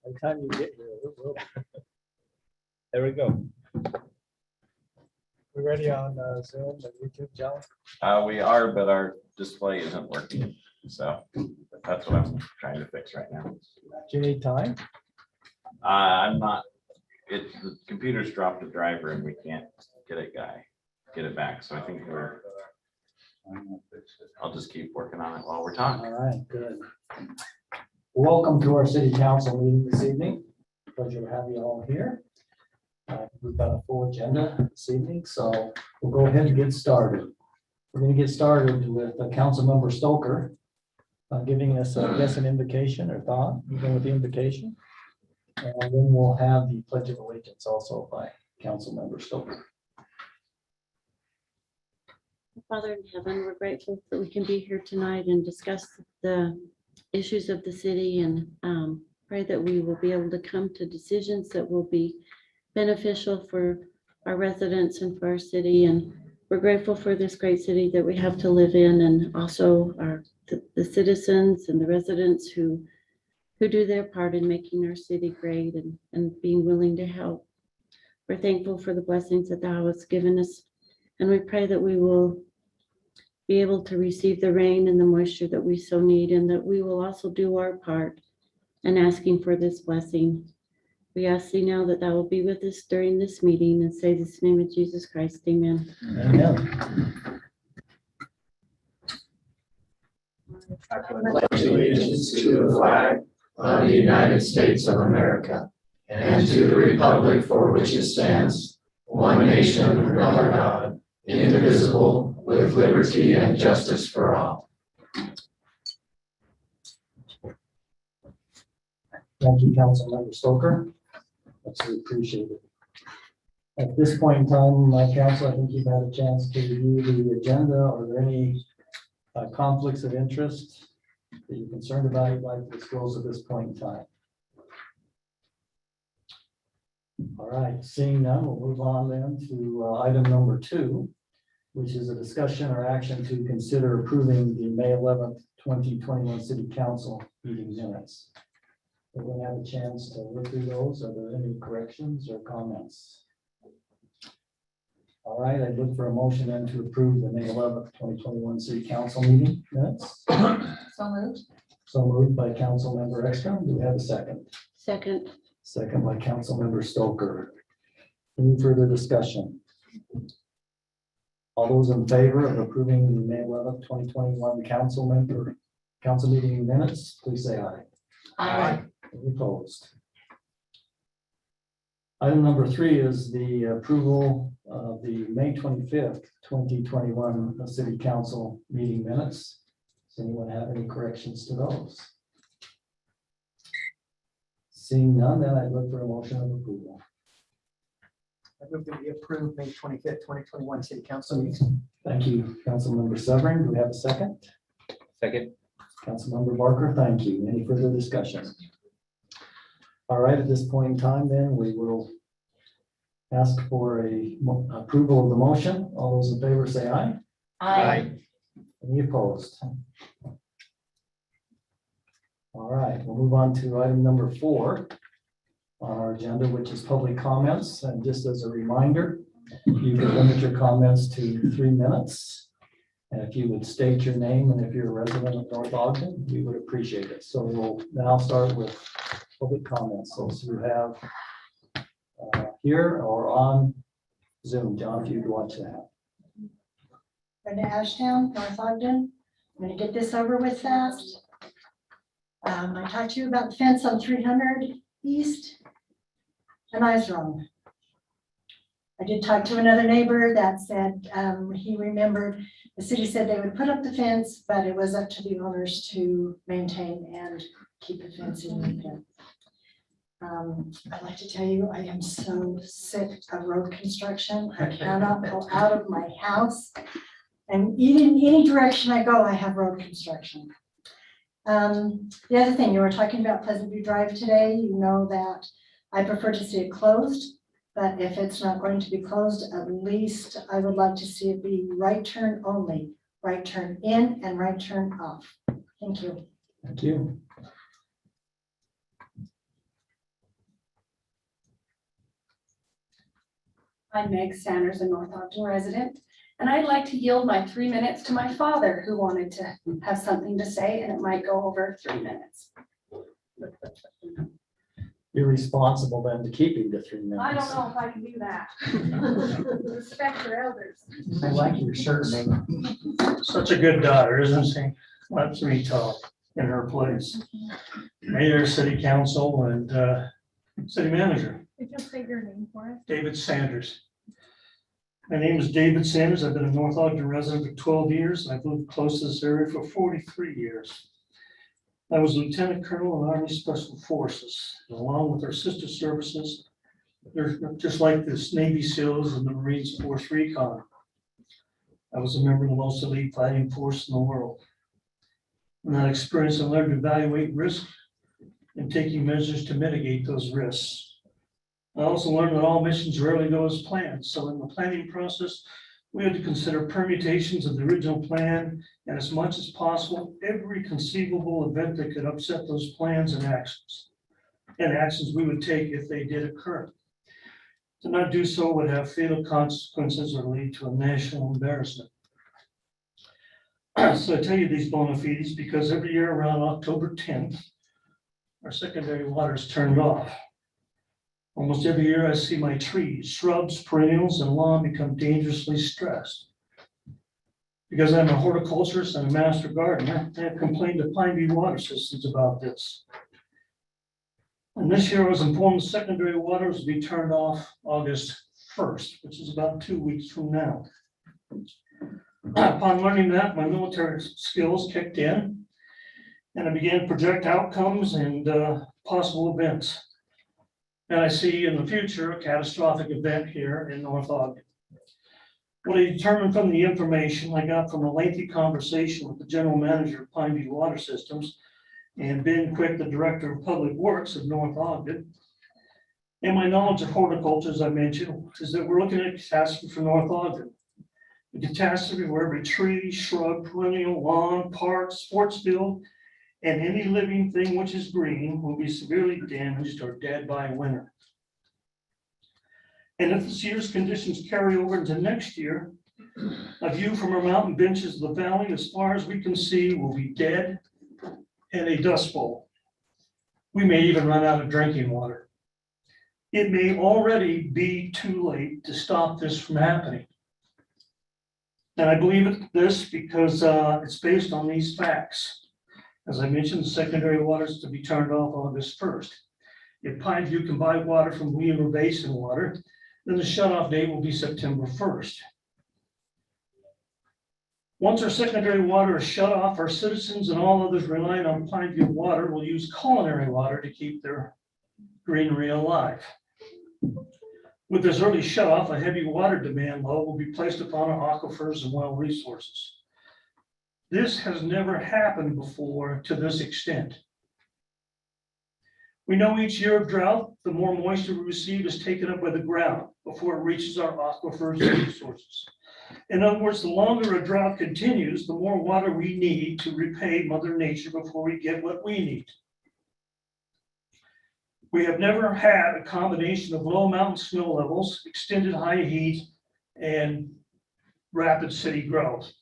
By the time you get here, there we go. We ready on Zoom and YouTube, John? We are, but our display isn't working. So that's what I'm trying to fix right now. Do you need time? I'm not, the computer's dropped a driver and we can't get it back. So I think I'll just keep working on it while we're talking. All right, good. Welcome to our city council meeting this evening. Pleasure to have you all here. We've got a full agenda this evening, so we'll go ahead and get started. We're going to get started with Councilmember Stoker giving us, I guess, an invocation or thought, even with the invocation. And then we'll have the Pledge of Allegiance also by Councilmember Stoker. Father in heaven, we're grateful that we can be here tonight and discuss the issues of the city, and pray that we will be able to come to decisions that will be beneficial for our residents and for our city. And we're grateful for this great city that we have to live in, and also the citizens and the residents who do their part in making our city great and being willing to help. We're thankful for the blessings that thou hast given us, and we pray that we will be able to receive the rain and the moisture that we so need, and that we will also do our part in asking for this blessing. We ask thee now that thou will be with us during this meeting, and say this in the name of Jesus Christ. Amen. Amen. I pledge allegiance to the flag of the United States of America and to the republic for which it stands, one nation under God, indivisible, with liberty and justice for all. Thank you, Councilmember Stoker. That's appreciated. At this point in time, my council, I think you've had a chance to review the agenda. Are there any conflicts of interest that you're concerned about you'd like to disclose at this point in time? All right, seeing none, we'll move on then to item number 2, which is a discussion or action to consider approving the May 11th, 2021 City Council meeting minutes. Everyone have a chance to look through those. Are there any corrections or comments? All right, I'd look for a motion then to approve the May 11th, 2021 City Council meeting minutes. So moved. So moved by Councilmember Ekstrom. Do we have a second? Second. Second by Councilmember Stoker. Any further discussion? All those in favor of approving the May 11th, 2021 council meeting minutes, please say aye. Aye. Any opposed? Item number 3 is the approval of the May 25th, 2021 City Council meeting minutes. Does anyone have any corrections to those? Seeing none, then I'd look for a motion of approval. I move that we approve May 25th, 2021 City Council meeting. Thank you, Councilmember Severin. Do we have a second? Second. Councilmember Barker, thank you. Any further discussion? All right, at this point in time, then we will ask for a approval of the motion. All those in favor say aye. Aye. Any opposed? All right, we'll move on to item number 4 on our agenda, which is public comments. And just as a reminder, you can limit your comments to 3 minutes. And if you would state your name and if you're a resident of North Ogden, we would appreciate it. So we'll now start with public comments. Those who have here or on Zoom. John, if you'd watch that. Brenda Ashtown, North Ogden. I'm going to get this over with fast. I talked to you about the fence on 300 East, and I was wrong. I did talk to another neighbor that said he remembered the city said they would put up the fence, but it was up to the owners to maintain and keep the fence in repair. I'd like to tell you, I am so sick of road construction. I cannot go out of my house, and in any direction I go, I have road construction. The other thing, you were talking about Pleasantview Drive today. You know that I prefer to see it closed, but if it's not going to be closed, at least I would like to see it be right turn only, right turn in and right turn off. Thank you. Thank you. I'm Meg Sanders, a North Ogden resident, and I'd like to yield my 3 minutes to my father, who wanted to have something to say, and it might go over 3 minutes. You're responsible then to keeping the 3 minutes. I don't know if I can do that. Respect for elders. I like your shirt, Meg. Such a good daughter, isn't she? Lets me talk in her place. Mayor, city council, and city manager, Could you say your name for us? David Sanders. My name is David Sanders. I've been a North Ogden resident for 12 years. I've lived close to this area for 43 years. I was Lieutenant Colonel in Army Special Forces, and along with our sister services. They're just like this Navy SEALs and the Marines Force Recon. I was a member of the most elite fighting force in the world. In that experience, I learned to evaluate risk and taking measures to mitigate those risks. I also learned that all missions rarely go as planned. So in the planning process, we had to consider permutations of the original plan and as much as possible, every conceivable event that could upset those plans and actions we would take if they did occur. To not do so would have fatal consequences or lead to a national embarrassment. So I tell you these bona fides because every year around October 10th, our secondary water is turned off. Almost every year I see my trees, shrubs, perennials, and lawn become dangerously stressed. Because I'm a horticulturist and a master gardener, I have complained to Pineview Water Systems about this. And this year I was informed secondary water was to be turned off August 1st, which is about 2 weeks from now. Upon learning that, my military skills kicked in, and I began to project outcomes and possible events. And I see in the future a catastrophic event here in North Ogden. What I determined from the information I got from a lengthy conversation with the general manager of Pineview Water Systems and Ben Quick, the director of Public Works of North Ogden, and my knowledge of horticulture, as I mentioned, is that we're looking at a catastrophe for North Ogden. A catastrophe where every tree, shrub, perennial, lawn, park, sports field, and any living thing which is green will be severely damaged or dead by winter. And if this year's conditions carry over into next year, a view from our mountain benches of the valley as far as we can see will be dead and a dust bowl. We may even run out of drinking water. It may already be too late to stop this from happening. And I believe this because it's based on these facts. As I mentioned, the secondary water is to be turned off August 1st. If Pineview can buy water from Weaver Basin Water, then the shutoff date will be September 1st. Once our secondary water is shut off, our citizens and all others relying on Pineview water will use culinary water to keep their greenery alive. With this early shutoff, a heavy water demand load will be placed upon our aquifers and well resources. This has never happened before to this extent. We know each year of drought, the more moisture we receive is taken up by the ground before it reaches our aquifers and resources. In other words, the longer a drought continues, the more water we need to repay Mother Nature before we get what we need. We have never had a combination of low mountain snow levels, extended high heat, and rapid city growth.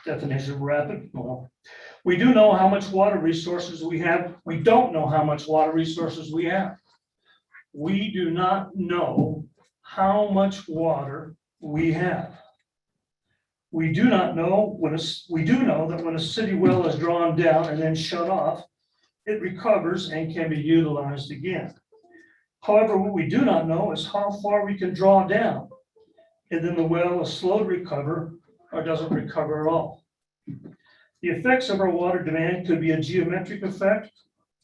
Definition of rapid, well, we do know how much water resources we have. We don't know how much water resources we have. We do not know how much water we have. We do not know we do know that when a city well is drawn down and then shut off, it recovers and can be utilized again. However, what we do not know is how far we can draw down, and then the well is slow to recover or doesn't recover at all. The effects of our water demand could be a geometric effect,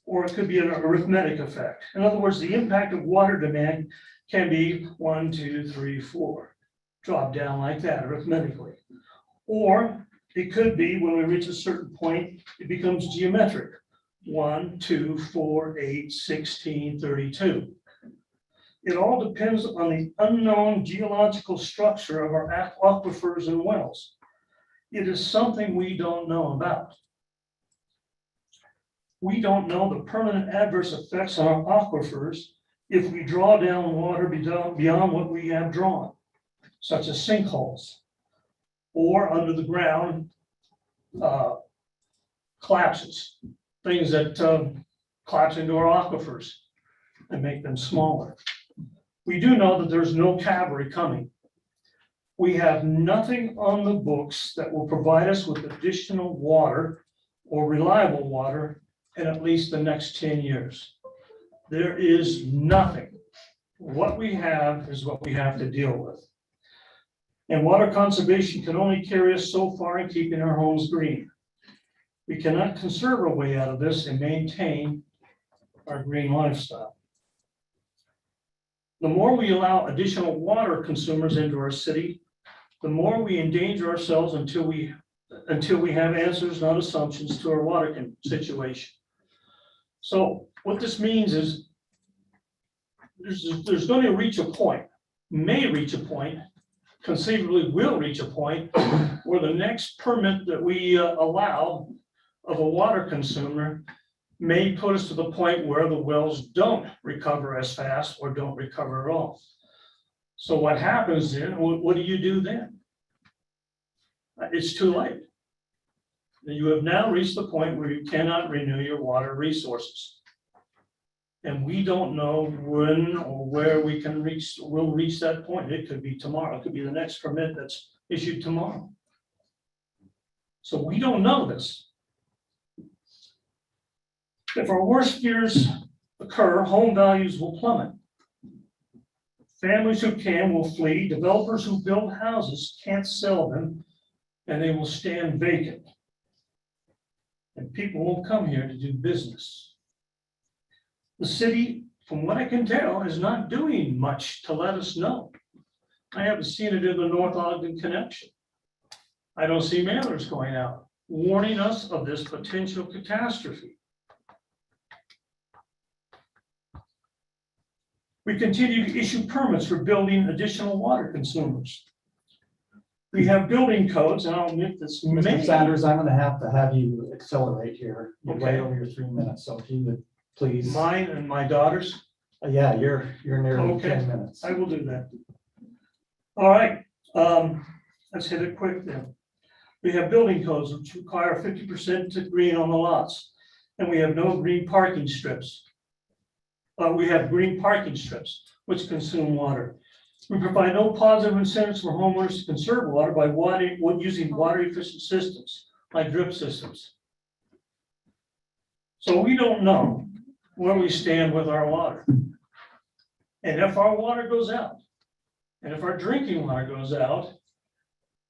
or it could be an arithmetic effect. In other words, the impact of water demand can be 1, 2, 3, 4, drop down like that arithmetically. Or it could be when we reach a certain point, it becomes geometric. 1, 2, 4, 8, 16, 32. It all depends on the unknown geological structure of our aquifers and wells. It is something we don't know about. We don't know the permanent adverse effects on our aquifers if we draw down water beyond what we have drawn, such as sinkholes or under the ground collapses, things that collapse into our aquifers and make them smaller. We do know that there's no cavalry coming. We have nothing on the books that will provide us with additional water or reliable water in at least the next 10 years. There is nothing. What we have is what we have to deal with. And water conservation can only carry us so far in keeping our homes green. We cannot conserve our way out of this and maintain our green lifestyle. The more we allow additional water consumers into our city, the more we endanger ourselves until we have answers, not assumptions, to our water situation. So what this means is there's going to reach a point, may reach a point, conceivably will reach a point where the next permit that we allow of a water consumer may put us to the point where the wells don't recover as fast or don't recover at all. So what happens then? What do you do then? It's too late. You have now reached the point where you cannot renew your water resources. And we don't know when or where we'll reach that point. It could be tomorrow. It could be the next permit that's issued tomorrow. So we don't know this. If our worst fears occur, home values will plummet. Families who can will flee. Developers who build houses can't sell them, and they will stand vacant. And people won't come here to do business. The city, from what I can tell, is not doing much to let us know. I haven't seen it in the North Ogden connection. I don't see mailers going out warning us of this potential catastrophe. We continue to issue permits for building additional water consumers. We have building codes, and I'll admit this. Mr. Sanders, I'm gonna have you accelerate here. You're way Okay. over your 3 minutes, so if you would please. Mine and my daughters. Yeah, you're nearly Okay. 10 minutes. I will do that. All right, let's hit it quick then. We have building codes which require 50% to green on the lots, and we have no green parking strips. We have green parking strips which consume water. We provide no positive incentives for homeowners to conserve water by using water efficient systems like drip systems. So we don't know where we stand with our water. And if our water goes out, and if our drinking water goes out,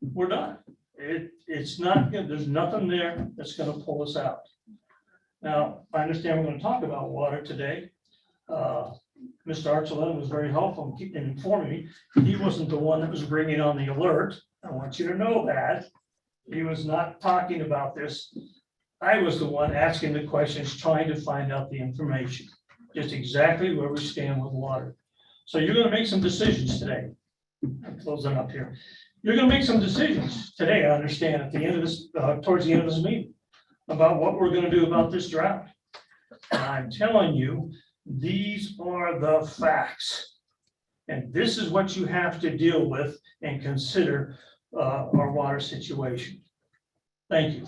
we're done. It's not good. There's nothing there that's going to pull us out. Now, I understand we're going to talk about water today. Mr. Archuleta was very helpful in informing me. He wasn't the one that was bringing on the alert. I want you to know that. He was not talking about this. I was the one asking the questions, trying to find out the information, just exactly where we stand with water. So you're going to make some decisions today. I'm closing up here. You're going to make some decisions today, I understand, at the end of this, towards the end of this meeting, about what we're going to do about this drought. And I'm telling you, these are the facts. And this is what you have to deal with and consider our water situation. Thank you.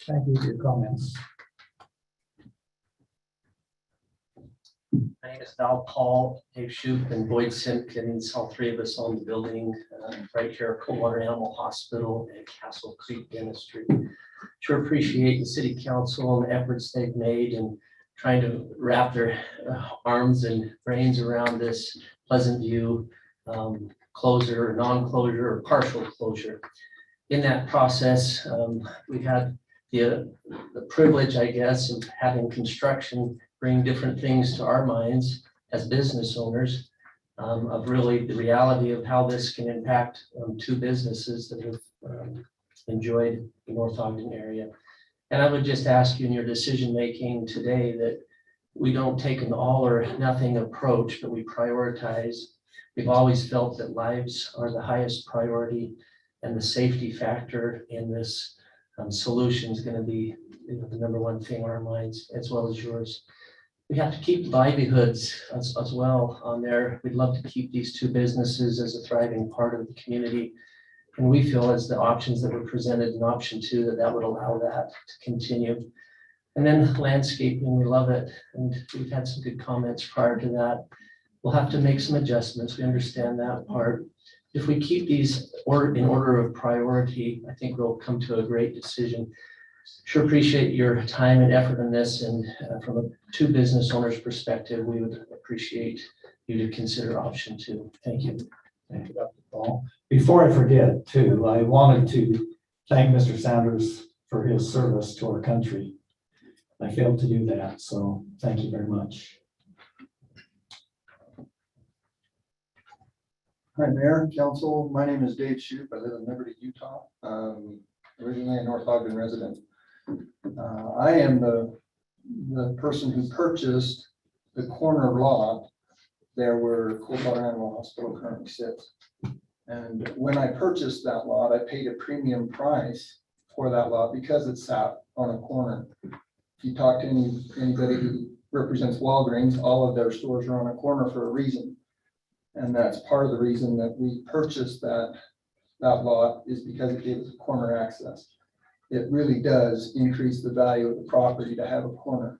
Thank you for your comments. My name is Val Paul, Dave Shoup, and Boyd Simpkins, all three of us on the building right here at Coldwater Animal Hospital and Castle Creek Dentistry. Sure appreciate the city council and the efforts they've made in trying to wrap their arms and brains around this Pleasantview closure, non-closure, or partial closure. In that process, we had the privilege, I guess, of having construction bring different things to our minds as business owners, of really the reality of how this can impact two businesses that have enjoyed the North Ogden area. And I would just ask you in your decision-making today that we don't take an all or nothing approach, but we prioritize. We've always felt that lives are the highest priority, and the safety factor in this solution is going to be the number one thing on our minds, as well as yours. We have to keep livelihoods as well on there. We'd love to keep these two businesses as a thriving part of the community. And we feel as the options that were presented in option 2, that would allow that to continue. And then landscaping, we love it. And we've had some good comments prior to that. We'll have to make some adjustments. We understand that part. If we keep these in order of priority, I think we'll come to a great decision. Sure appreciate your time and effort in this. And from a two business owners perspective, we would appreciate you to consider option 2. Thank you. Thank you, Dr. Paul. Before I forget too, I wanted to thank Mr. Sanders for his service to our country. I failed to do that, so thank you very much. Hi, Mayor, Council. My name is Dave Shoup. I live in Liberty, Utah. Originally a North Ogden resident. I am the person who purchased the corner lot there where Coldwater Animal Hospital currently sits. And when I purchased that lot, I paid a premium price for that lot because it sat on a corner. If you talk to anybody who represents Walgreens, all of their stores are on a corner for a reason. And that's part of the reason that we purchased that lot, is because it gave us corner access. It really does increase the value of the property to have a corner.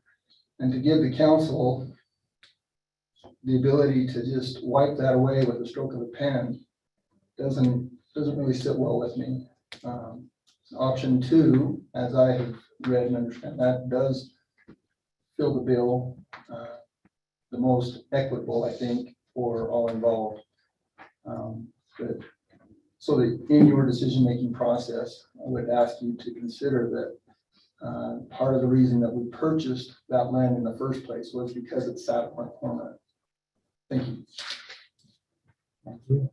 And to give the council the ability to just wipe that away with a stroke of a pen doesn't really sit well with me. Option 2, as I have read and understand, that does fill the bill the most equitable, I think, for all involved. But so that in your decision-making process, I would ask you to consider that part of the reason that we purchased that land in the first place was because it sat on a corner. Thank you. Thank you.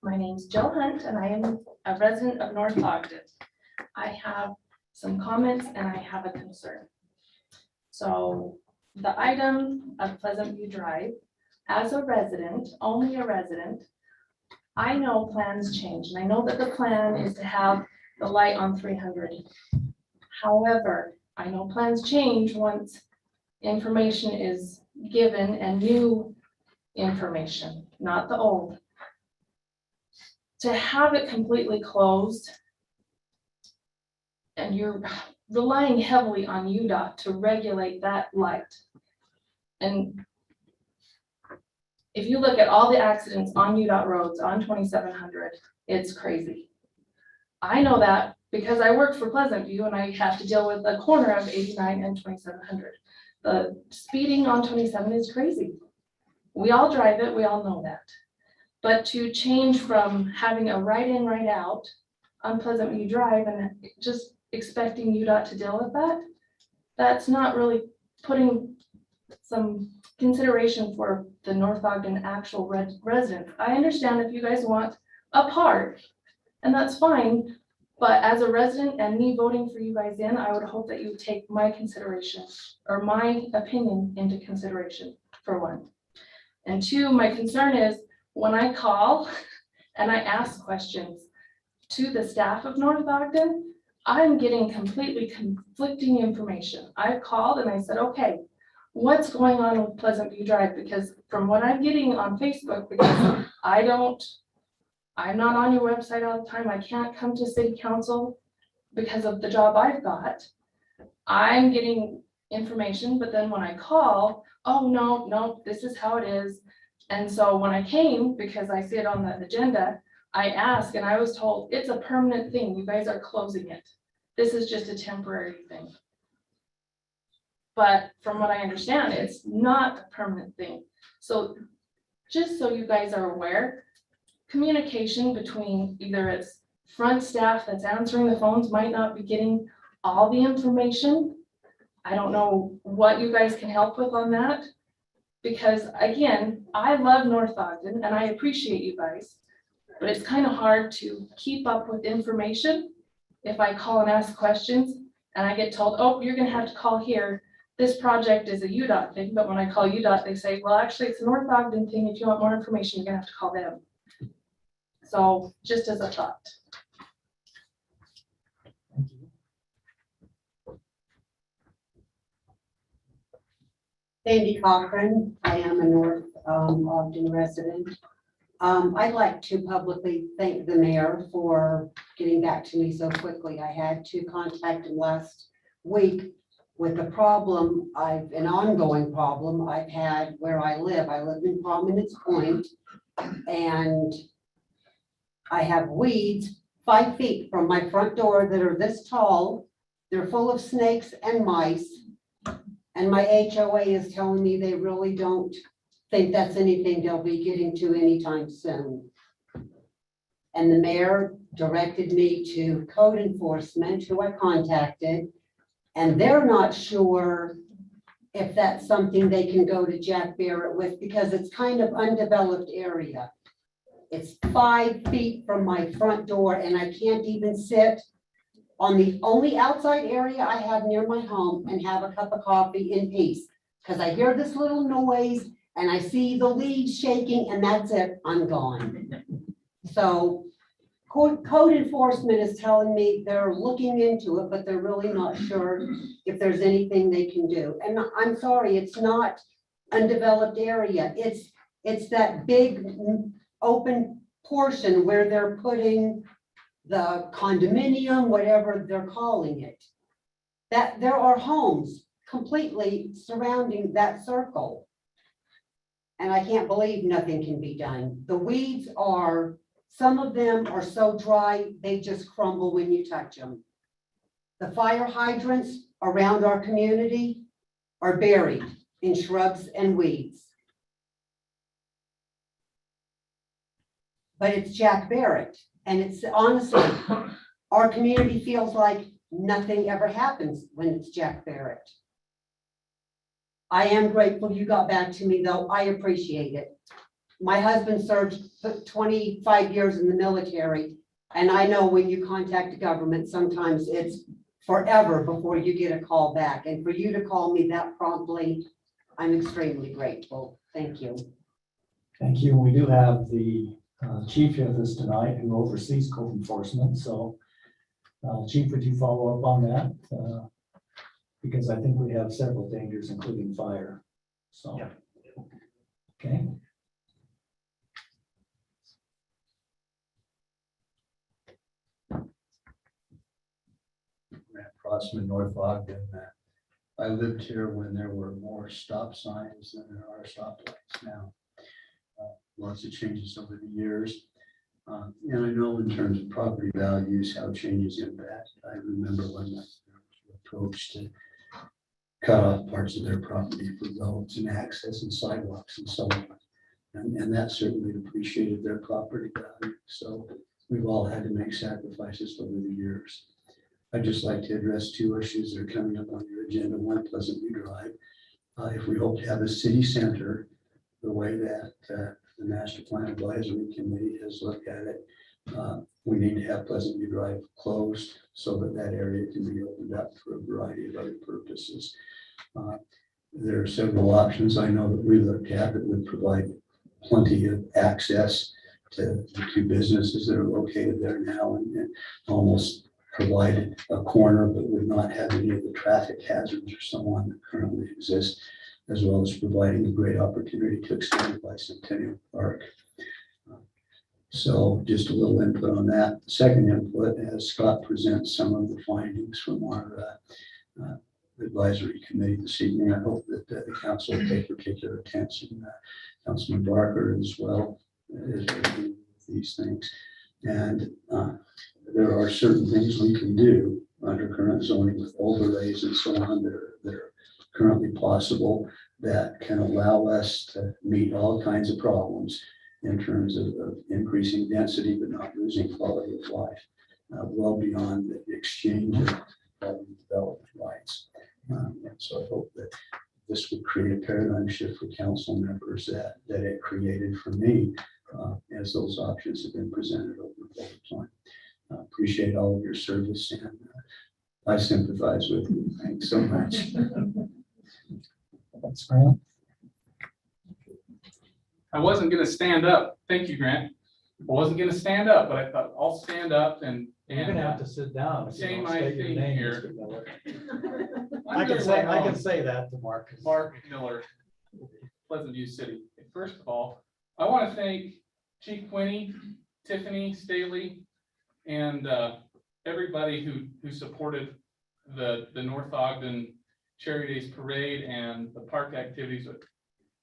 My name's Jill Hunt and I am a resident of North Ogden. I have some comments and I have a concern. So the item of Pleasantview Drive, as a resident, only a resident, I know plans change and I know that the plan is to have the light on 300. However, I know plans change once information is given and new information, not the old. To have it completely closed and you're relying heavily on UDOT to regulate that light. And if you look at all the accidents on UDOT roads on 2700, it's crazy. I know that because I work for Pleasantview and I have to deal with the corner of 89 and 2700. The speeding on 27 is crazy. We all drive it, we all know that. But to change from having a right in, right out on Pleasantview Drive and just expecting UDOT to deal with that, that's not really putting some consideration for the North Ogden actual residents. I understand if you guys want a park, and that's fine, but as a resident and me voting for you guys in, I would hope that you would take my consideration or my opinion into consideration, for one. And 2, my concern is when I call and I ask questions to the staff of North Ogden, I'm getting completely conflicting information. I've called and I said, okay, what's going on with Pleasantview Drive? Because from what I'm getting on Facebook, because I'm not on your website all the time. I can't come to city council because of the job I've got. I'm getting information, but then when I call, oh, no, this is how it is. And so when I came, because I see it on the agenda, I asked and I was told it's a permanent thing. You guys are closing it. This is just a temporary thing. But from what I understand, it's not a permanent thing. So just so you guys are aware, communication between either it's front staff that's answering the phones might not be getting all the information. I don't know what you guys can help with on that. Because again, I love North Ogden and I appreciate you guys, but it's kind of hard to keep up with information if I call and ask questions and I get told, oh, you're gonna have to call here. This project is a UDOT thing, but when I call UDOT, they say, well, actually it's a North Ogden thing. If you want more information, you're gonna have to call them. So just as a thought. Thank you. Sandy Cochran, I am a North Ogden resident. I'd like to publicly thank the mayor for getting back to me so quickly. I had to contact him last week with a problem, an ongoing problem I've had where I live. I live in Prominence Point, and I have weeds 5 feet from my front door that are this tall. They're full of snakes and mice. And my HOA is telling me they really don't think that's anything they'll be getting to anytime soon. And the mayor directed me to code enforcement, who I contacted, and they're not sure if that's something they can go to Jack Barrett with, because it's kind of undeveloped area. It's 5 feet from my front door, and I can't even sit on the only outside area I have near my home and have a cup of coffee in peace, because I hear this little noise and I see the leaves shaking, and that's it, I'm gone. So code enforcement is telling me they're looking into it, but they're really not sure if there's anything they can do. And I'm sorry, it's not undeveloped area. It's that big open portion where they're putting the condominium, whatever they're calling it. That there are homes completely surrounding that circle. And I can't believe nothing can be done. The weeds are, some of them are so dry, they just crumble when you touch them. The fire hydrants around our community are buried in shrubs and weeds. But it's Jack Barrett. And it's honestly, our community feels like nothing ever happens when it's Jack Barrett. I am grateful you got back to me, though. I appreciate it. My husband served 25 years in the military, and I know when you contact the government, sometimes it's forever before you get a call back. And for you to call me that promptly, I'm extremely grateful. Thank you. Thank you. We do have the chief with us tonight who oversees code enforcement. So Chief, would you follow up on that? Because I think we have several dangers, including fire. So, okay. Grant Crossman, North Ogden. I lived here when there were more stop signs than there are stoplights now. Lots of changes over the years. And I know in terms of property values, how changes impact. I remember when I was approached to cut off parts of their property for roads and access and sidewalks and so on. And that certainly depreciated their property value. So we've all had to make sacrifices over the years. I'd just like to address two issues that are coming up on your agenda. One, Pleasantview Drive. If we hope to have a city center, the way that the Master Plan Advisory Committee has looked at it, we need to have Pleasantview Drive closed so that that area can be opened up for a variety of other purposes. There are several options I know that we looked at that would provide plenty of access to the two businesses that are located there now, and almost provided a corner but would not have any of the traffic hazards or so on that currently exist, as well as providing a great opportunity to expand Bicentennial Park. So just a little input on that. Second input, as Scott presents some of the findings from our advisory committee this evening, I hope that the council will pay particular attention. Councilman Barker as well is reviewing these things. And there are certain things we can do under current zoning with overlays and so on that are currently possible that can allow us to meet all kinds of problems in terms of increasing density but not losing quality of life, well beyond the exchange of development rights. And so I hope that this would create a paradigm shift for council members that it created for me as those options have been presented over time. Appreciate all of your service, and I sympathize with you. Thanks so much. Thanks, Grant. I wasn't going to stand up. Thank you, Grant. wasn't gonna stand up, but I thought I'll stand up and. You're gonna have to sit down. if you Say don't my state your thing name, here. Mr. Miller. I'm I can very say, well I can known. say that to Mark. Mark Miller, Pleasantview City. First of all, I want to thank Chief Quinney, Tiffany Staley, and everybody who supported the North Ogden Cherry Days Parade and the park activities with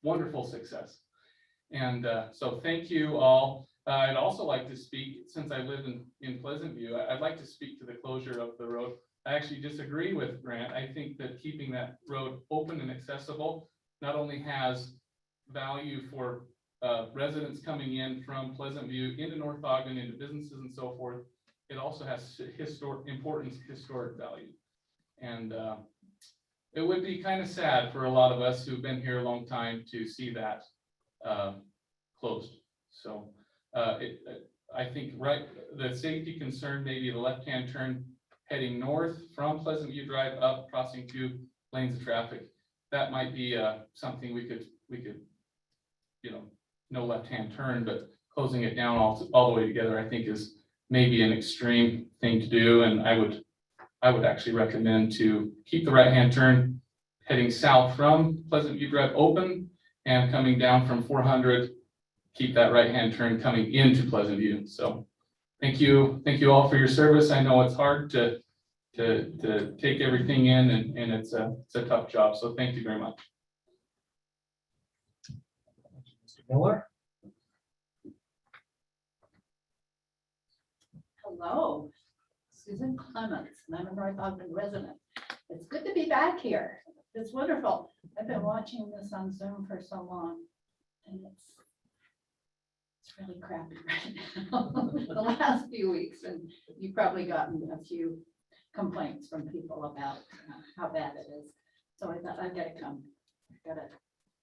wonderful success. And so thank you all. I'd also like to speak, since I live in Pleasantview, I'd like to speak to the closure of the road. I actually disagree with Grant. I think that keeping that road open and accessible not only has value for residents coming in from Pleasantview into North Ogden, into businesses and so forth, it also has important historic value. And it would be kind of sad for a lot of us who've been here a long time to see that closed. So I think the safety concern, maybe the left-hand turn heading north from Pleasantview Drive up, crossing 2 lanes of traffic, that might be something we could, no left-hand turn, but closing it down all the way together, I think is maybe an extreme thing to do. And I would actually recommend to keep the right-hand turn heading south from Pleasantview Drive open and coming down from 400, keep that right-hand turn coming into Pleasantview. So thank you all for your service. I know it's hard to take everything in, and it's a tough job. So thank you very much. Mr. Miller? Hello, Susan Clements, and I'm a North Ogden resident. It's good to be back here. It's wonderful. I've been watching this on Zoom for so long, and it's really crappy right now the last few weeks, and you've probably gotten a few complaints from people about how bad it is. So I thought I've got to come, I've got to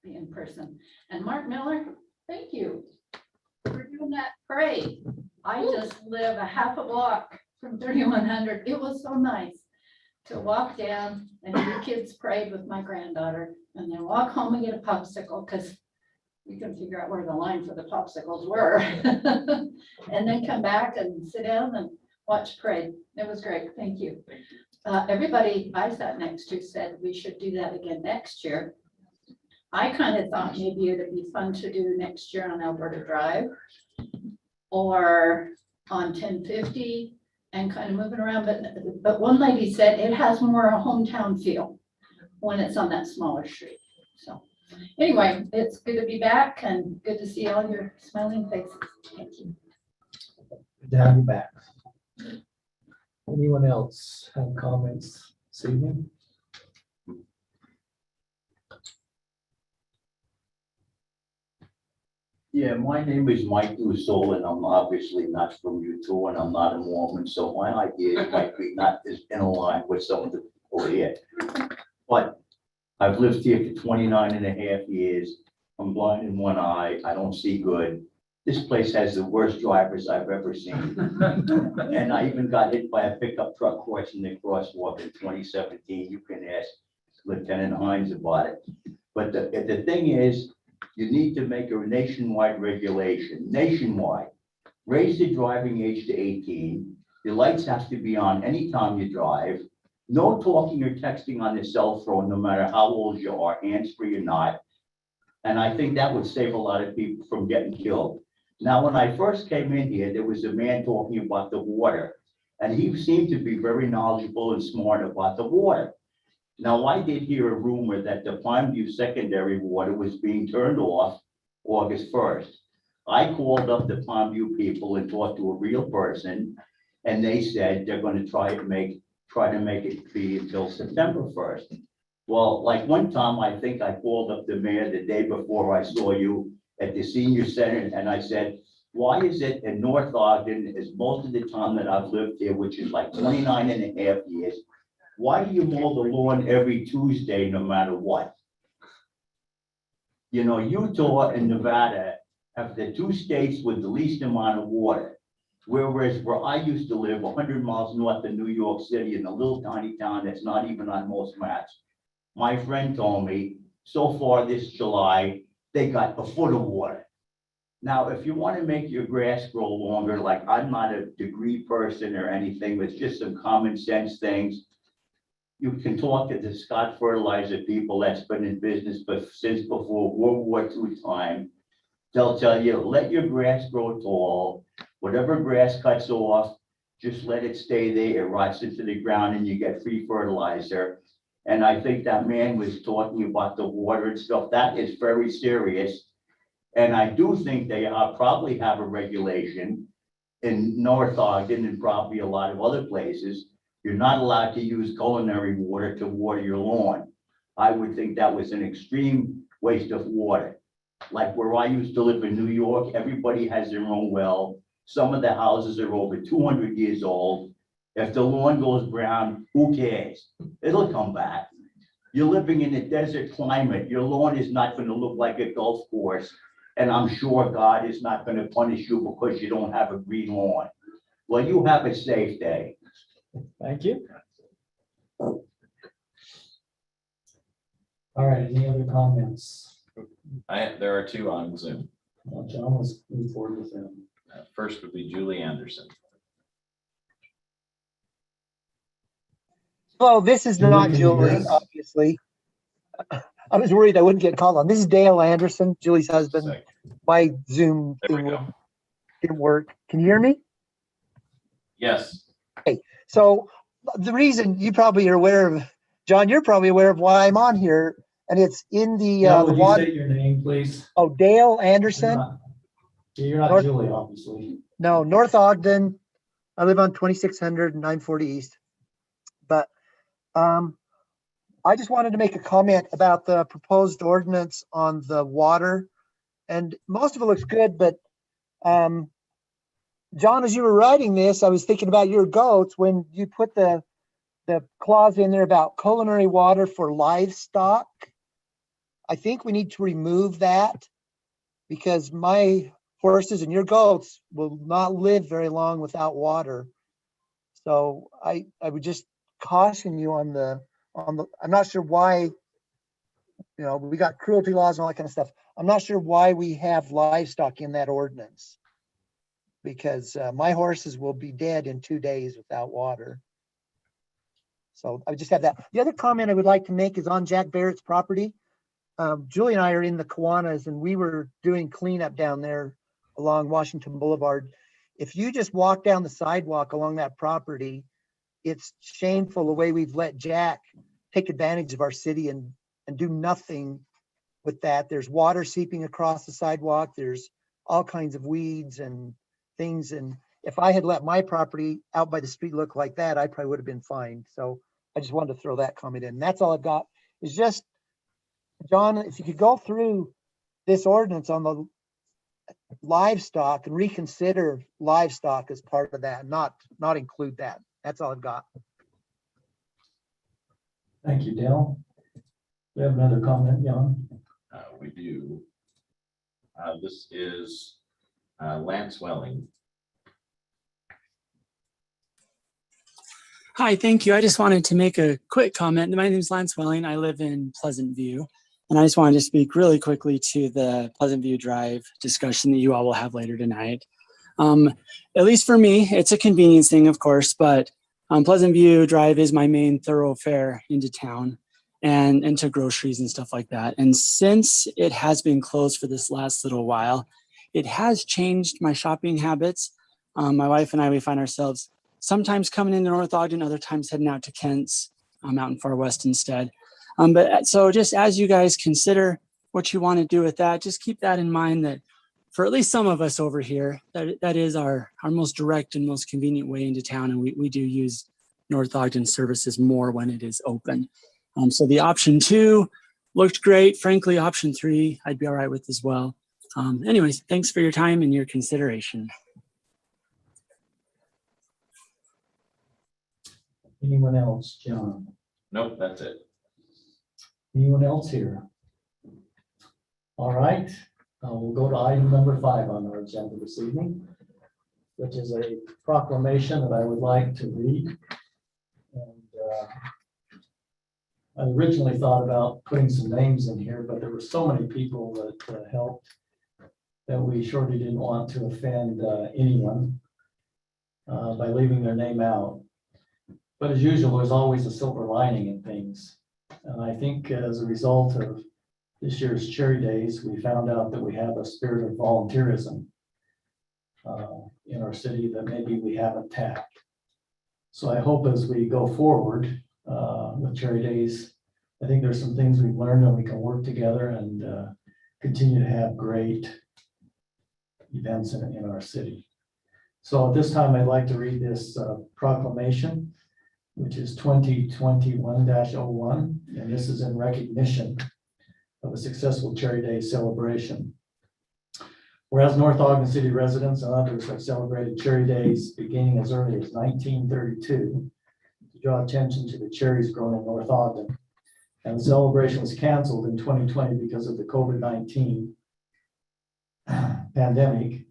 be in person. And Mark Miller, thank you for doing that parade. I just live a half a block from 3100. It was so nice to walk down and do kids parade with my granddaughter, and then walk home and get a popsicle because we couldn't figure out where the line for the popsicles were. And then come back and sit down and watch parade. It was great. Thank you. Everybody I sat next to said we should do that again next year. I kind of thought maybe it'd be fun to do next year on Alberta Drive or on 1050 and kind of moving around. But one lady said it has more a hometown feel when it's on that smaller street. So anyway, it's good to be back and good to see all your smiling faces. Thank you. Good to have you back. Anyone else have comments this evening? Yeah, my name is Mike Russo, and I'm obviously not from Utah, and I'm not a Mormon, so my ideas might be not as in line with some of the people here. But I've lived here for 29 and a half years. I'm blind in one eye. I don't see good. This place has the worst drivers I've ever seen. And I even got hit by a pickup truck crossing the crosswalk in 2017. You can ask Lieutenant Hines about it. But the thing is, you need to make a nationwide regulation, nationwide. Raise the driving age to 18. Your lights have to be on anytime you drive. No talking or texting on the cell phone, no matter how old you are, hands-free or not. And I think that would save a lot of people from getting killed. Now, when I first came in here, there was a man talking about the water, and he seemed to be very knowledgeable and smart about the water. Now, I did hear a rumor that the Pineview secondary water was being turned off August 1st. I called up the Pineview people and talked to a real person, and they said they're going to try to make it be until September 1st. Well, like one time, I think I called up the mayor the day before I saw you at the senior center, and I said, why is it in North Ogden, is most of the time that I've lived here, which is like 29 and a half years, why do you mow the lawn every Tuesday, no matter what? You know, Utah and Nevada have the two states with the least amount of water. Whereas where I used to live, 100 miles north of New York City, in a little tiny town that's not even on most maps, my friend told me, so far this July, they got a foot of water. Now, if you want to make your grass grow longer, like I'm not a degree person or anything, but it's just some common sense things. You can talk to the Scott Fertilizer people that's been in business, but since before World War II time. They'll tell you, let your grass grow tall, whatever grass cuts off, just let it stay there, it rots into the ground and you get free fertilizer. And I think that man was talking about the water and stuff, that is very serious. And I do think they probably have a regulation in North Ogden and probably a lot of other places. You're not allowed to use culinary water to water your lawn. I would think that was an extreme waste of water. Like where I used to live in New York, everybody has their own well. Some of the houses are over 200 years old. If the lawn goes brown, who cares? It'll come back. You're living in a desert climate. Your lawn is not going to look like a golf course. And I'm sure God is not going to punish you because you don't have a green lawn. Well, you have a safe day. Thank you. All right, any other comments? There are two on Zoom. Well, John was moving forward with them. First would be Julie Anderson. Well, this is not Julie, Julie, yes. obviously. I was worried I wouldn't get called on. This is Dale Anderson, Julie's husband. Second. My Zoom There we thing go. didn't work. Can you hear me? Yes. So the reason you probably are aware of, John, you're probably aware of why I'm on here, and it's in the Now, the would you water. state your name, please? Oh, Dale Anderson. You're not North- Julie, obviously. No, North Ogden. I live on 2600 and 940 East. But I just wanted to make a comment about the proposed ordinance on the water. And most of it looks good, but John, as you were writing this, I was thinking about your goats when you put the clause in there about culinary water for livestock. I think we need to remove that because my horses and your goats will not live very long without water. So I would just caution you on the, I'm not sure why, we got cruelty laws and all that kind of stuff. I'm not sure why we have livestock in that ordinance. Because my horses will be dead in 2 days without water. So I would just have that. The other comment I would like to make is on Jack Barrett's property. Julie and I are in the Kiwanis and we were doing cleanup down there along Washington Boulevard. If you just walk down the sidewalk along that property, it's shameful the way we've let Jack take advantage of our city and do nothing with that. There's water seeping across the sidewalk. There's all kinds of weeds and things. And if I had let my property out by the street look like that, I probably would have been fined. So I just wanted to throw that comment in. And that's all I've got. Is just, John, if you could go through this ordinance on the livestock and reconsider livestock as part of that, not include that. That's all I've got. Thank you, Dale. We have another comment, Jan. We do. This is Lance Welling. Hi, thank you. I just wanted to make a quick comment. My name is Lance Welling. I live in Pleasantview. And I just wanted to speak really quickly to the Pleasantview Drive discussion that you all will have later tonight. At least for me, it's a convenience thing, of course, but Pleasantview Drive is my main thoroughfare into town and into groceries and stuff like that. And since it has been closed for this last little while, it has changed my shopping habits. My wife and I, we find ourselves sometimes coming into North Ogden, other times heading out to Kent's, out in Far West instead. But so just as you guys consider what you want to do with that, just keep that in mind that for at least some of us over here, that is our most direct and most convenient way into town. And we do use North Ogden services more when it is open. So the option 2 looked great. Frankly, option 3, I'd be all right with as well. Anyways, thanks for your time and your consideration. Anyone else, John? Nope, that's it. Anyone else here? All right, we'll go to item number 5 on our agenda this evening, which is a proclamation that I would like to read. And I originally thought about putting some names in here, but there were so many people that helped. that we surely didn't want to offend anyone by leaving their name out. But as usual, there's always a silver lining in things. And I think as a result of this year's Cherry Days, we found out that we have a spirit of volunteerism in our city that maybe we haven't tapped. So I hope as we go forward with Cherry Days, I think there's some things we've learned and we can work together and continue to have great events in our city. So at this time, I'd like to read this proclamation, which is 2021-01, and this is in recognition of a successful Cherry Day celebration. Whereas North Ogden City residents and others have celebrated Cherry Days beginning as early as 1932 to draw attention to the cherries grown in North Ogden. And the celebration was canceled in 2020 because of the COVID-19 pandemic.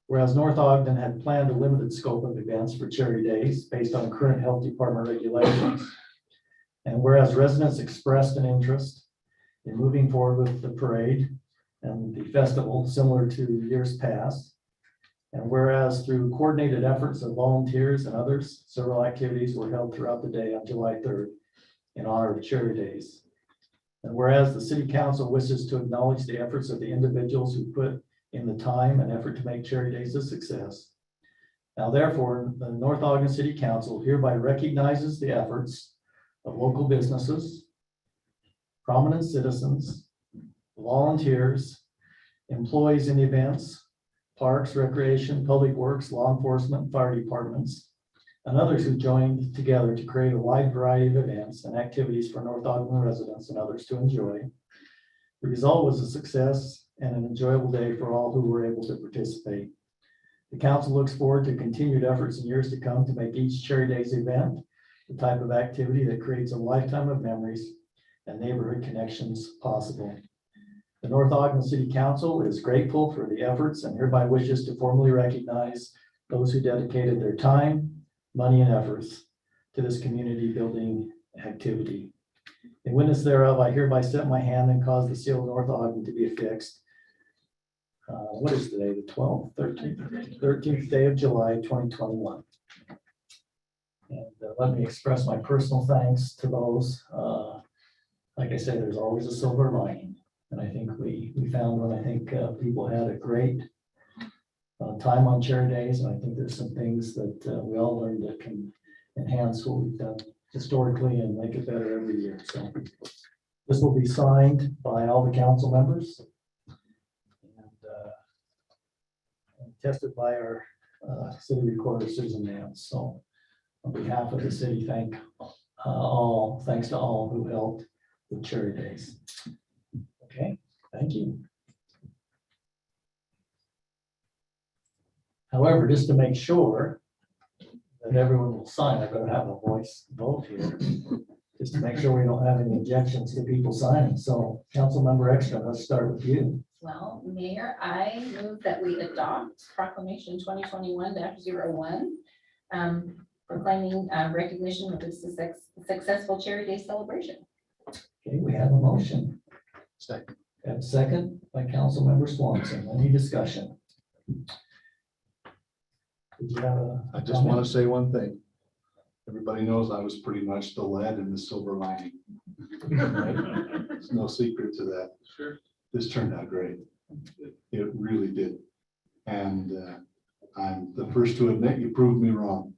Whereas North Ogden had planned a limited scope of events for Cherry Days based on current health department regulations. And whereas residents expressed an interest in moving forward with the parade and the festival similar to years past. And whereas through coordinated efforts of volunteers and others, several activities were held throughout the day on July 3rd in honor of Cherry Days. And whereas the City Council wishes to acknowledge the efforts of the individuals who put in the time and effort to make Cherry Days a success. Now therefore, the North Ogden City Council hereby recognizes the efforts of local businesses, prominent citizens, volunteers, employees in events, parks, recreation, public works, law enforcement, fire departments, and others who joined together to create a wide variety of events and activities for North Ogden residents and others to enjoy. The result was a success and an enjoyable day for all who were able to participate. The council looks forward to continued efforts in years to come to make each Cherry Days event the type of activity that creates a lifetime of memories and neighborhood connections possible. The North Ogden City Council is grateful for the efforts and hereby wishes to formally recognize those who dedicated their time, money, and efforts to this community building activity. In witness thereof, I hereby set my hand and cause the seal of North Ogden to be affixed. What is today, the 12th, 13th day of July, 2021. And let me express my personal thanks to those. Like I said, there's always a silver lining. And I think we found one. I think people had a great time on Cherry Days. And I think there's some things that we all learned that can enhance what we've done historically and make it better every year. So this will be signed by all the council members and tested by our city recorder, Susan Nance. So on behalf of the city, thanks to all who helped with Cherry Days. Okay, thank you. However, just to make sure that everyone will sign, I better have a voice vote here, just to make sure we don't have any objections to people signing. So Councilmember Extra, let's start with you. Well, Mayor, I move that we adopt Proclamation 2021-01, proclaiming recognition of the successful Cherry Day celebration. Okay, we have a motion. Second. And second by Councilmember Swanson. Any discussion? Did you have a I just want to say one thing. Everybody knows I was pretty much the lead in the silver lining. There's no secret to that. Sure. This turned out great. It really did. And I'm the first to admit you proved me wrong.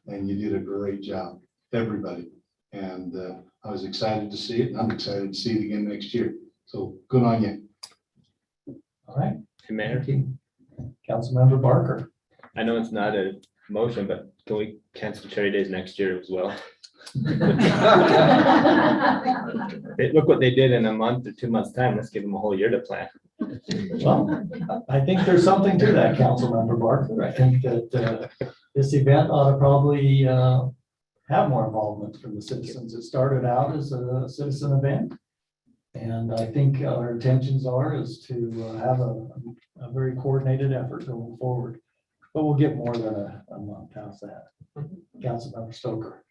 And you did a great job, everybody. And I was excited to see it, and I'm excited to see it again next year. So good on you. All right. Hey, Mayor, Thank you. Councilmember Barker. I know it's not a motion, but can we cancel Cherry Days next year as well? Look what they did in a month or 2 months' time. Let's give them a whole year to plan. Well, I think there's something to that, Councilmember Barker. I think that this event ought to probably have more involvement from the citizens. It started out as a citizen event. And I think our intentions is to have a very coordinated effort going forward. But we'll get more than a month. How's that? Councilmember Stoker.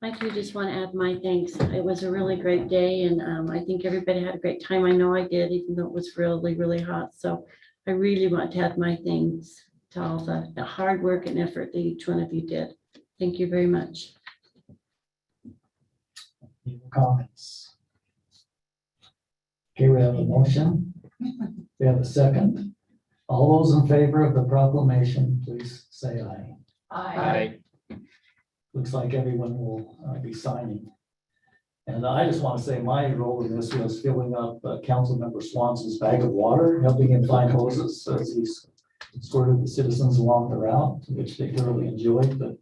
I do just want to add my thanks. It was a really great day, and I think everybody had a great time. I know I did, even though it was really, really hot. So I really want to add my thanks to all the hard work and effort that each one of you did. Thank you very much. Any comments? Okay, we have a motion. We have a second. All those in favor of the proclamation, please say aye. Aye. Looks like everyone will be signing. And I just want to say my role in this was filling up Councilmember Swanson's bag of water, helping him find hoses as he's squirted the citizens along the route, which they thoroughly enjoyed. But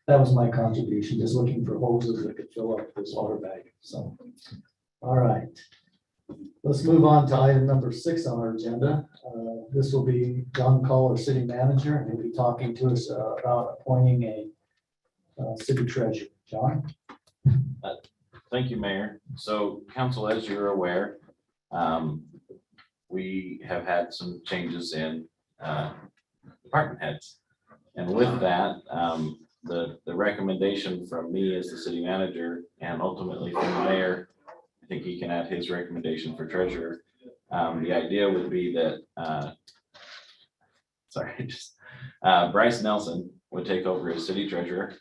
that was my contribution, just looking for hoses that could fill up this water bag. So, all right. Let's move on to item number 6 on our agenda. This will be John Call, our city manager, and he'll be talking to us about appointing a city treasurer. John? Thank you, Mayor. So council, as you're aware, we have had some changes in department heads. And with that, the recommendation from me as the city manager and ultimately from the mayor, I think he can add his recommendation for treasurer. The idea would be that, Bryce Nelson would take over as city treasurer.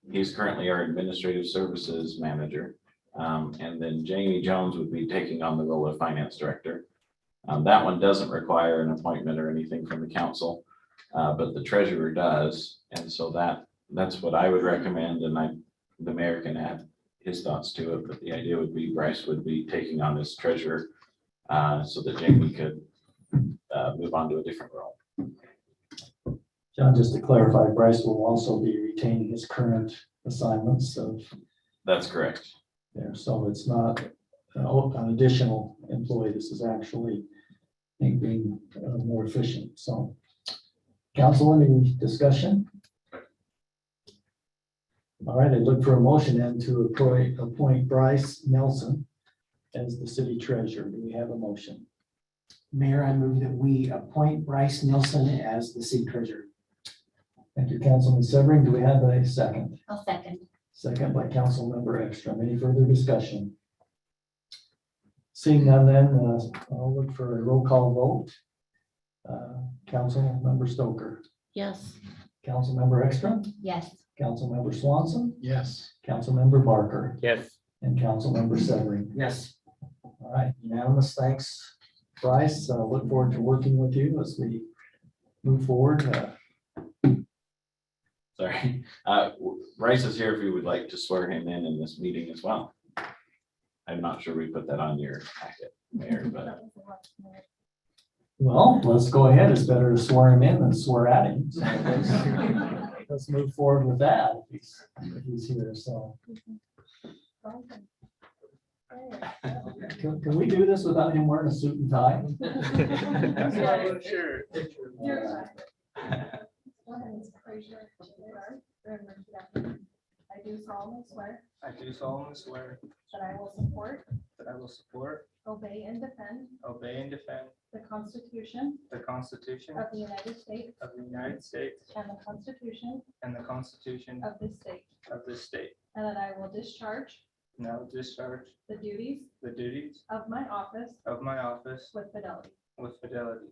He's currently our administrative services manager. And then Jamie Jones would be taking on the role of finance director. That one doesn't require an appointment or anything from the council, but the treasurer does. And so that's what I would recommend, and the mayor can add his thoughts to it, but the idea would be Bryce would be taking on as treasurer so that Jamie could move on to a different role. John, just to clarify, Bryce will also be retaining his current assignments of That's correct. there. So it's not an additional employee. This is actually, I think, being more efficient. So council, any discussion? All right, I look for a motion then to appoint Bryce Nelson as the city treasurer. Do we have a motion? Mayor, I move that we appoint Bryce Nelson as the city treasurer. Thank you, Councilman Severing. Do we have a second? I'll second. Second by Councilmember Ekstrom. Any further discussion? Seeing none, then I'll look for a roll call vote. Councilmember Stoker, Yes. Councilmember Ekstrom, Yes. Councilmember Swanson, Yes. Councilmember Barker, Yes. and Councilmember Severing. Yes. All right, unanimous. Thanks, Bryce. Look forward to working with you as we move forward. Sorry. Bryce is here if you would like to swear him in this meeting as well. I'm not sure we put that on your packet, Mayor, but. Well, let's go ahead. It's better to swear him in than swear at him. So let's move forward with that if he's here. So can we do this without him wearing a suit and tie? Sure. I do solemnly swear I do solemnly swear that I will support, that I will support, obey, and defend the the Constitution Constitution of the United States of the United States and the Constitution and the Constitution of this state, of this state, and that I will discharge and I will discharge the duties the duties of my office of my office with fidelity. with fidelity.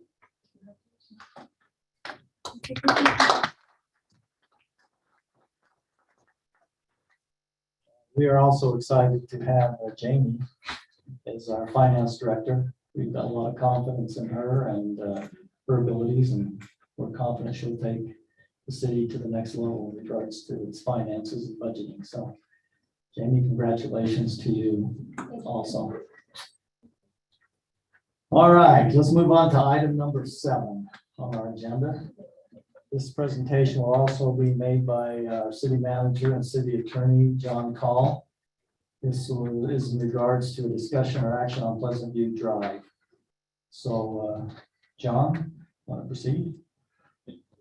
We are also excited to have Jamie as our finance director. We've got a lot of confidence in her and her abilities, and we're confident she'll take the city to the next level in regards to its finances and budgeting. So Jamie, congratulations to you also. All right, let's move on to item number 7 on our agenda. This presentation will also be made by our city manager and city attorney, John Call. This is in regards to a discussion or action on Pleasantview Drive. So, John, want to proceed?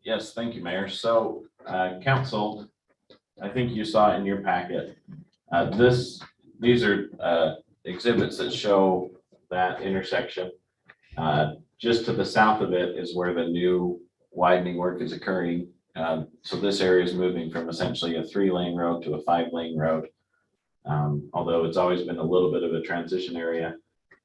Yes, thank you, Mayor. So, council, I think you saw in your packet, these are exhibits that show that intersection. Just to the south of it is where the new widening work is occurring. So this area is moving from essentially a 3-lane road to a 5-lane road. Although it's always been a little bit of a transition area.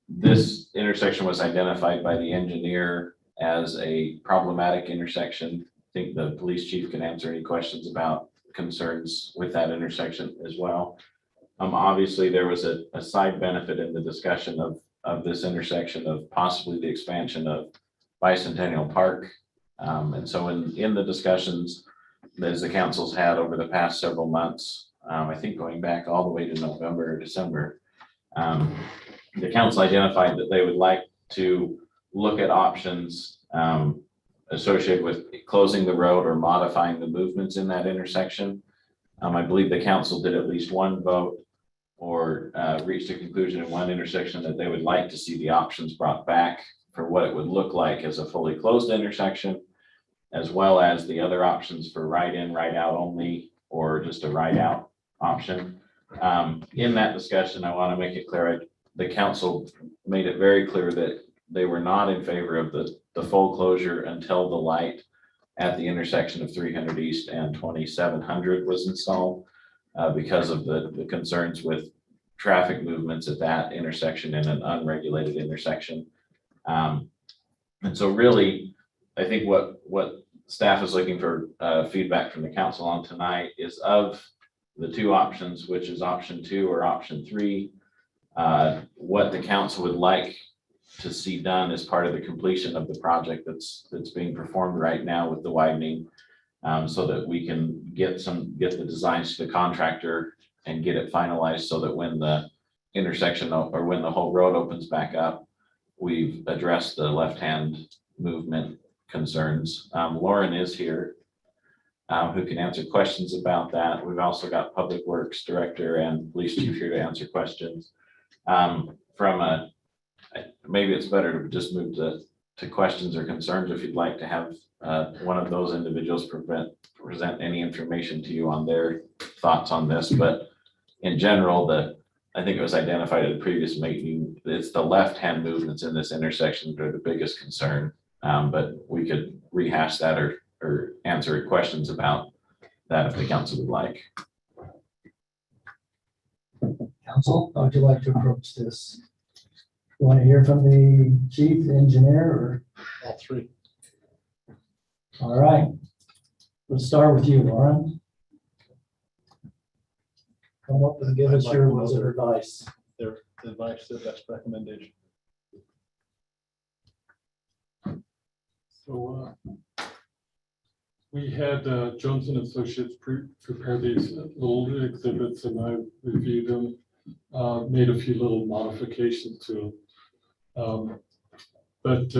This intersection was identified by the engineer as a problematic intersection. I think the police chief can answer any questions about concerns with that intersection as well. Obviously, there was a side benefit in the discussion of this intersection of possibly the expansion of Bicentennial Park. And so in the discussions as the council's had over the past several months, I think going back all the way to November or December, the council identified that they would like to look at options associated with closing the road or modifying the movements in that intersection. I believe the council did at least one vote or reached a conclusion in one intersection that they would like to see the options brought back for what it would look like as a fully closed intersection, as well as the other options for right in, right out only, or just a right out option. In that discussion, I want to make it clear, the council made it very clear that they were not in favor of the full closure until the light at the intersection of 300 East and 2700 was installed, because of the concerns with traffic movements at that intersection in an unregulated intersection. And so really, I think what staff is looking for feedback from the council on tonight is, of the two options, which is option 2 or option 3, what the council would like to see done as part of the completion of the project that's being performed right now with the widening, so that we can get the designs to the contractor and get it finalized, so that when the intersection or when the whole road opens back up, we've addressed the left-hand movement concerns. Lauren is here, who can answer questions about that. We've also got Public Works Director and Police Chief here to answer questions. Maybe it's better to just move to questions or concerns if you'd like to have one of those individuals present any information to you on their thoughts on this. But in general, I think it was identified at a previous meeting, it's the left-hand movements in this intersection that are the biggest concern. But we could rehash that or answer questions about that if the council would like. Council, how would you like to approach this? You want to hear from the chief, the engineer, or? All three. All right. Let's start with you, Lauren. Come up and give us your words of advice. Their advice, their best recommendation. So we had Jones and Associates prepare these little exhibits, and I reviewed them, made a few little modifications to them. But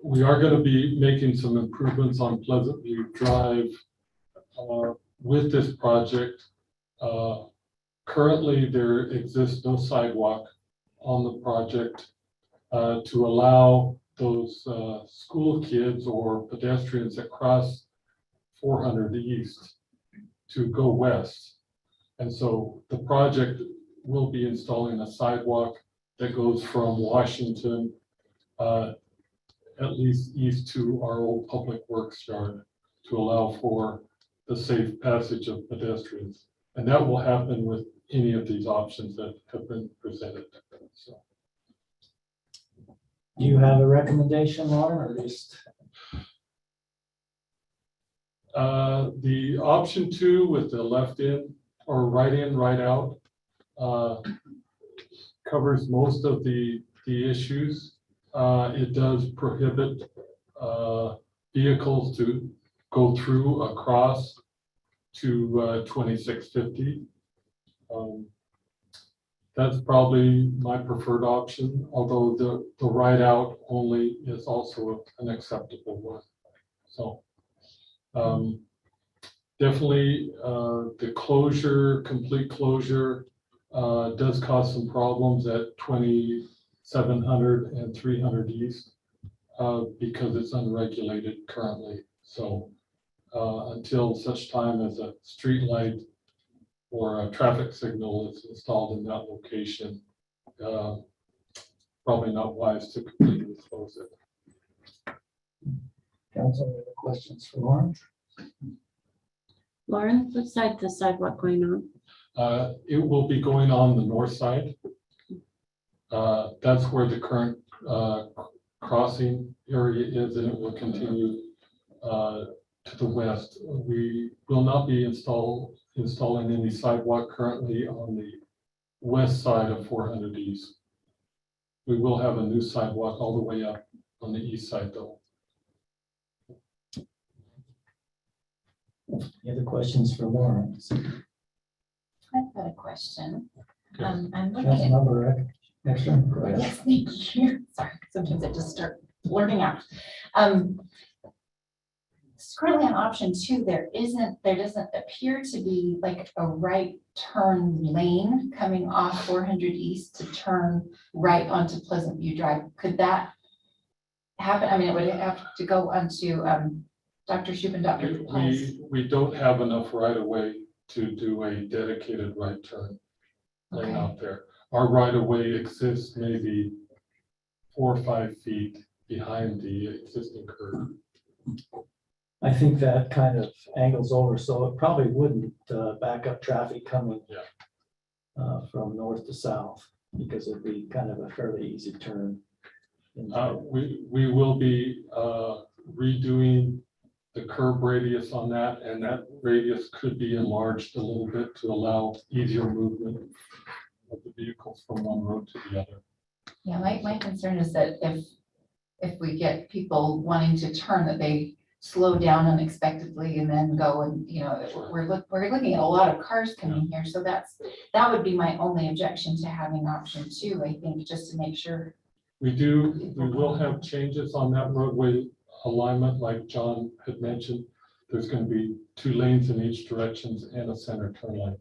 we are going to be making some improvements on Pleasantview Drive with this project. Currently, there exists no sidewalk on the project to allow those school kids or pedestrians that cross 400 East to go west. And so the project will be installing a sidewalk that goes from Washington at least east to our old Public Works yard to allow for the safe passage of pedestrians. And that will happen with any of these options that have been presented. So. Do you have a recommendation, Lauren, or just? The option 2 with the left in or right in, right out covers most of the issues. It does prohibit vehicles to go through across to 2650. That's probably my preferred option, although the ride out only is also an acceptable one. So definitely the closure, complete closure does cause some problems at 2700 and 300 East because it's unregulated currently. So until such time as a street light or a traffic signal is installed in that location, probably not wise to completely close it. Council, any other questions for Lauren? Lauren, what side the sidewalk going on? It will be going on the north side. That's where the current crossing area is, and it will continue to the west. We will not be installing any sidewalk currently on the west side of 400 East. We will have a new sidewalk all the way up on the east side though. Any other questions for Lauren? I've got a question. I'm looking at. Councilmember Ekstrom, go ahead. Yes, thank you. Sorry, sometimes I just start blurting out. Currently on option 2, there doesn't appear to be like a right turn lane coming off 400 East to turn right onto Pleasantview Drive. Could that happen? I mean, it would have to go onto Dr. Shoup and Dr. Paz. We don't have enough right of way to do a dedicated right turn lane out there. Our right of way exists maybe 4 or 5 feet behind the existing curb. I think that kind of angles over, so it probably wouldn't back up traffic coming from north to south, because it'd be kind of a fairly easy turn. We will be redoing the curb radius on that, and that radius could be enlarged a little bit to allow easier movement of the vehicles from one road to the other. Yeah, my concern is that if we get people wanting to turn, that they slow down unexpectedly and then go and, you know, we're looking at a lot of cars coming here. So that would be my only objection to having option 2, I think, just to make sure. We will have changes on that roadway alignment, like John had mentioned. There's going to be 2 lanes in each direction and a center turn lane.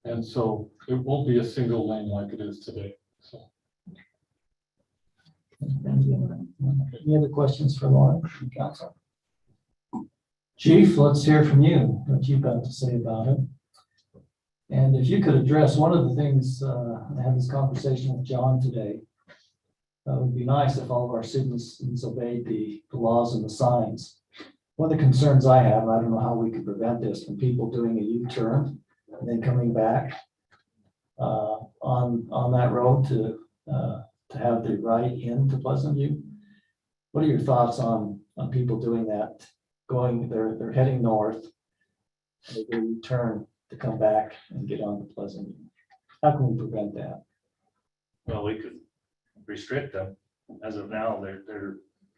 And so it won't be a single lane like it is today. So. Any other questions for Lauren from council? Chief, let's hear from you, what you've got to say about it. And if you could address one of the things, I had this conversation with John today. It would be nice if all of our citizens obeyed the laws and the signs. One of the concerns I have, I don't know how we could prevent this, from people doing a U-turn and then coming back on that road to have the right into Pleasantview. What are your thoughts on people doing that? They're heading north, and they do U-turn to come back and get onto Pleasantview. How can we prevent that? Well, we could restrict them. As of now, they're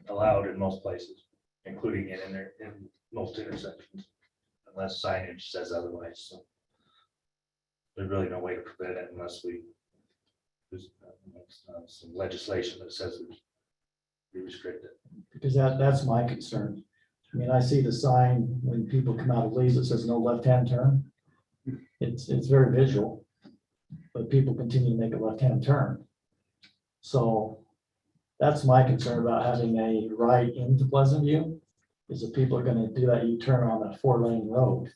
allowed in most places, including in most intersections, unless signage says otherwise. So there's really no way to prevent it unless there's some legislation that says we restrict it. Because that's my concern. I mean, I see the sign when people come out of Lee's, it says no left-hand turn. It's very visual, but people continue to make a left-hand turn. So that's my concern about having a right into Pleasantview, is that people are going to do that U-turn on a 4-lane road.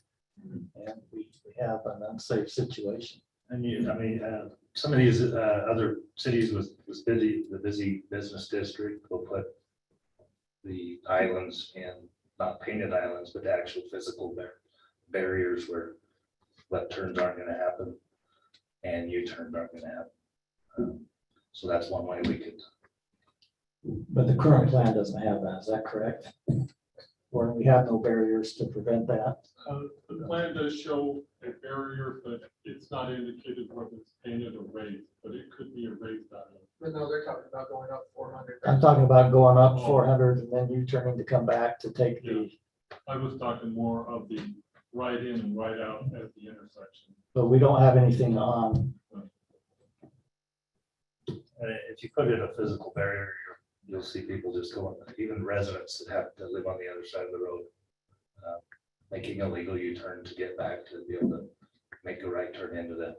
And we have an unsafe situation. And some of these other cities with the busy business district will put the islands in, not painted islands, but actual physical barriers where left turns aren't going to happen and U-turns aren't going to happen. So that's one way we could. But the current plan doesn't have that, is that correct? Or we have no barriers to prevent that? The plan does show a barrier, but it's not indicated whether it's painted or raised, but it could be a raised island. But no, they're talking about going up 400. I'm talking about going up 400 and then U-turning to come back to take the. I was talking more of the right in and right out at the intersection. But we don't have anything on. If you put in a physical barrier, you'll see people just going, even residents that have to live on the other side of the road, making a legal U-turn to get back to be able to make a right turn into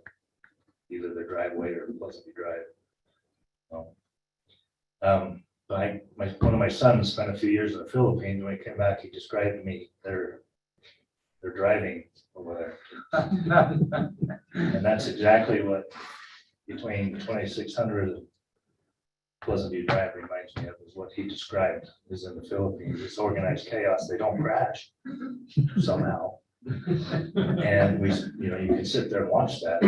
either their driveway or Pleasantview Drive. One of my sons spent a few years in the Philippines. When he came back, he described to me their driving over there. And that's exactly what between 2600 and Pleasantview Drive reminds me of, is what he described is in the Philippines. It's organized chaos. They don't crash somehow. And you can sit there and watch that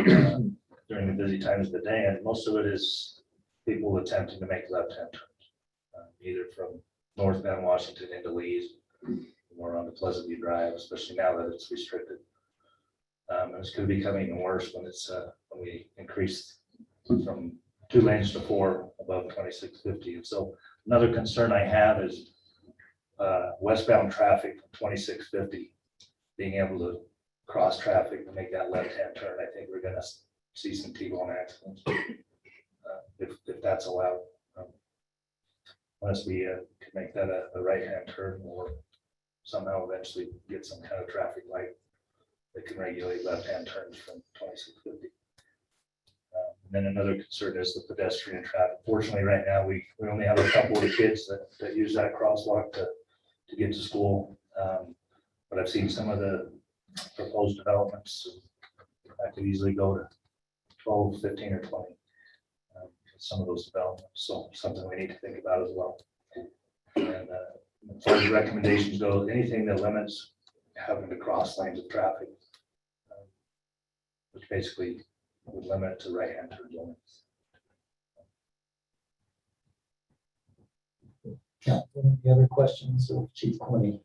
during the busy times of the day. And most of it is people attempting to make left-hand turns. either from northbound Washington into Lee's or onto Pleasantview Drive, especially now that it's restricted. And it's gonna become even worse when it's, when we increase from 2 lanes to 4 above 2650. And so another concern I have is westbound traffic from 2650, being able to cross traffic and make that left-hand turn. I think we're gonna see some T-bone accidents if that's allowed. Unless we can make that a right-hand turn or somehow eventually get some kind of traffic light that can regulate left-hand turns from 2650. And then another concern is the pedestrian traffic. Fortunately, right now, we only have a couple of kids that use that crosswalk to get to school. But I've seen some of the proposed developments. I could easily go to 12, 15, or 20. Some of those developments. So something we need to think about as well. And as far as recommendations go, anything that limits having to cross lanes of traffic, which basically would limit it to right-hand turn limits. Any other questions of Chief Quinney?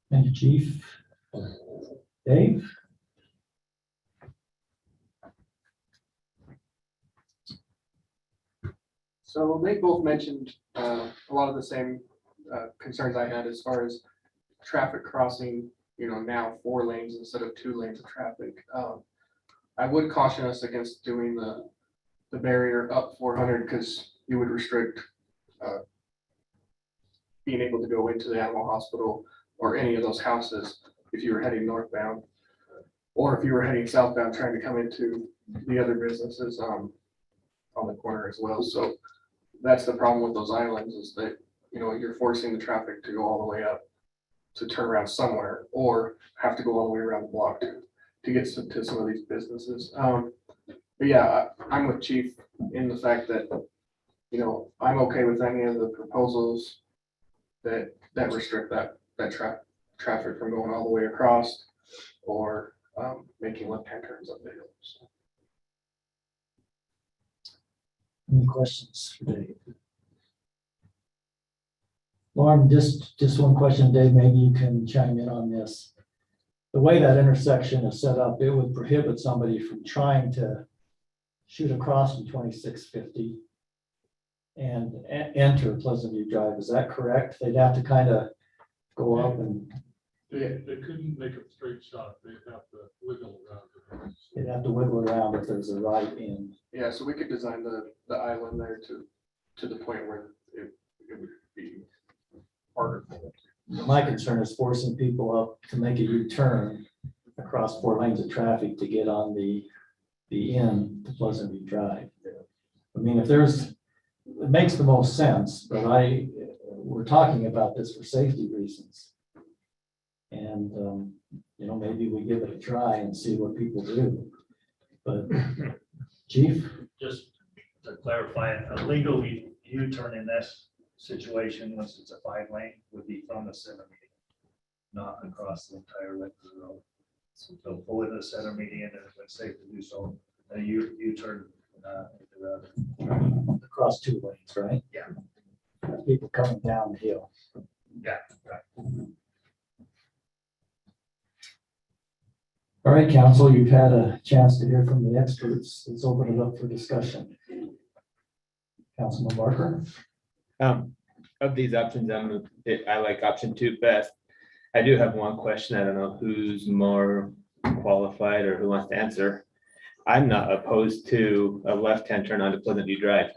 Thank you, Chief. Dave? So they both mentioned a lot of the same concerns I had as far as traffic crossing, now 4 lanes instead of 2 lanes of traffic. I would caution us against doing the barrier up 400 because you would restrict being able to go into the animal hospital or any of those houses if you were heading northbound, or if you were heading southbound trying to come into the other businesses on the corner as well. So that's the problem with those islands, is that, you're forcing the traffic to go all the way up to turn around somewhere, or have to go all the way around the block to get to some of these businesses. But yeah, I'm with Chief in the fact that, I'm okay with any of the proposals that restrict that traffic from going all the way across, or making left-hand turns up the hills. Any questions for Dave? Lauren, just one question, Dave, maybe you can chime in on this. The way that intersection is set up, it would prohibit somebody from trying to shoot across from 2650 and enter Pleasantview Drive. Is that correct? They'd have to kind of go up and. They couldn't make a straight shot. They'd have to wiggle around. They'd have to wiggle around if there's a right in. Yeah, so we could design the island there to the point where it would be harder. My concern is forcing people up to make a U-turn across 4 lanes of traffic to get on the end to Pleasantview Drive. I mean, it makes the most sense, but we're talking about this for safety reasons. And, maybe we give it a try and see what people do. But Chief? Just to clarify, a legal U-turn in this situation, once it's a 5-lane, would be from the center median, not across the entire length of the road. So pull into the center median, and when safe to do so, a U-turn Across 2 lanes, right? Yeah. People coming down the hill. Yeah, right. All right, council, you've had a chance to hear from the experts. Let's open it up for discussion. Councilman Barker? Of these options, I like option 2 best. I do have one question. I don't know who's more qualified or who wants to answer. I'm not opposed to a left-hand turn onto Pleasantview Drive.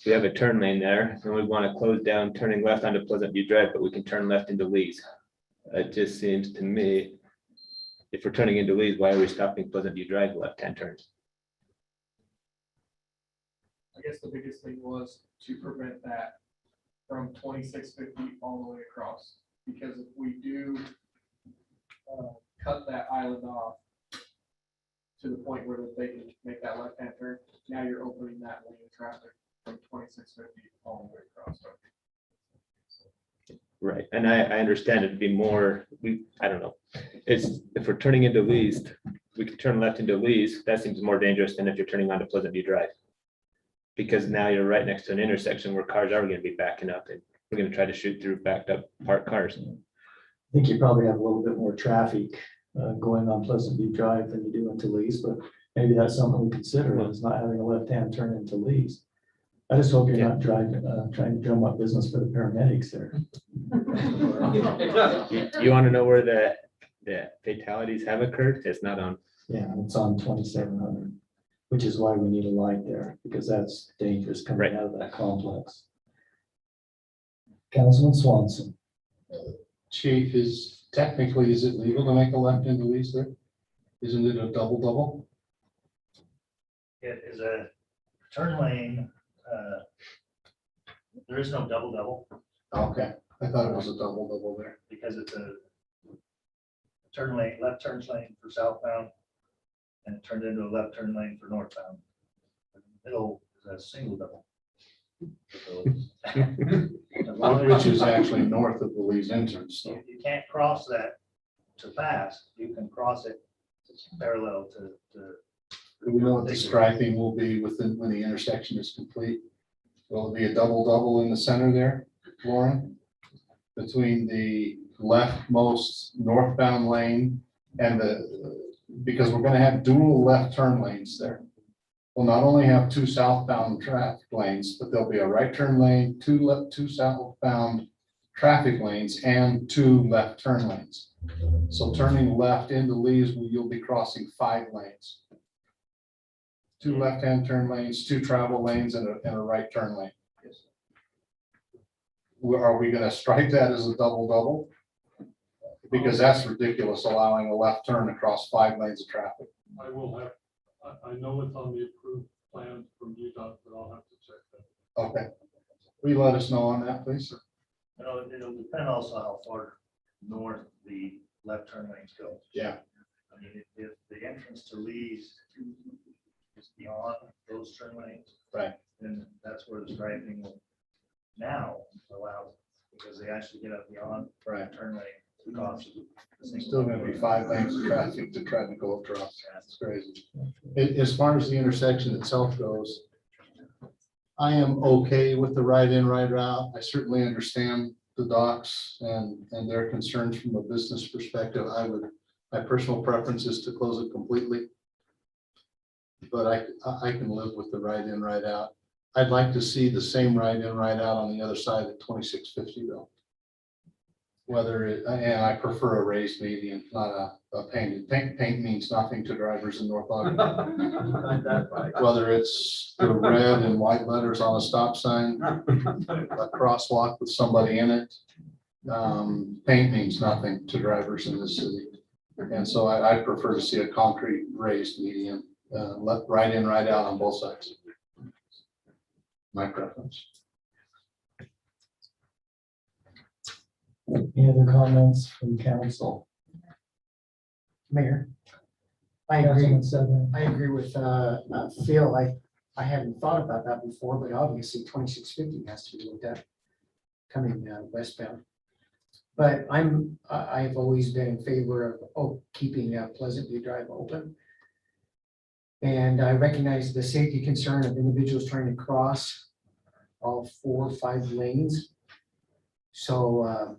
We have a turn lane there, and we want to close down turning left onto Pleasantview Drive, but we can turn left into Lee's. It just seems to me, if we're turning into Lee's, why are we stopping Pleasantview Drive left-hand turns? I guess the biggest thing was to prevent that from 2650 all the way across, because if we do cut that island off to the point where they can make that left-hand turn, now you're opening that lane of traffic from 2650 all the way across. Right, and I understand it'd be more, I don't know. It's, if we're turning into Lee's, we could turn left into Lee's. That seems more dangerous than if you're turning onto Pleasantview Drive. because now you're right next to an intersection where cars are gonna be backing up, and we're gonna try to shoot through backed up parked cars. I think you probably have a little bit more traffic going on Pleasantview Drive than you do into Lee's, but maybe that's something we consider, is not having a left-hand turn into Lee's. I just hope you're not driving, trying to drum up business for the paramedics there. You wanna know where the fatalities have occurred? It's not on. Yeah, it's on 2700, which is why we need a light there, because that's dangerous coming out of that complex. Councilman Swanson. Chief, is it legal to make a left into Lee's there? Isn't it a double? It is a turn lane. There is no double Okay, I thought it was a double there. because it's a turn lane, left turn lane for southbound, and it turned into a left turn lane for northbound. The middle is a single double. Which is actually north of the Lee's entrance, so. You can't cross that to pass. You can cross it parallel to. Do we know what the striping will be when the intersection is complete? Will it be a double in the center there, Lauren? Between the leftmost northbound lane and because we're gonna have dual left turn lanes there. We'll not only have two southbound traffic lanes, but there'll be a right turn lane, two southbound traffic lanes, and two left turn lanes. So turning left into Lee's, you'll be crossing 5 lanes. 2 left-hand turn lanes, 2 travel lanes, and a right turn lane. Are we gonna strike that as a double? Because that's ridiculous, allowing a left turn across 5 lanes of traffic. I will have, I know it's on the approved plan from UDOT, but I'll have to check that. Okay. Will you let us know on that, please? It'll depend also how far north the left turn lanes go. Yeah. I mean, if the entrance to Lee's is beyond those turn lanes. Right. Then that's where the striping will now allow, because they actually get up beyond turn lane. There's still gonna be 5 lanes of traffic to try to go across. That's crazy. As far as the intersection itself goes, I am okay with the right in, right out. I certainly understand the docs and their concerns from a business perspective. My personal preference is to close it completely. But I can live with the right in, right out. I'd like to see the same right in, right out on the other side at 2650 though. And I prefer a raised median, not a painted. Paint means nothing to drivers in North Ogden. Whether it's the red and white letters on a stop sign, a crosswalk with somebody in it. Paint means nothing to drivers in this city. And so I prefer to see a concrete raised median, right in, right out on both sides. My preference. Any other comments from council? Mayor, I agree. Councilman Sedgwick. I agree with Phil. I hadn't thought about that before, but obviously 2650 has to be looked at coming westbound. But I've always been in favor of keeping Pleasantview Drive open. And I recognize the safety concern of individuals trying to cross all 4 or 5 lanes. So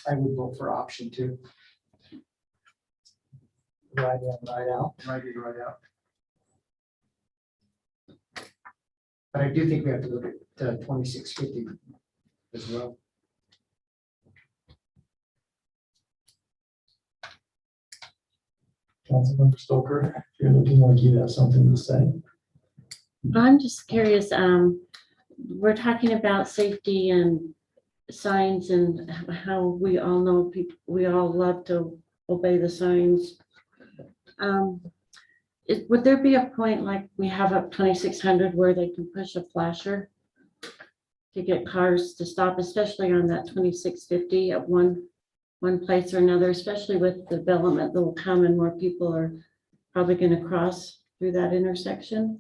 I would vote for option 2. Right in, right out. Right in, right out. But I do think we have to look at 2650 as well. Councilmember Stoker, if you're looking like you have something to say. I'm just curious, we're talking about safety and signs and how we all know people, we all love to obey the signs. Would there be a point like we have up 2600 where they can push a flasher to get cars to stop, especially on that 2650 at one place or another, especially with the development that will come and more people are probably going to cross through that intersection?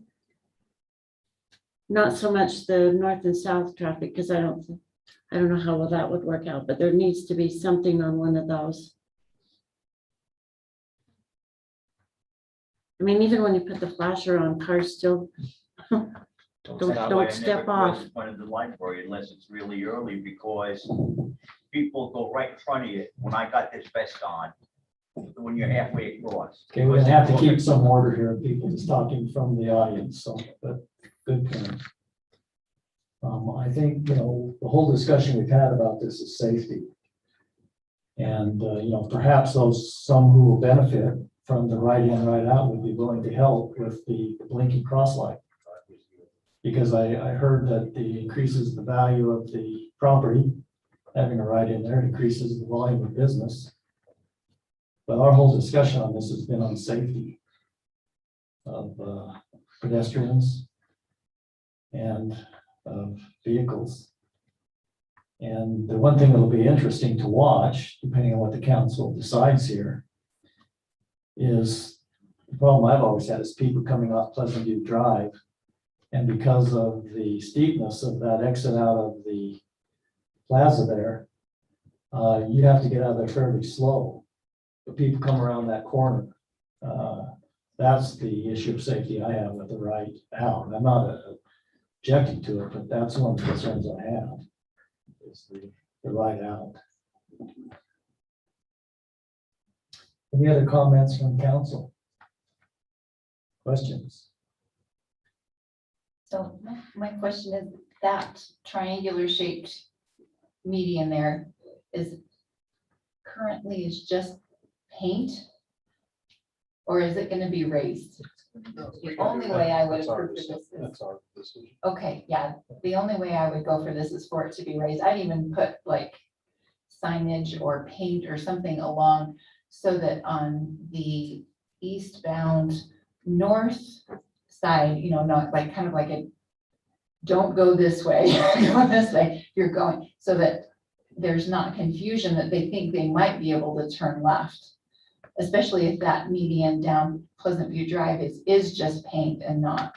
Not so much the north and south traffic, because I don't know how well that would work out, but there needs to be something on one of those. I mean, even when you put the flasher on, cars still Don't step off. In front of the library unless it's really early because people go right in front of you when I got this vest on, when you're halfway across. Okay, we're gonna have to keep some order here, people just talking from the audience, so, but good point. I think, the whole discussion we've had about this is safety. And, perhaps some who will benefit from the right in, right out would be willing to help with the blinking cross light. Because I heard that the increases the value of the property, having a right in there increases the volume of business. But our whole discussion on this has been on safety of pedestrians and of vehicles. And the one thing that'll be interesting to watch, depending on what the council decides here, is the problem I've always had is people coming off Pleasantview Drive. And because of the steepness of that exit out of the plaza there, you have to get out of there fairly slow. But people come around that corner. That's the issue of safety I have with the right out. I'm not objecting to it, but that's one of the concerns I have, is the right out. Any other comments from council? Questions? So my question is, that triangular shaped median there currently just paint? Or is it gonna be raised? The only way I would approve for this is, That's our decision. okay, yeah, the only way I would go for this is for it to be raised. I'd even put like signage or paint or something along so that on the eastbound north side, not like kind of like a don't go this way, go this way, you're going, so that there's not confusion that they think they might be able to turn left. Especially if that median down Pleasantview Drive is just paint and not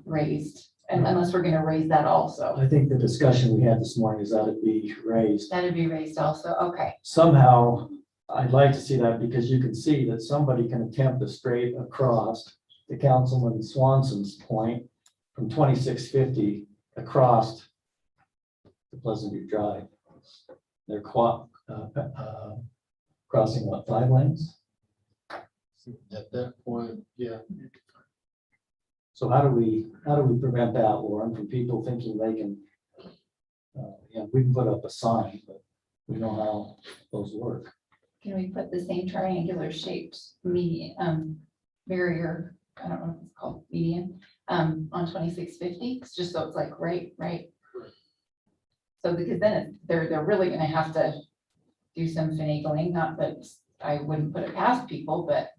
raised. And unless we're gonna raise that also. I think the discussion we had this morning is that it be raised. That'd be raised also, okay. Somehow, I'd like to see that because you can see that somebody can attempt to straight across to Councilman Swanson's point from 2650 across to Pleasantview Drive. They're crossing what, 5 lanes? At that point, yeah. So how do we prevent that, Lauren, from people thinking they can, we can put up a sign, but we know how those work. Can we put the same triangular shaped median, barrier, I don't know if it's called median, on 2650, just so it's like right. So because then they're really gonna have to do some finagling, not that I wouldn't put it past people, but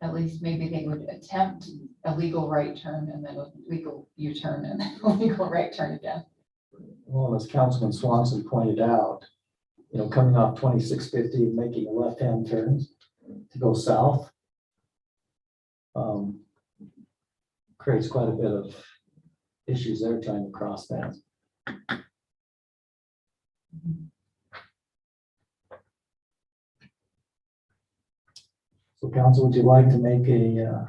at least maybe they would attempt a legal right turn and then a legal U-turn and then a legal right turn again. Well, as Councilman Swanson pointed out, coming off 2650 and making a left-hand turn to go south creates quite a bit of issues there trying to cross that. So council, would you like to make a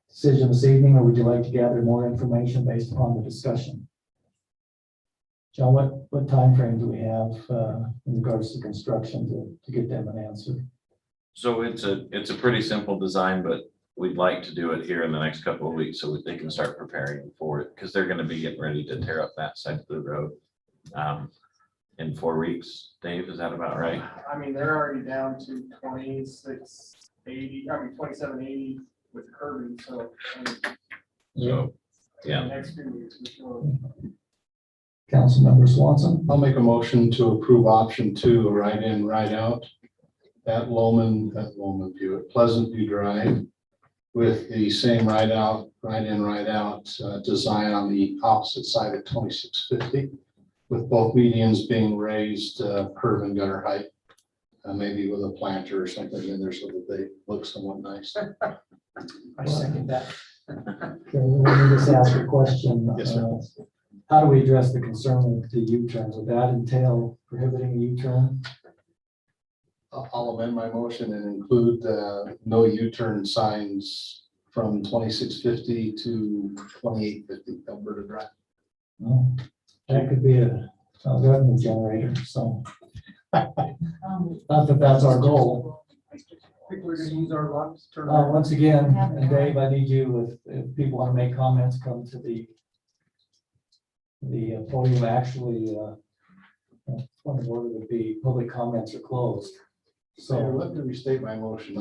decision this evening, or would you like to gather more information based upon the discussion? John, what time frame do we have in regards to construction to get them an answer? So it's a pretty simple design, but we'd like to do it here in the next couple of weeks so that they can start preparing for it, because they're going to be getting ready to tear up that side of the road in 4 weeks. Dave, is that about right? I mean, they're already down to 2780 with curbing, so. So, yeah. The next few weeks, for sure. Councilmember Swanson. I'll make a motion to approve option 2, right in, right out at Pleasantview Drive with the same right out, right in, right out design on the opposite side of 2650 with both medians being raised curb and gutter height, maybe with a planter or something in there so that they look somewhat nice. I second that. Okay, let me just ask a question. Yes, sir. How do we address the concern with the U-turn? Would that entail prohibiting a U-turn? I'll amend my motion and include no U-turn signs from 2650 to 2850 Alberta Drive. Well, that could be a revenue generator, so. Not that that's our goal. People are gonna use our locks, turn. Once again, and Dave, I need you, if people want to make comments, come to the podium. Actually, point of order would be public comments are closed. So So, let me restate my motion.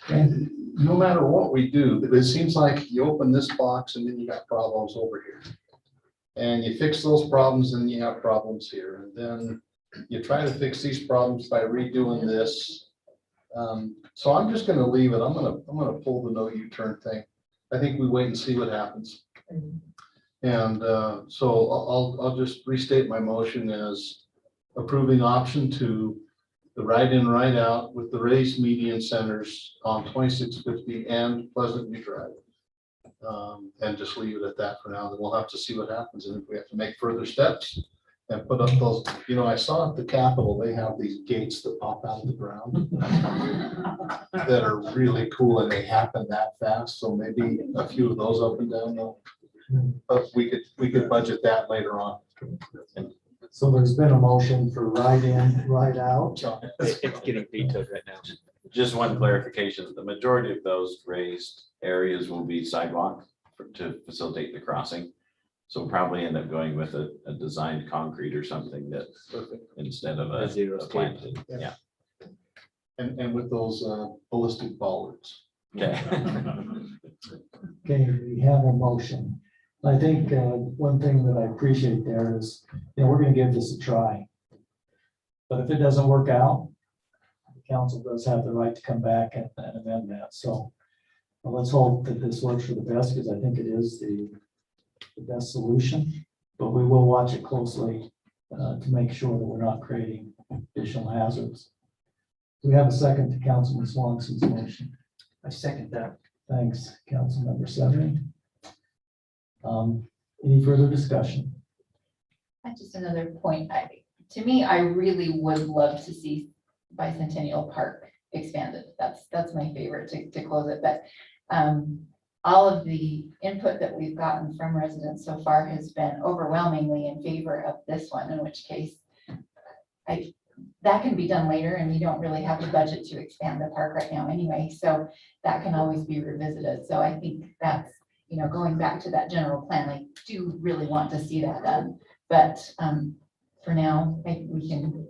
And no matter what we do, it seems like you open this box and then you got problems over here. And you fix those problems and you have problems here. And then you try to fix these problems by redoing this. So I'm just gonna leave it. I'm gonna pull the no U-turn thing. I think we wait and see what happens. And so I'll just restate my motion as approving option 2, the right in, right out with the raised median centers on 2650 and Pleasantview Drive. And just leave it at that for now. Then we'll have to see what happens. And if we have to make further steps and put up those, I saw at the Capitol, they have these gates that pop out of the ground that are really cool and they happen that fast. So maybe a few of those up and down though. But we could budget that later on. so there's been a motion for right in, right out. It's getting vetoed right now. Just one clarification, the majority of those raised areas will be sidewalk to facilitate the crossing. So we'll probably end up going with a designed concrete or something that instead of a planted, yeah. And with those ballistic bollards. Okay. Okay, we have a motion. I think one thing that I appreciate there is, we're gonna give this a try. But if it doesn't work out, the council does have the right to come back and amend that. So let's hope that this works for the best, because I think it is the best solution. But we will watch it closely to make sure that we're not creating additional hazards. We have a second to Councilman Swanson's motion. I second that. Thanks, Councilmember Severie. Any further discussion? Just another point. To me, I really would love to see Bicentennial Park expanded. That's my favorite to close it. But all of the input that we've gotten from residents so far has been overwhelmingly in favor of this one, in which case that can be done later, and we don't really have the budget to expand the park right now anyway. So that can always be revisited. So I think that's, going back to that general plan, I do really want to see that done. But for now, we can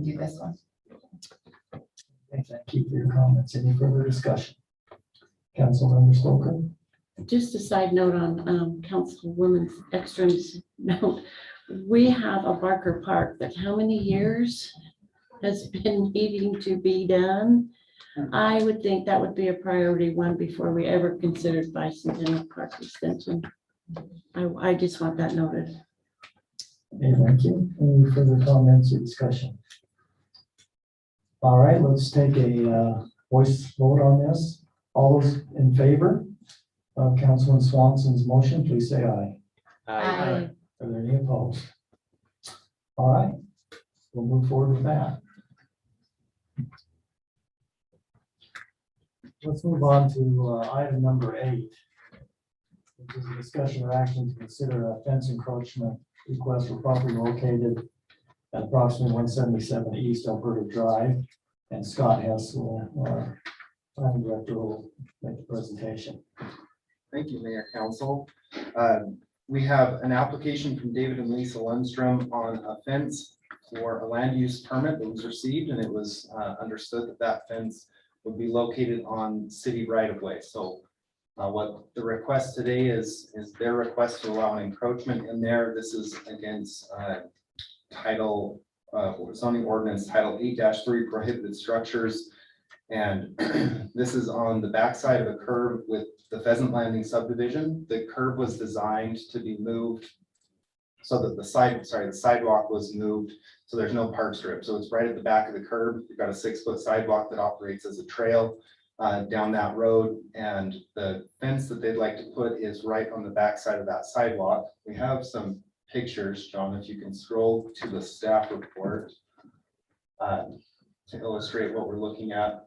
do this one. Okay, thank you for your comments. Any further discussion? Councilmember Stoker? Just a side note on Councilwoman Ekstrom's note. We have a Barker Park that how many years has been needing to be done? I would think that would be a priority one before we ever considered Bicentennial Park extension. I just want that noted. Okay, thank you. Any further comments or discussion? All right, let's take a voice vote on this. All those in favor of Councilman Swanson's motion, please say aye. Aye. Are there any opposed? All right, we'll move forward with that. Let's move on to item number 8, which is a discussion or action to consider a fence encroachment request for property located at approximately 177 East Alberta Drive. And Scott Hess, our planning director, will make the presentation. Thank you, Mayor, Council. We have an application from David and Lisa Lundstrom on a fence for a land use permit that was received, and it was understood that that fence would be located on city right of way. So what the request today is their request to allow an encroachment in there. This is against title zoning ordinance title 8-3 prohibited structures. And this is on the backside of a curb with the Pheasant Landing subdivision. The curb was designed to be moved so that the sidewalk was moved, so there's no park strip. So it's right at the back of the curb. You've got a 6-foot sidewalk that operates as a trail down that road. And the fence that they'd like to put is right on the backside of that sidewalk. We have some pictures, John, if you can scroll to the staff report to illustrate what we're looking at.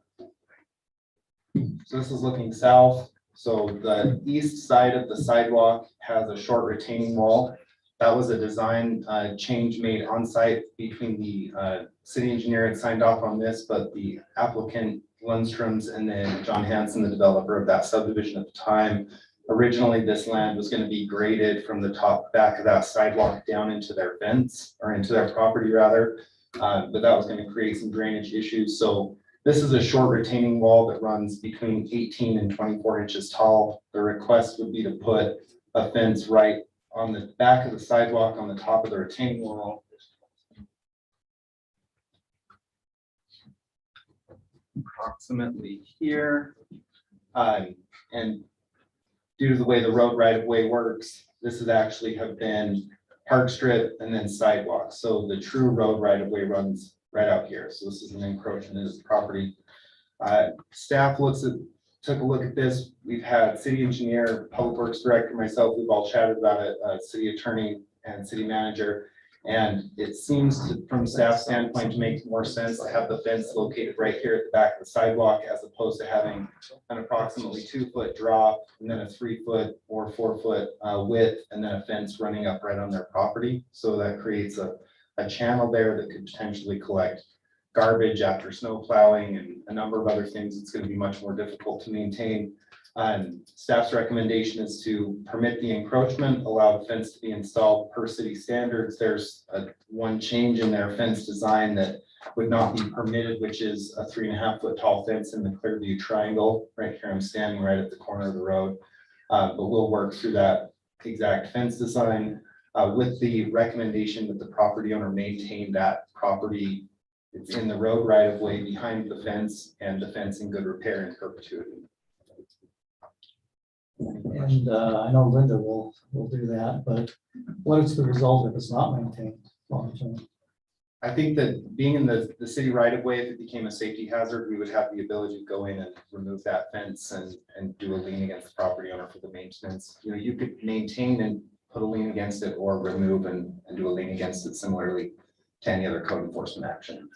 So this is looking south. So the east side of the sidewalk has a short retaining wall. That was a design change made on site between the city engineer had signed off on this, but the applicant Lundstrom's and then John Hanson, the developer of that subdivision at the time. Originally, this land was going to be graded from the top back of that sidewalk down into their fence or into their property rather. But that was going to create some drainage issues. So this is a short retaining wall that runs between 18 and 24 inches tall. The request would be to put a fence right on the back of the sidewalk on the top of the retaining wall. Approximately here. And due to the way the road right of way works, this would actually have been park strip and then sidewalk. So the true road right of way runs right out here. So this is an encroachment into the property. Staff took a look at this. We've had city engineer, public works director, myself, we've all chatted about it, city attorney and city manager. And it seems to, from staff standpoint, to make more sense to have the fence located right here at the back of the sidewalk as opposed to having an approximately 2-foot drop and then a 3-foot or 4-foot width and then a fence running up right on their property. So that creates a channel there that could potentially collect garbage after snow plowing and a number of other things. It's going to be much more difficult to maintain. Staff's recommendation is to permit the encroachment, allow the fence to be installed per city standards. There's one change in their fence design that would not be permitted, which is a 3.5-foot tall fence in the Clearview triangle. Right here, I'm standing right at the corner of the road, but we'll work through that exact fence design with the recommendation that the property owner maintain that property. It's in the road right of way behind the fence and the fence in good repair in perpetuity. And I know Linda will do that, but what is the result if it's not maintained long term? I think that being in the city right of way, if it became a safety hazard, we would have the ability to go in and remove that fence and do a lien against the property owner for the maintenance. You know, you could maintain and put a lien against it or remove and do a lien against it similarly to any other code enforcement action.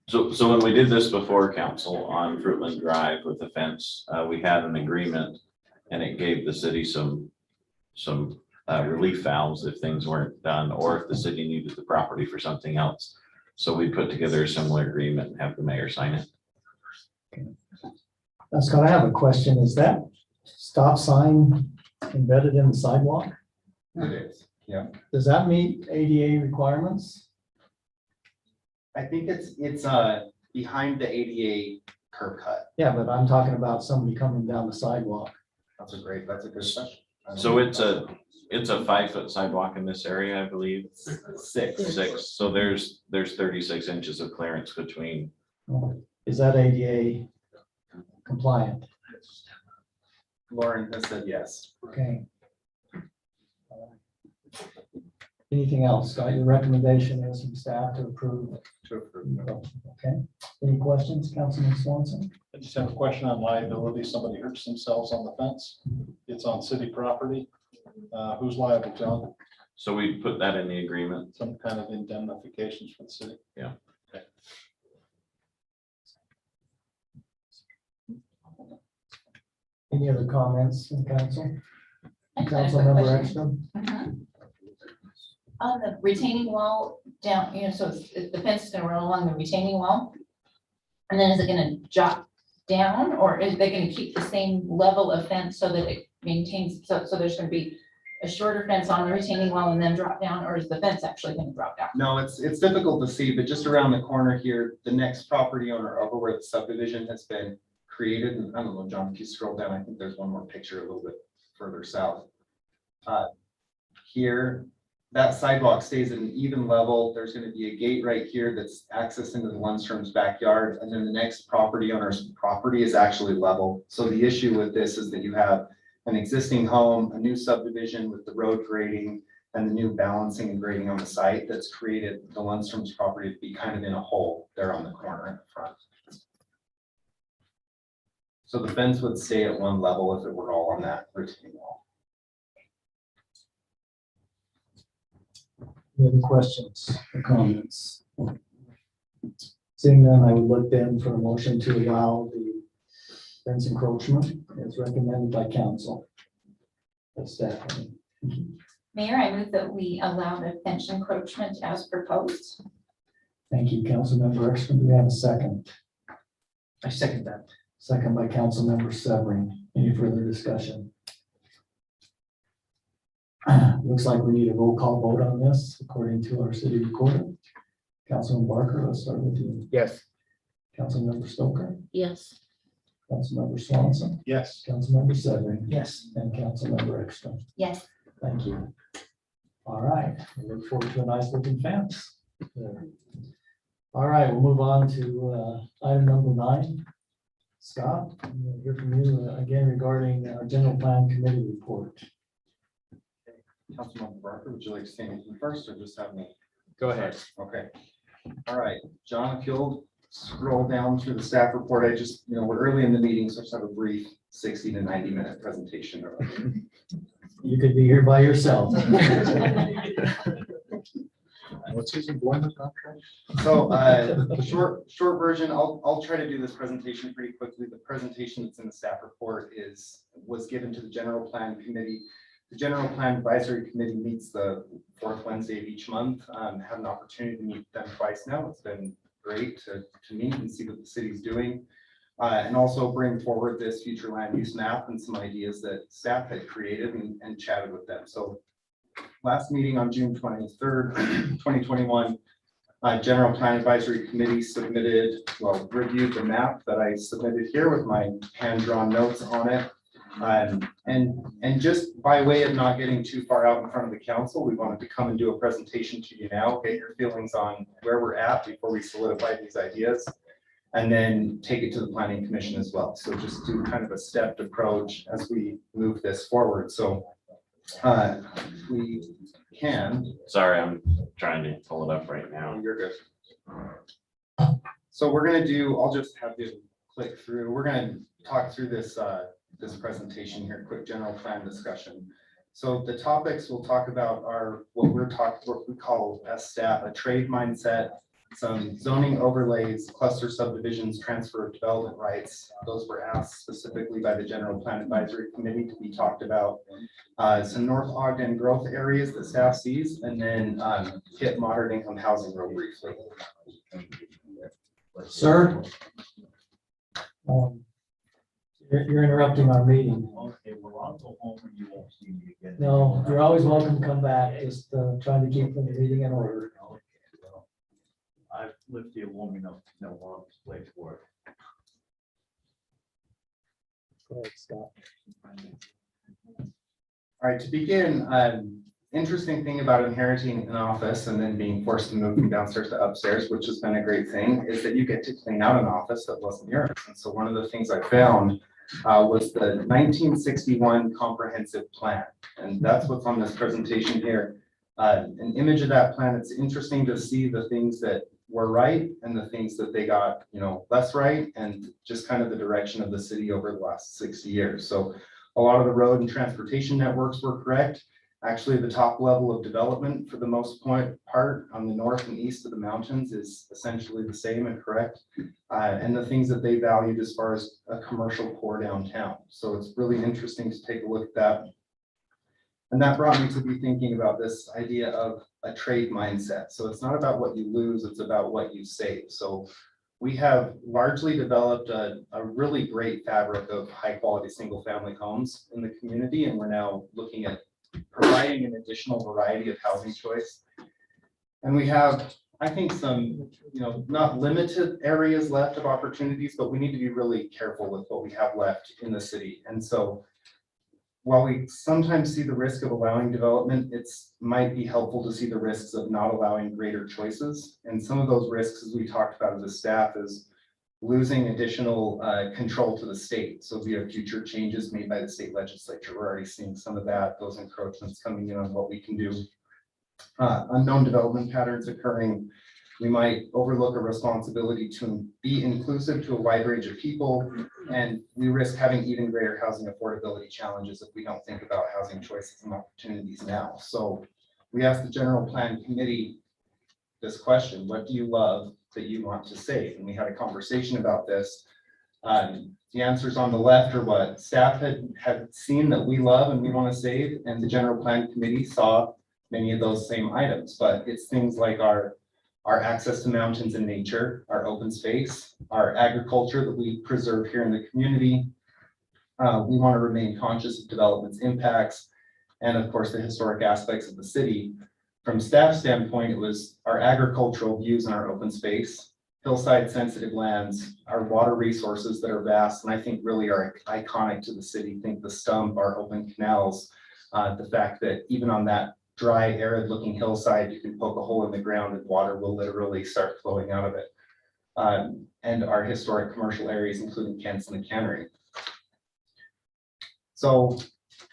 So when we did this before council on Fruitland Drive with the fence, we had an agreement and it gave the city some relief valves if things weren't done or if the city needed the property for something else. So we put together a similar agreement and have the mayor sign it. Scott, I have a question. Is that stop sign embedded in the sidewalk? It is, yeah. Does that meet ADA requirements? I think it's behind the ADA curb cut. Yeah, but I'm talking about somebody coming down the sidewalk. That's a good question. So it's a 5-foot sidewalk in this area, I believe. Six. So there's 36 inches of clearance between. Is that ADA compliant? Lauren has said yes. Okay. Anything else? Scott, your recommendation is from staff to approve. Okay. Any questions, Councilman Swanson? I just have a question on liability. Somebody hurts themselves on the fence. It's on city property. Who's liable, John? So we put that in the agreement. Some kind of indemnifications for the city? Yeah. Okay. Any other comments from council? I have a Council quick member question. Ekstrom? On the retaining wall down, so the fence is gonna run along the retaining wall. And then is it gonna drop down or is they gonna keep the same level of fence so that it maintains, so there's gonna be a shorter fence on the retaining wall and then drop down, or is the fence actually gonna drop down? No, it's difficult to see, but just around the corner here, the next property owner over where the subdivision has been created, and I don't know, John, if you scroll down, I think there's one more picture a little bit further south. Here, that sidewalk stays at an even level. There's going to be a gate right here that's access into the Lundstrom's backyard. And then the next property owner's property is actually level. So the issue with this is that you have an existing home, a new subdivision with the road grading and the new balancing and grading on the site that's created the Lundstrom's property to be kind of in a hole there on the corner in the front. So the fence would stay at one level if it were all on that retaining wall. Any other questions or comments? Seeing none, I would look then for a motion to allow the fence encroachment as recommended by council. That's staff. Mayor, I move that we allow the fence encroachment as proposed. Thank you, Councilmember Exton. Do we have a second? I second that. Second by Councilmember Severing. Any further discussion? Looks like we need a roll call vote on this according to our city recorder. Councilman Barker, let's start with you. Yes. Councilmember Stoker, Yes. Councilmember Swanson, Yes. Councilmember Severing, Yes. and Councilmember Exton. Yes. Thank you. All right, we look forward to a nice looking fence there. All right, we'll move on to item number 9. Scott, we'll hear from you again regarding our general plan committee report. Councilmember Barker, would you like to say anything first or just have me? Go ahead. Okay. All right, John, if you'll scroll down through the staff report, I just, we're early in the meeting, so I just have a brief 60 to 90 minute presentation. You could be here by yourself. What's his employment contract? So, short version, I'll try to do this presentation pretty quickly. The presentation that's in the staff report was given to the general plan committee. The general plan advisory committee meets the 4th Wednesday of each month. Had an opportunity to meet them twice now. It's been great to meet and see what the city's doing. And also bring forward this future land use map and some ideas that staff had created and chatted with them. So last meeting on June 23rd, 2021, General Plan Advisory Committee reviewed the map that I submitted here with my hand-drawn notes on it. And just by way of not getting too far out in front of the council, we wanted to come and do a presentation to you now, get your feelings on where we're at before we solidify these ideas, and then take it to the Planning Commission as well. So just do kind of a stepped approach as we move this forward. So we can. Sorry, I'm trying to pull it up right now. You're good. So we're gonna I'll just have you click through. We're gonna talk through this presentation here, quick general plan discussion. So the topics we'll talk about are what we call as staff a trade mindset, some zoning overlays, cluster subdivisions, transfer of development rights. Those were asked specifically by the General Plan Advisory Committee to be talked about. Some North Ogden growth areas that staff sees, and then hit moderate income housing real briefly. Sir? You're interrupting our meeting. Okay, well, I'll go home and you won't see me again. No, you're always welcome to come back, just trying to keep the meeting in order. Okay, well, I've lived here long enough to know how this place works. Go ahead, Scott. All right, to begin, interesting thing about inheriting an office and then being forced to move from downstairs to upstairs, which has been a great thing, is that you get to clean out an office that wasn't yours. And so one of the things I found was the 1961 comprehensive plan. And that's what's on this presentation here. An image of that plan. It's interesting to see the things that were right and the things that they got, less right, and just kind of the direction of the city over the last 60 years. So a lot of the road and transportation networks were correct. Actually, the top level of development for the most part on the north and east of the mountains is essentially the same and correct. And the things that they valued as far as a commercial core downtown. So it's really interesting to take a look at that. And that brought me to be thinking about this idea of a trade mindset. So it's not about what you lose, it's about what you save. So we have largely developed a really great fabric of high quality single family homes in the community. And we're now looking at providing an additional variety of housing choice. And we have, I think, some, not limited areas left of opportunities, but we need to be really careful with what we have left in the city. And so while we sometimes see the risk of allowing development, might be helpful to see the risks of not allowing greater choices. And some of those risks, as we talked about as a staff, is losing additional control to the state. So via future changes made by the state legislature, we're already seeing some of that, those encroachments coming in on what we can do. Unknown development patterns occurring. We might overlook a responsibility to be inclusive to a wide range of people, and we risk having even greater housing affordability challenges if we don't think about housing choices and opportunities now. So we asked the General Plan Committee this question: what do you love that you want to save? And we had a conversation about this. The answers on the left are what staff had seen that we love and we want to save, and the general plan committee saw many of those same items, but it's things like our access to mountains and nature, our open space, our agriculture that we preserve here in the community. We want to remain conscious of development's impacts, and of course, the historic aspects of the city. From staff standpoint, it was our agricultural views and our open space, hillside sensitive lands, our water resources that are vast, and I think really are iconic to the city. Think the stump, our open canals, the fact that even on that dry, arid looking hillside, you can poke a hole in the ground and water will literally start flowing out of it. And our historic commercial areas, including Kent's and the Cannery. So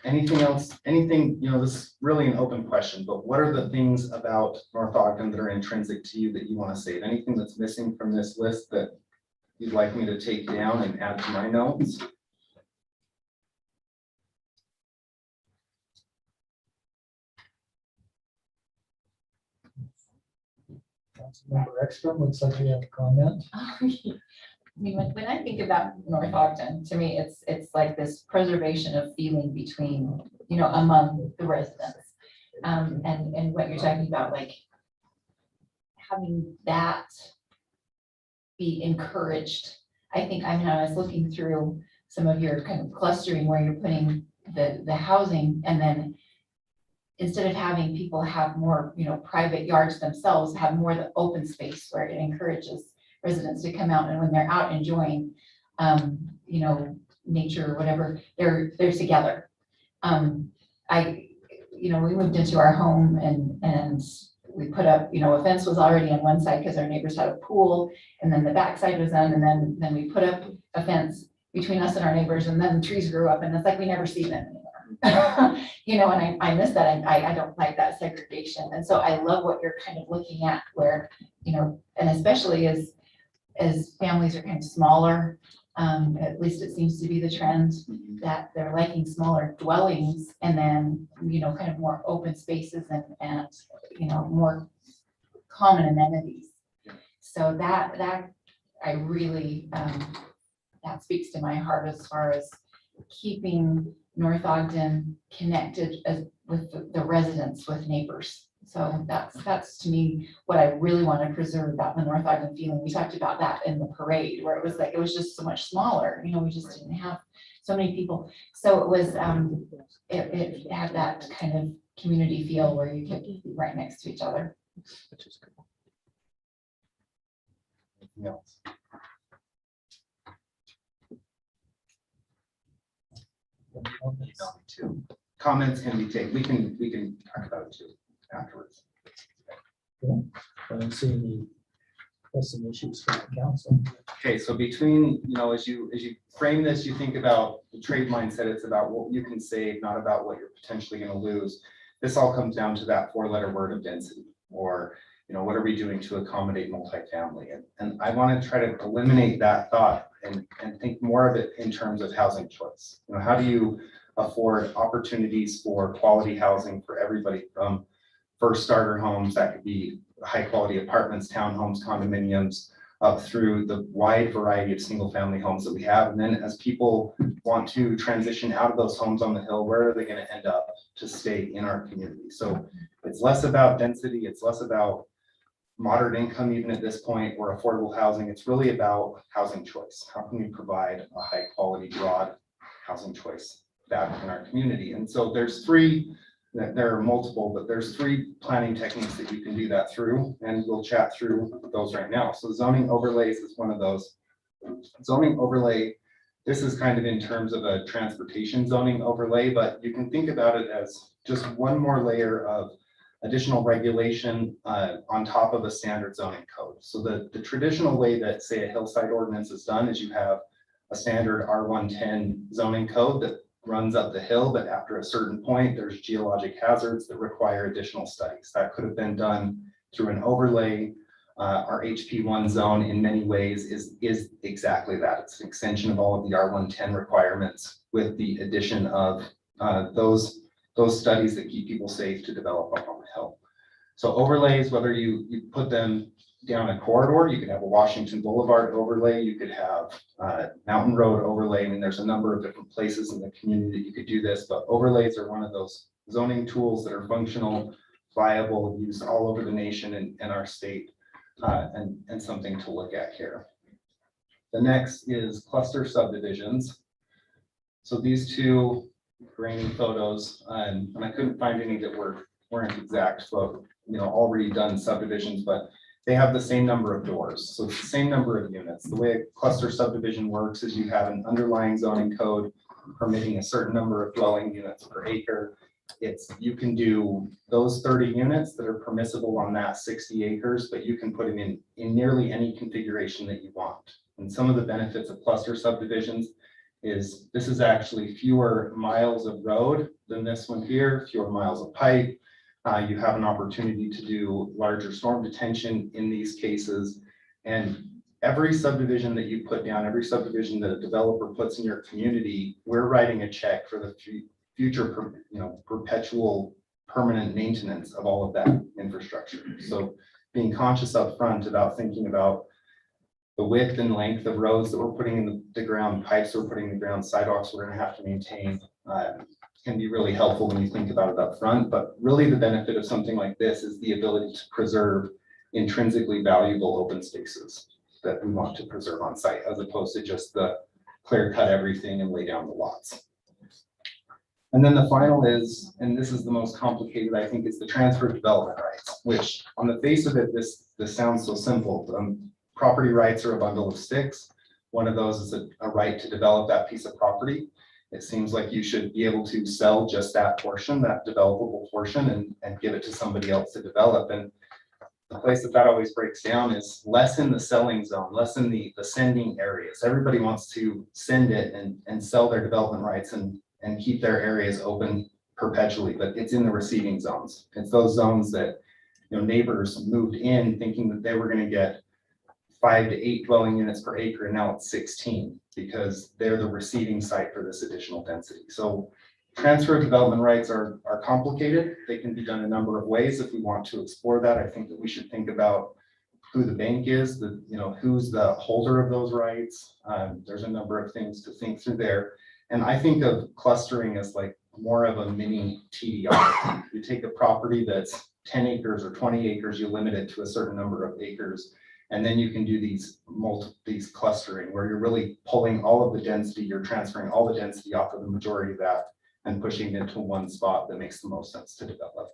anything else, anything, this is really an open question, but what are the things about North Ogden that are intrinsic to you that you want to save? Anything that's missing from this list that you'd like me to take down and add to my notes? Councilmember Ekstrom, looks like you have a comment. I mean, when I think about North Ogden, to me, it's like this preservation of feeling between, among the residents. And what you're talking about, like having that be encouraged. I was looking through some of your kind of clustering where you're putting the housing, and then instead of having people have more, private yards themselves, have more the open space where it encourages residents to come out, and when they're out enjoying, nature or whatever, they're together. We moved into our home and we put up, a fence was already on one side because our neighbors had a pool, and then the backside was done, and then we put up a fence between us and our neighbors, and then the trees grew up, and it's like we never see them anymore. And I miss that, and I don't like that segregation. And so I love what you're kind of looking at where, and especially as families are kind of smaller, at least it seems to be the trend that they're liking smaller dwellings, and then, kind of more open spaces and more common amenities. So that I really, that speaks to my heart as far as keeping North Ogden connected with the residents, with neighbors. So that's to me what I really want to preserve about the North Ogden feeling. We talked about that in the parade where it was just so much smaller. We just didn't have so many people. So it was it had that kind of community feel where you could be right next to each other. Which is cool. Anything else? Comments can be taken. We can talk about it too afterwards. I don't see any pressing issues for the council. Okay, so between, as you frame this, you think about the trade mindset, it's about what you can save, not about what you're potentially going to lose. This all comes down to that four-letter word of density, or, what are we doing to accommodate multifamily? And I want to try to eliminate that thought and think more of it in terms of housing choice. How do you afford opportunities for quality housing for everybody, from first starter homes, that could be high quality apartments, townhomes, condominiums, up through the wide variety of single family homes that we have. And then as people want to transition out of those homes on the hill, where are they going to end up to stay in our community? So it's less about density, it's less about moderate income even at this point, or affordable housing. It's really about housing choice. How can we provide a high quality, broad housing choice back in our community? And so there are multiple, but there's three planning techniques that you can do that through, and we'll chat through those right now. So zoning overlays is one of those. Zoning overlay, this is kind of in terms of a transportation zoning overlay, but you can think about it as just one more layer of additional regulation on top of a standard zoning code. So the traditional way that, say, a hillside ordinance is done is you have a standard R110 zoning code that runs up the hill, but after a certain point, there's geologic hazards that require additional studies. That could have been done through an overlay. Our HP1 zone in many ways is exactly that. It's an extension of all of the R110 requirements with the addition of those studies that keep people safe to develop up on the hill. So overlays, whether you put them down a corridor. You could have a Washington Boulevard overlay. You could have Mountain Road overlay. I mean, there's a number of different places in the community that you could do this, but overlays are one of those zoning tools that are functional, viable, used all over the nation and our state, and something to look at here. The next is cluster subdivisions. So these two grainy photos, and I couldn't find any that weren't exact, but already done subdivisions, but they have the same number of doors. So it's the same number of units. The way a cluster subdivision works is you have an underlying zoning code permitting a certain number of dwelling units per acre. You can do those 30 units that are permissible on that 60 acres, but you can put them in nearly any configuration that you want. And some of the benefits of cluster subdivisions is this is actually fewer miles of road than this one here, fewer miles of pipe. You have an opportunity to do larger storm detention in these cases. And every subdivision that you put down, every subdivision that a developer puts in your community, we're writing a check for the future, perpetual permanent maintenance of all of that infrastructure. So being conscious up front about thinking about the width and length of roads that we're putting in the ground, pipes we're putting in the ground, sidewalks we're going to have to maintain, can be really helpful when you think about it up front. But really the benefit of something like this is the ability to preserve intrinsically valuable open spaces that we want to preserve on site, as opposed to just the clear cut everything and lay down the lots. And then the final is, and this is the most complicated, I think, is the transfer of development rights, which on the face of it, this sounds so simple. Property rights are a bundle of sticks. One of those is a right to develop that piece of property. It seems like you should be able to sell just that portion, that developable portion, and give it to somebody else to develop. And the place that always breaks down is less in the selling zone, less in the sending areas. Everybody wants to send it and sell their development rights and keep their areas open perpetually, but it's in the receiving zones. It's those zones that neighbors moved in thinking that they were going to get 5 to 8 dwelling units per acre, and now it's 16 because they're the receiving site for this additional density. So transfer of development rights are complicated. They can be done a number of ways. If we want to explore that, I think that we should think about who the bank is, who's the holder of those rights. There's a number of things to think through there. And I think of clustering as like more of a mini TDR. You take a property that's 10 acres or 20 acres, you limit it to a certain number of acres. And then you can do these clustering where you're really pulling all of the density, you're transferring all the density off of the majority of that and pushing it into one spot that makes the most sense to develop.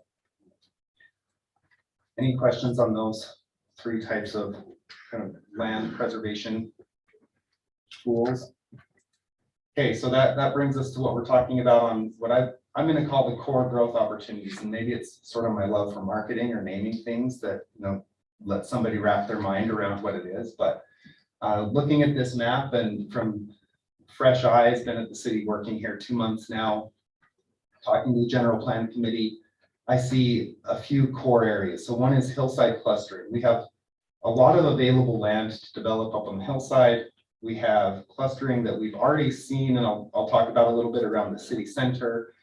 Any questions on those 3 types of kind of land preservation tools? Okay, so that brings us to what we're talking about on what I'm going to call the core growth opportunities. And maybe it's sort of my love for marketing or naming things that, let somebody wrap their mind around what it is. But looking at this map and from fresh eyes, been at the city working here 2 months now, talking to the general plan committee, I see a few core areas. So one is hillside clustering. We have a lot of available land to develop up on the hillside. We have clustering that we've already seen, and I'll talk about a little bit around the city center.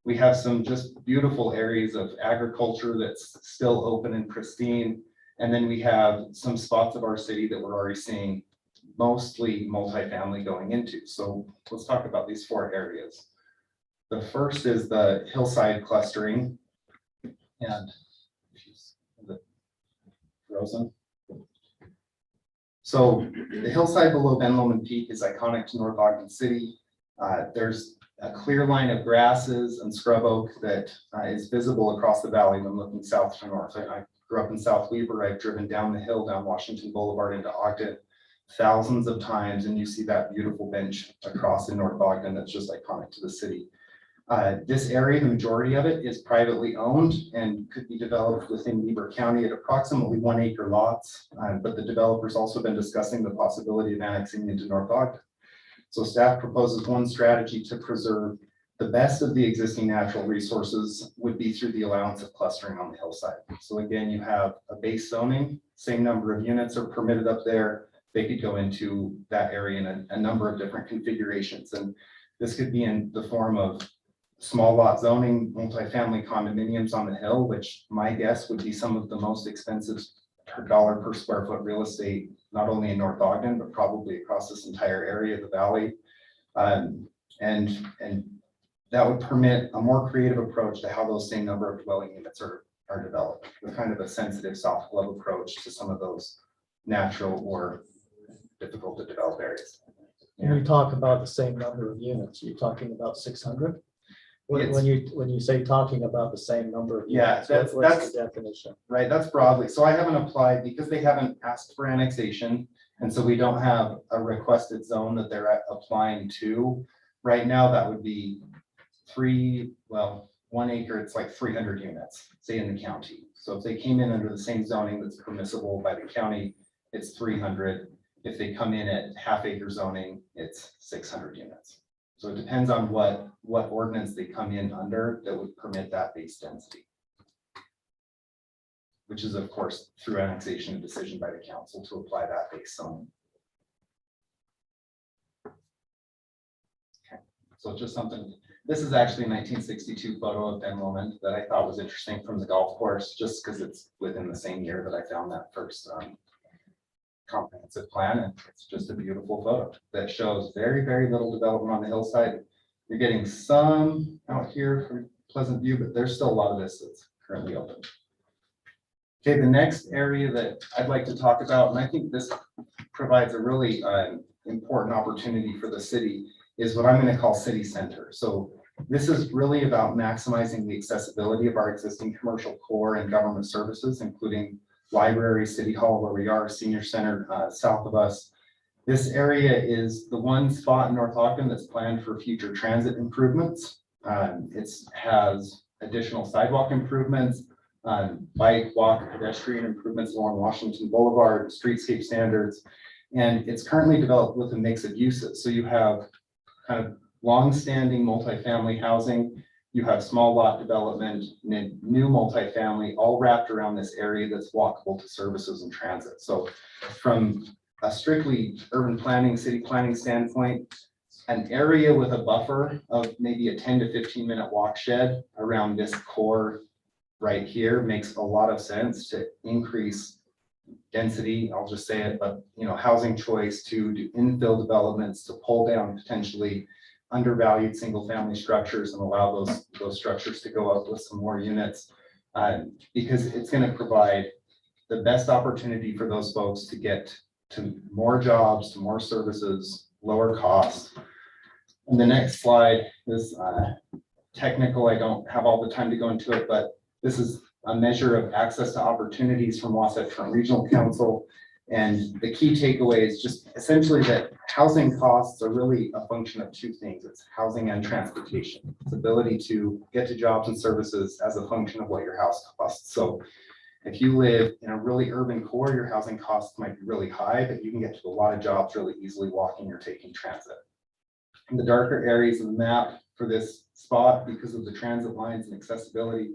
We have some just beautiful areas of agriculture that's still open and pristine. And then we have some spots of our city that we're already seeing mostly multifamily going into. So let's talk about these 4 areas. The first is the hillside clustering. And is it frozen? So the hillside below Ben Lomond Peak is iconic to North Ogden City. There's a clear line of grasses and scrub oak that is visible across the valley when looking south to north. I grew up in South Weber. I've driven down the hill, down Washington Boulevard into Ogden thousands of times, and you see that beautiful bench across in North Ogden that's just iconic to the city. This area, the majority of it is privately owned and could be developed within Weber County at approximately 1 acre lots. But the developer's also been discussing the possibility of annexing into North Ogden. So staff proposes one strategy to preserve the best of the existing natural resources would be through the allowance of clustering on the hillside. So again, you have a base zoning, same number of units are permitted up there. They could go into that area in a number of different configurations. And this could be in the form of small lot zoning, multifamily condominiums on the hill, which my guess would be some of the most expensive per dollar per square foot real estate, not only in North Ogden, but probably across this entire area of the valley. And that would permit a more creative approach to how those same number of dwelling units are developed, with kind of a sensitive soft glove approach to some of those natural or difficult to develop areas. When you talk about the same number of units, you're talking about 600? It's- When you say talking about the same number of Yeah, units, that's- what's the definition? Right, that's broadly. So I haven't applied because they haven't asked for annexation. And so we don't have a requested zone that they're applying to. Right now, that would be 1 acre, it's like 300 units, say in the county. So if they came in under the same zoning that's permissible by the county, it's 300. If they come in at half acre zoning, it's 600 units. So it depends on what ordinance they come in under that would permit that base density, which is of course through annexation and decision by the council to apply that base zone. Okay, so just something, this is actually a 1962 photo of Ben Lomond that I thought was interesting from the golf course, just because it's within the same year that I found that first comprehensive plan, and it's just a beautiful photo that shows very, very little development on the hillside. You're getting some out here from Pleasantview, but there's still a lot of this that's currently open. Okay, the next area that I'd like to talk about, and I think this provides a really important opportunity for the city, is what I'm going to call city center. So this is really about maximizing the accessibility of our existing commercial core and government services, including library, city hall, where we are, senior center south of us. This area is the one spot in North Ogden that's planned for future transit improvements. It has additional sidewalk improvements, bike, walk, pedestrian improvements along Washington Boulevard, streetscape standards, and it's currently developed with a mix of uses. So you have kind of long-standing multifamily housing, you have small lot development, and new multifamily, all wrapped around this area that's walkable to services and transit. So from a strictly urban planning, city planning standpoint, an area with a buffer of maybe a 10 to 15 minute walk shed around this core right here makes a lot of sense to increase density, I'll just say it, but housing choice, to do infill developments, to pull down potentially undervalued single family structures and allow those structures to go up with some more units, because it's going to provide the best opportunity for those folks to get to more jobs, to more services, lower costs. And the next slide is technical. I don't have all the time to go into it, but this is a measure of access to opportunities from Wasatch Front Regional Council. And the key takeaway is just essentially that housing costs are really a function of two things. It's housing and transportation. It's ability to get to jobs and services as a function of what your house costs. So if you live in a really urban core, your housing costs might be really high, but you can get to a lot of jobs really easily walking or taking transit. In the darker areas of the map for this spot, because of the transit lines and accessibility,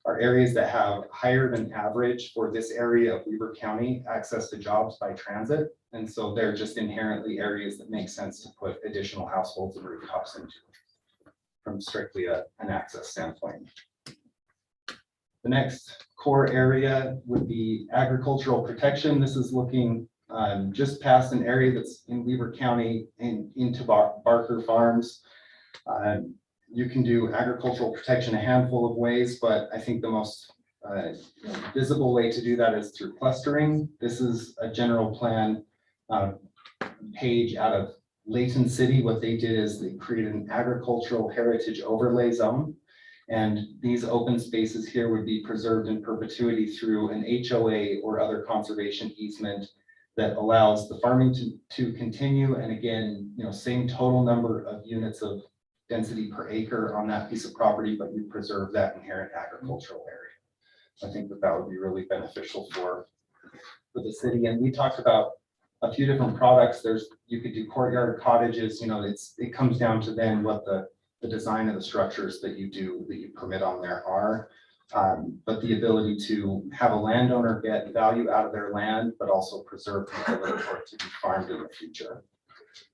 are areas that have higher than average for this area of Weber County access to jobs by transit. And so they're just inherently areas that make sense to put additional households and rooftops into from strictly an access standpoint. The next core area would be agricultural protection. This is looking just past an area that's in Weber County and into Barker Farms. You can do agricultural protection a handful of ways, but I think the most visible way to do that is through clustering. This is a general plan page out of Layton City. What they did is they created an agricultural heritage overlay zone. And these open spaces here would be preserved in perpetuity through an HOA or other conservation easement that allows the farming to continue. And again, same total number of units of density per acre on that piece of property, but you preserve that inherent agricultural area. I think that would be really beneficial for the city. And we talked about a few different products. You could do courtyard cottages. It comes down to then what the design of the structures that you permit on there are. But the ability to have a landowner get value out of their land, but also preserve the ability for it to be farmed in the future.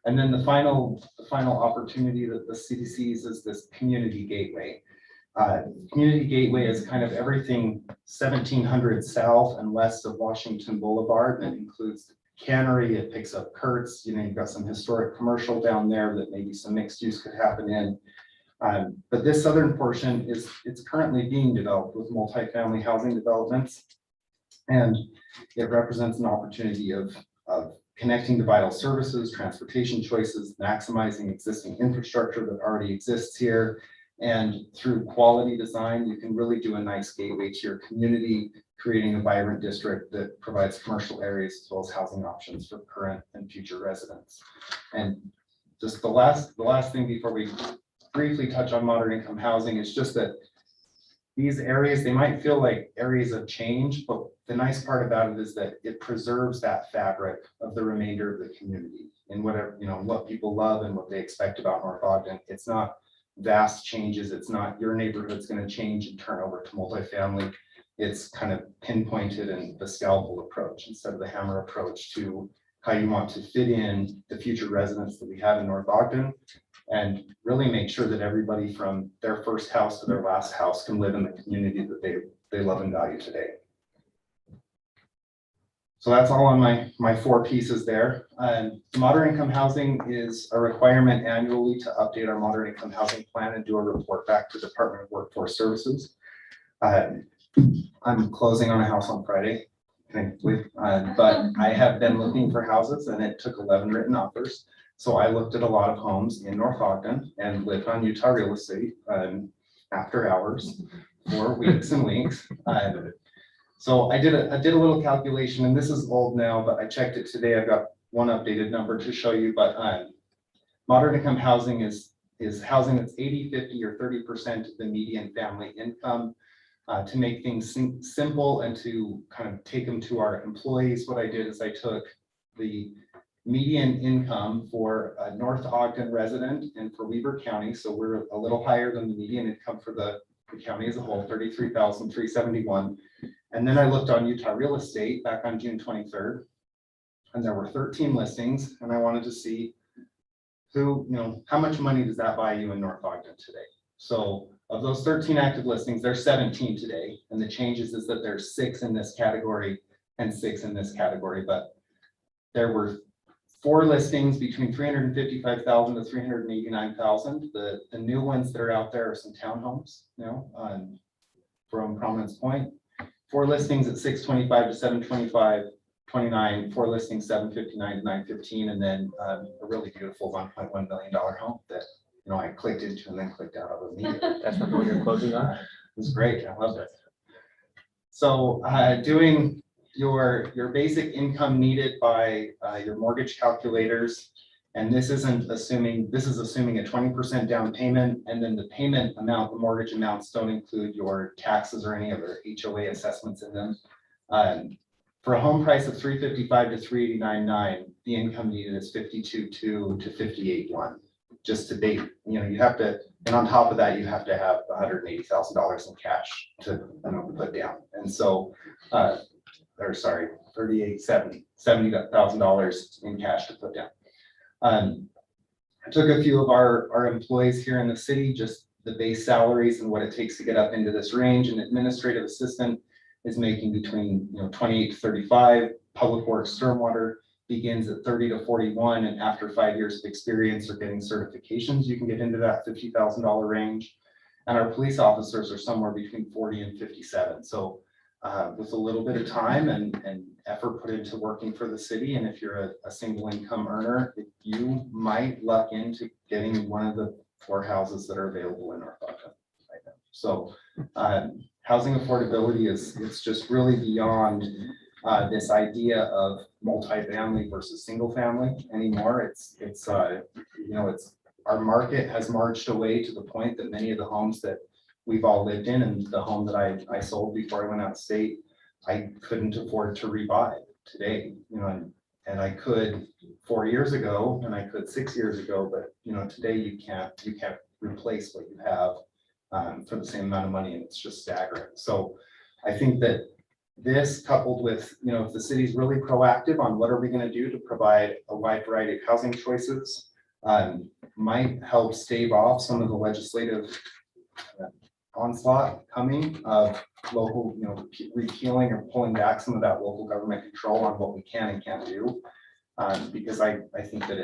And then the final opportunity that the city sees is this community gateway. Community Gateway is kind of everything 1700 south and west of Washington Boulevard. That includes the cannery, it picks up Kurtz, you've got some historic commercial down there that maybe some mixed use could happen in. But this southern portion it's currently being developed with multifamily housing developments. And it represents an opportunity of connecting to vital services, transportation choices, maximizing existing infrastructure that already exists here. And through quality design, you can really do a nice gateway to your community, creating a vibrant district that provides commercial areas as well as housing options for current and future residents. And just the last thing before we briefly touch on moderate income housing is just that these areas, they might feel like areas of change, but the nice part about it is that it preserves that fabric of the remainder of the community and whatever, what people love and what they expect about North Ogden. It's not vast changes. It's not your neighborhood's going to change and turn over to multifamily. It's kind of pinpointed and the scalpel approach instead of the hammer approach to how you want to fit in the future residents that we have in North Ogden and really make sure that everybody from their first house to their last house can live in the community that they love and value today. So that's all on my 4 pieces there. Moderate income housing is a requirement annually to update our moderate income housing plan and do a report back to Department of Workforce Services. I'm closing on a house on Friday, thankfully, but I have been looking for houses and it took 11 written offers. So I looked at a lot of homes in North Ogden and lived on Utah real estate after hours for weeks and weeks. So I did a little calculation, and this is old now, but I checked it today. I've got one updated number to show you, but moderate income housing is housing that's 80, 50, or 30% of the median family income. To make things simple and to kind of take them to our employees, what I did is I took the median income for a North Ogden resident and for Weber County. So we're a little higher than the median income for the county as a whole, $33,371. And then I looked on Utah real estate back on June 23rd, and there were 13 listings, and I wanted to see who, how much money does that buy you in North Ogden today? So of those 13 active listings, there's 17 today, and the changes is that there's 6 in this category and 6 in this category, but there were 4 listings between 355,000 to 389,000. The new ones that are out there are some townhomes, from Prominence Point. 4 listings at 625 to 725, 29, 4 listings 759 to 915, and then a really beautiful $1.1 million home that I clicked into and then clicked out of immediately. That's what you're closing on? It was great. I loved it. So doing your basic income needed by your mortgage calculators. And this is assuming a 20% down payment, and then the payment amount, the mortgage amounts don't include your taxes or any other HOA assessments in them. For a home price of 355 to 389.9, the income needed is 52.2 to 58.1. Just to date, you have to, and on top of that, you have to have $180,000 in cash to put down. And so, $70,000 in cash to put down. I took a few of our employees here in the city, just the base salaries and what it takes to get up into this range. An administrative assistant is making between 28 to 35. Public works stormwater begins at 30 to 41, and after 5 years of experience or getting certifications, you can get into that $50,000 range. And our police officers are somewhere between 40 and 57. So with a little bit of time and effort put into working for the city, and if you're a single income earner, you might luck into getting one of the 4 houses that are available in North Ogden right now. So housing affordability it's just really beyond this idea of multifamily versus single family anymore. It's our market has marched away to the point that many of the homes that we've all lived in, and the home that I sold before I went out of state, I couldn't afford to rebuy today, and I could 4 years ago, and I could 6 years ago, but today you can't replace what you have for the same amount of money, and it's just staggering. So I think that this, coupled with if the city's really proactive on what are we going to do to provide a wide variety of housing choices, might help stave off some of the legislative onslaught coming of local, repealing or pulling back some of that local government control on what we can and can't do. Because I think that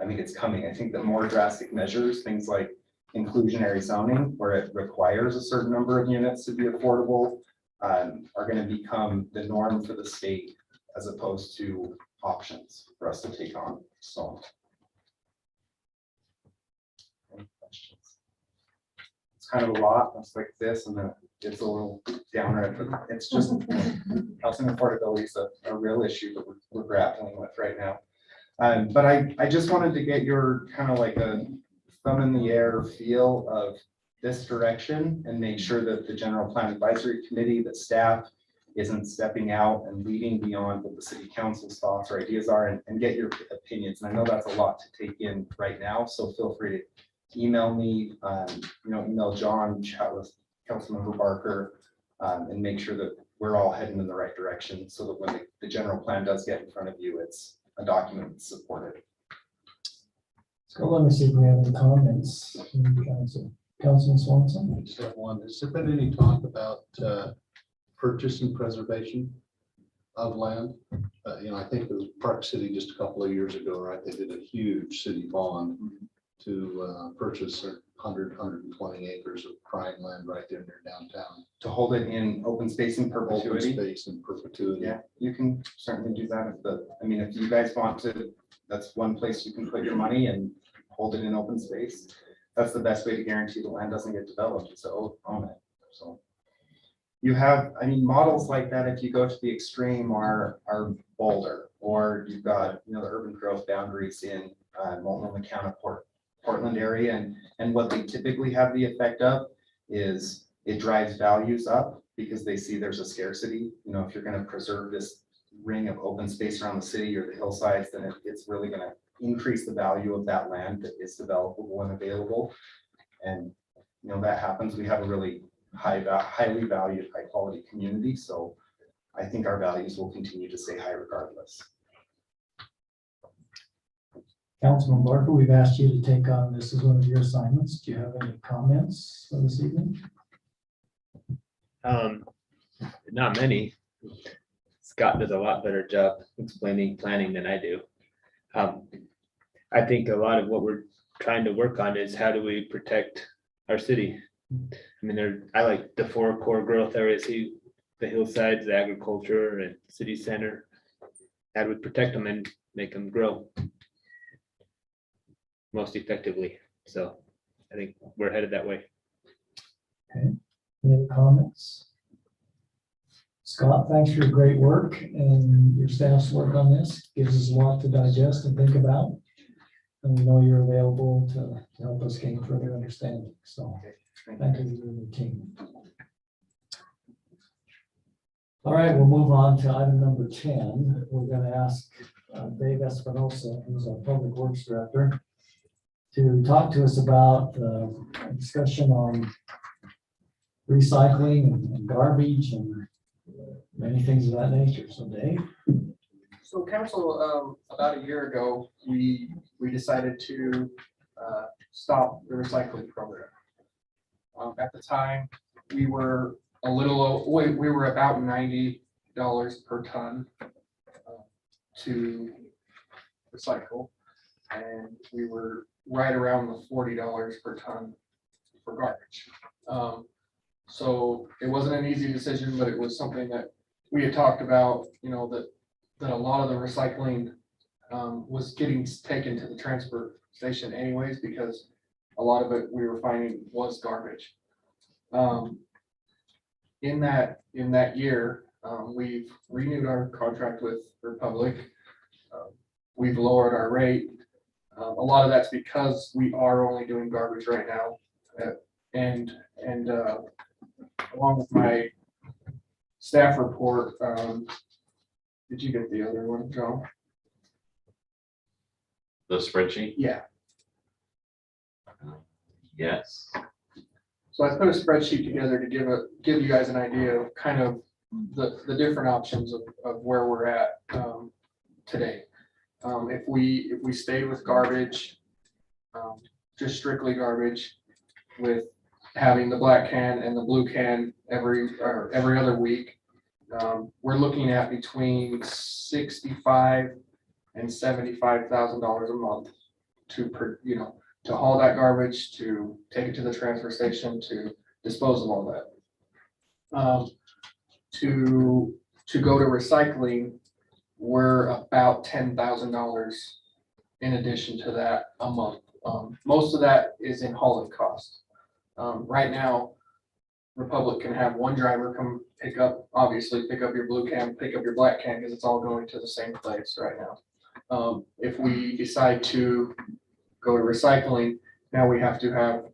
I think it's coming. I think that more drastic measures, things like inclusionary zoning, where it requires a certain number of units to be affordable, are going to become the norm for the state as opposed to options for us to take on. So. Any questions? It's kind of a lot. It's like this, and then it's a little downer, but it's just housing affordability is a real issue that we're grappling with right now. But I just wanted to get your kind of like a thumb in the air feel of this direction and make sure that the General Plan Advisory Committee, that staff isn't stepping out and leading beyond what the city council's thoughts or ideas are, and get your opinions. And I know that's a lot to take in right now, so feel free to email me, email John, chat with Councilmember Barker, and make sure that we're all heading in the right direction so that when the general plan does get in front of you, it's a document that's supported. So let me see if we have any comments from the council. Councilman Swanson? I just have one. Has there been any talk about purchase and preservation of land? I think it was Park City just a couple of years ago, right? They did a huge city bond to purchase 120 acres of prime land right there near downtown. To hold it in open space in perpetuity. Open space in perpetuity. Yeah, you can certainly do that. If you guys want to, that's one place you can put your money and hold it in open space. That's the best way to guarantee the land doesn't get developed, is to own it. So you have, models like that, if you go to the extreme, are Boulder, or you've got, the urban growth boundaries in Multnomah County, Portland area, and what they typically have the effect of is it drives values up because they see there's a scarcity. If you're going to preserve this ring of open space around the city or the hillsides, then it's really going to increase the value of that land that is developable and available. And that happens. We have a really highly valued, high quality community. So I think our values will continue to stay high regardless. Councilman Barker, we've asked you to take on this as one of your assignments. Do you have any comments for this evening? Not many. Scott does a lot better job explaining planning than I do. I think a lot of what we're trying to work on is how do we protect our city? I like the 4 core growth areas, the hillsides, the agriculture, and city center. How do we protect them and make them grow most effectively? So I think we're headed that way. Okay, any other comments? Scott, thanks for your great work and your staff's work on this. Gives us a lot to digest and think about. And we know you're available to help us gain further understanding. So thank you to you and your team. All right, we'll move on to item number 10. We're going to ask Dave Espinosa, who's our Public Works Director, to talk to us about a discussion on recycling and garbage and many things of that nature. So Dave? So council, about a year ago, we decided to stop the recycling program. At the time, we were we were about $90 per ton to recycle, and we were right around the $40 per ton for garbage. So it wasn't an easy decision, but it was something that we had talked about, that a lot of the recycling was getting taken to the transfer station anyways, because a lot of it we were finding was garbage. In that year, we've renewed our contract with Republic. We've lowered our rate. A lot of that's because we are only doing garbage right now. And along with my staff report, did you get the other one, Joe? The spreadsheet? Yeah. Yes. So I put a spreadsheet together to give you guys an idea of kind of the different options of where we're at today. If we stay with garbage, just strictly garbage, with having the black can and the blue can every other week. We're looking at between $65,000 and $75,000 a month to haul that garbage, to take it to the transfer station, to dispose of all that. To go to recycling, we're about $10,000 in addition to that a month. Most of that is in hauling costs. Right now, Republic can have one driver come pick up your blue can, pick up your black can, because it's all going to the same place right now. If we decide to go to recycling, now we have to have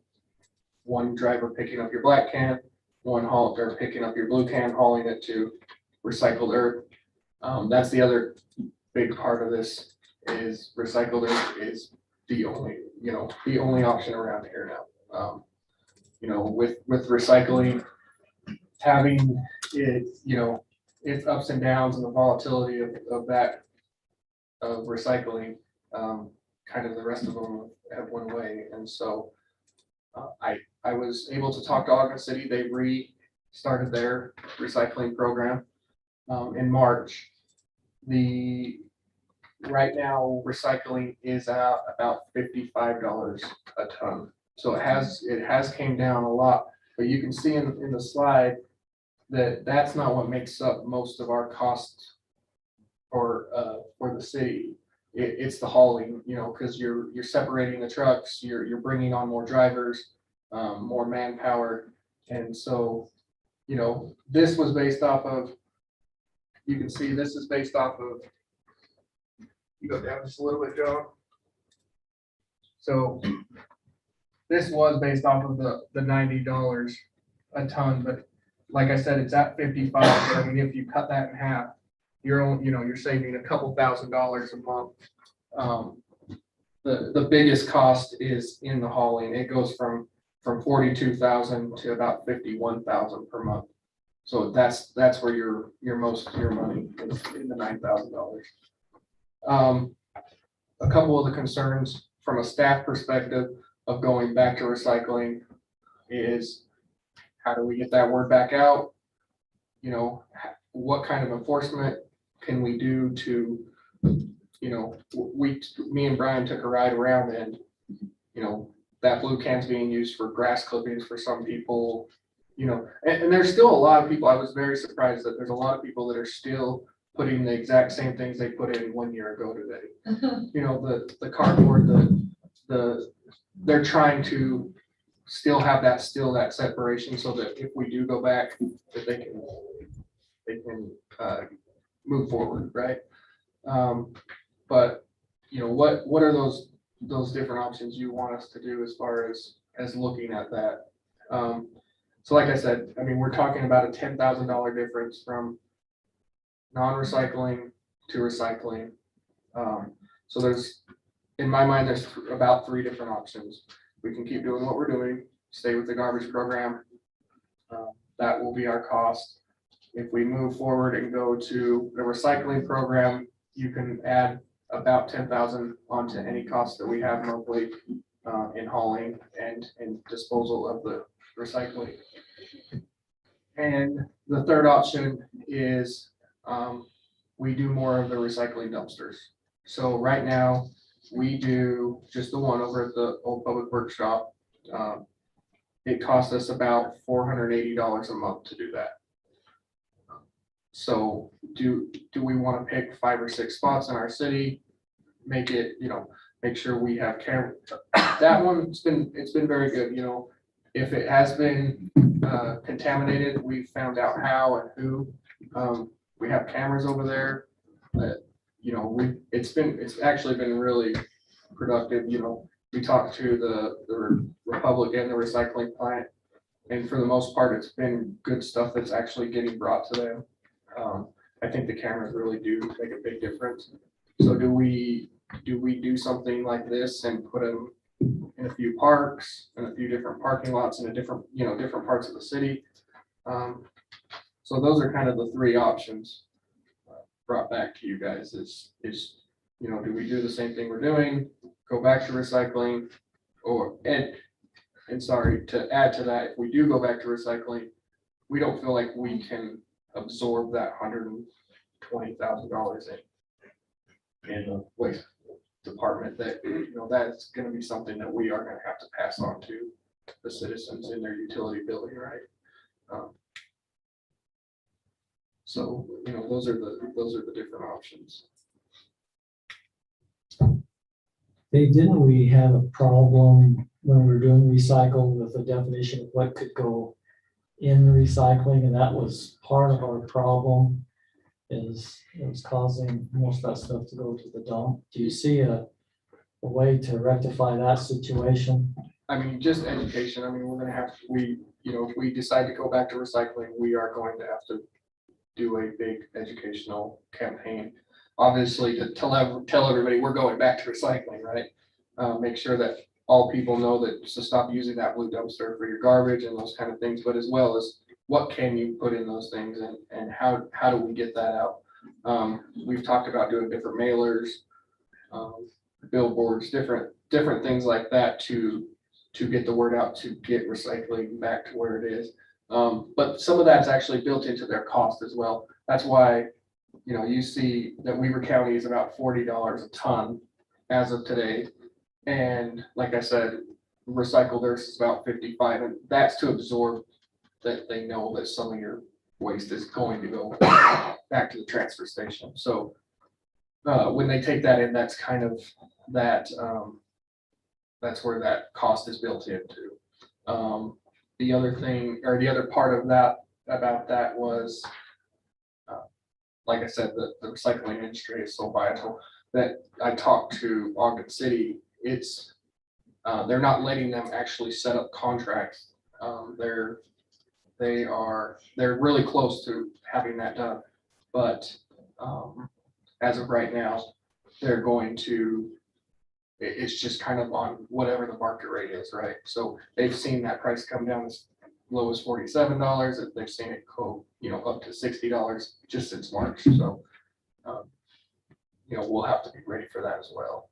one driver picking up your black can, one hauler picking up your blue can, hauling it to recycled earth. That's the other big part of this, is recycled earth is the only option around here now. With recycling, having it, its ups and downs and the volatility of recycling, kind of the rest of them have went away. And so I was able to talk to Ogden City. They restarted their recycling program in March. Right now, recycling is at about $55 a ton. So it has came down a lot, but you can see in the slide that that's not what makes up most of our costs for the city. It's the hauling, because you're separating the trucks, you're bringing on more drivers, more manpower. And so, this was based off of, you can see this is based off of, you go down just a little bit, John. So this was based off of the $90 a ton, but like I said, it's at 55. But I mean, if you cut that in half, you're saving a couple $1,000s a month. The biggest cost is in the hauling. It goes from $42,000 to about $51,000 per month. So that's where most of your money is, in the $9,000. A couple of the concerns from a staff perspective of going back to recycling is, how do we get that word back out? What kind of enforcement can we do to, me and Brian took a ride around, and, that blue can's being used for grass clippings for some people, and there's still a lot of people. I was very surprised that there's a lot of people that are still putting the exact same things they put in 1 year ago today. The cardboard, they're trying to still have that separation, so that if we do go back, that they can move forward, right? But what are those different options you want us to do as far as looking at that? So like I said, I mean, we're talking about a $10,000 difference from non-recycling to recycling. So in my mind, there's about 3 different options. We can keep doing what we're doing, stay with the garbage program. That will be our cost. If we move forward and go to the recycling program, you can add about $10,000 onto any cost that we have monthly in hauling and disposal of the recycling. And the third option is we do more of the recycling dumpsters. So right now, we do just the one over at the old public workshop. It costs us about $480 a month to do that. So do we want to pick 5 or 6 spots in our city, make it, make sure we have camera? That one, it's been very good. If it has been contaminated, we found out how and who. We have cameras over there that, it's actually been really productive. We talked to the Republic and the recycling plant, and for the most part, it's been good stuff that's actually getting brought to them. I think the cameras really do make a big difference. So do we do something like this and put them in a few parks and a few different parking lots in different parts of the city? So those are kind of the 3 options brought back to you guys is, do we do the same thing we're doing, go back to recycling, and And sorry, to add to that, if we do go back to recycling, we don't feel like we can absorb that $120,000 in the waste department. That, that's gonna be something that we are gonna have to pass on to the citizens in their utility billing, right? So, those are the different options. Hey, didn't we have a problem when we were doing recycle with the definition of what could go in recycling? And that was part of our problem, is it was causing most of that stuff to go to the dump. Do you see a way to rectify that situation? I mean, just education. I mean, we're gonna have, if we decide to go back to recycling, we are going to have to do a big educational campaign. Obviously, to tell everybody we're going back to recycling, right? Make sure that all people know that to stop using that blue dumpster for your garbage and those kind of things, but as well as what can you put in those things and how do we get that out? We've talked about doing different mailers, billboards, different things like that to get the word out, to get recycling back to where it is. But some of that's actually built into their cost as well. That's why, you see that Weaver County is about $40 a ton as of today. And like I said, recycled earth is about 55, and that's to absorb that they know that some of your waste is going to go back to the transfer station. So when they take that in, that's kind of that, that's where that cost is built into. The other thing, or the other part of that, about that was, like I said, the recycling industry is so vital that I talked to Ogden City. They're not letting them actually set up contracts. They're really close to having that done, but as of right now, they're going to, it's just kind of on whatever the market rate is, right? So they've seen that price come down as low as $47, and they've seen it go, up to $60 just since March. So, we'll have to be ready for that as well.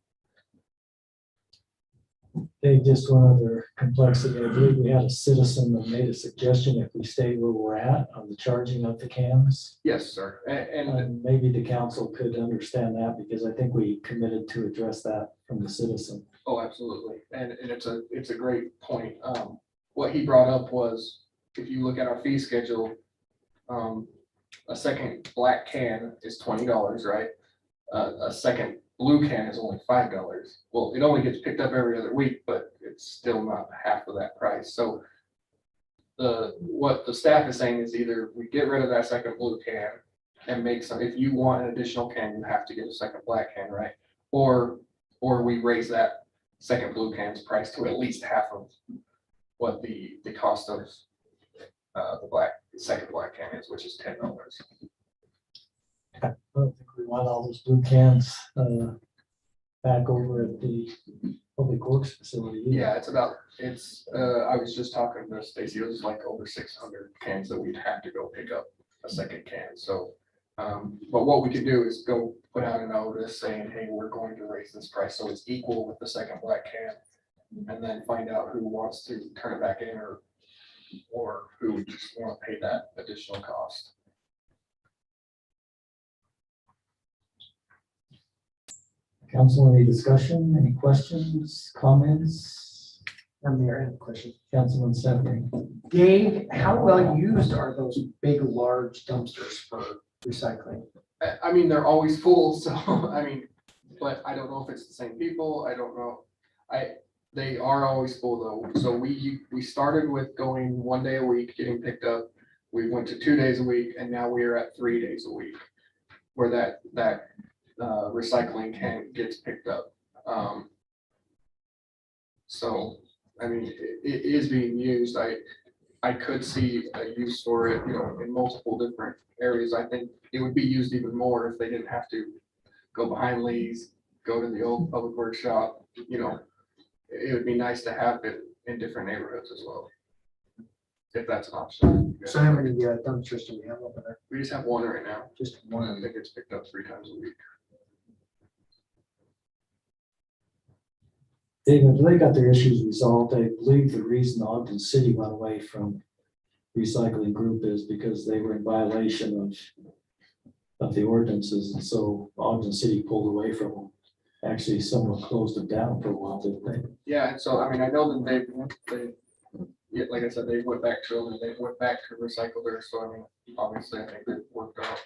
Hey, just one other complexity. I believe we had a citizen that made a suggestion if we stay where we're at on the charging of the cans. Yes, sir. And maybe the council could understand that, because I think we committed to address that from the citizen. oh, absolutely. And it's a great point. What he brought up was, if you look at our fee schedule, a second black can is $20, right? A second blue can is only $5. Well, it only gets picked up every other week, but it's still not half of that price. So what the staff is saying is either we get rid of that second blue can and make some, if you want an additional can, you have to get a second black can, right? Or we raise that second blue can's price to at least half of what the cost of the second black can is, which is $10. I don't think we want all those blue cans back over at the Public Works facility either. Yeah, I was just talking to Stacy, it was like over 600 cans that we'd have to go pick up a second can. So, but what we could do is go put out a notice saying, hey, we're going to raise this price so it's equal with the second black can, and then find out who wants to turn it back in or who would just want to pay that additional cost. Council, any discussion, any questions, comments? Mayor, I have a question. Councilman Stephanie. Dave, how well used are those big, large dumpsters for recycling? I mean, they're always full, so, but I don't know if it's the same people, I don't know. They are always full though, so we started with going 1 day a week, getting picked up. We went to 2 days a week, and now we are at 3 days a week, where that recycling can gets picked up. So, I mean, it is being used. I could see a use for it, in multiple different areas. I think it would be used even more if they didn't have to go behind Lee's, go to the old public workshop. It would be nice to have it in different neighborhoods as well, if that's an option. So how many dumpsters do we have over there? We just have one right now. Just one. I think it's picked up 3 times a week. David, they got their issues resolved. I believe the reason Ogden City went away from recycling group is because they were in violation of the ordinances, and so Ogden City pulled away from them. Actually, someone closed them down for a while, didn't they? Yeah, and so, I mean, I know that yeah, like I said, they went back to them and they went back to recycle there, so I mean, obviously, I think they've worked out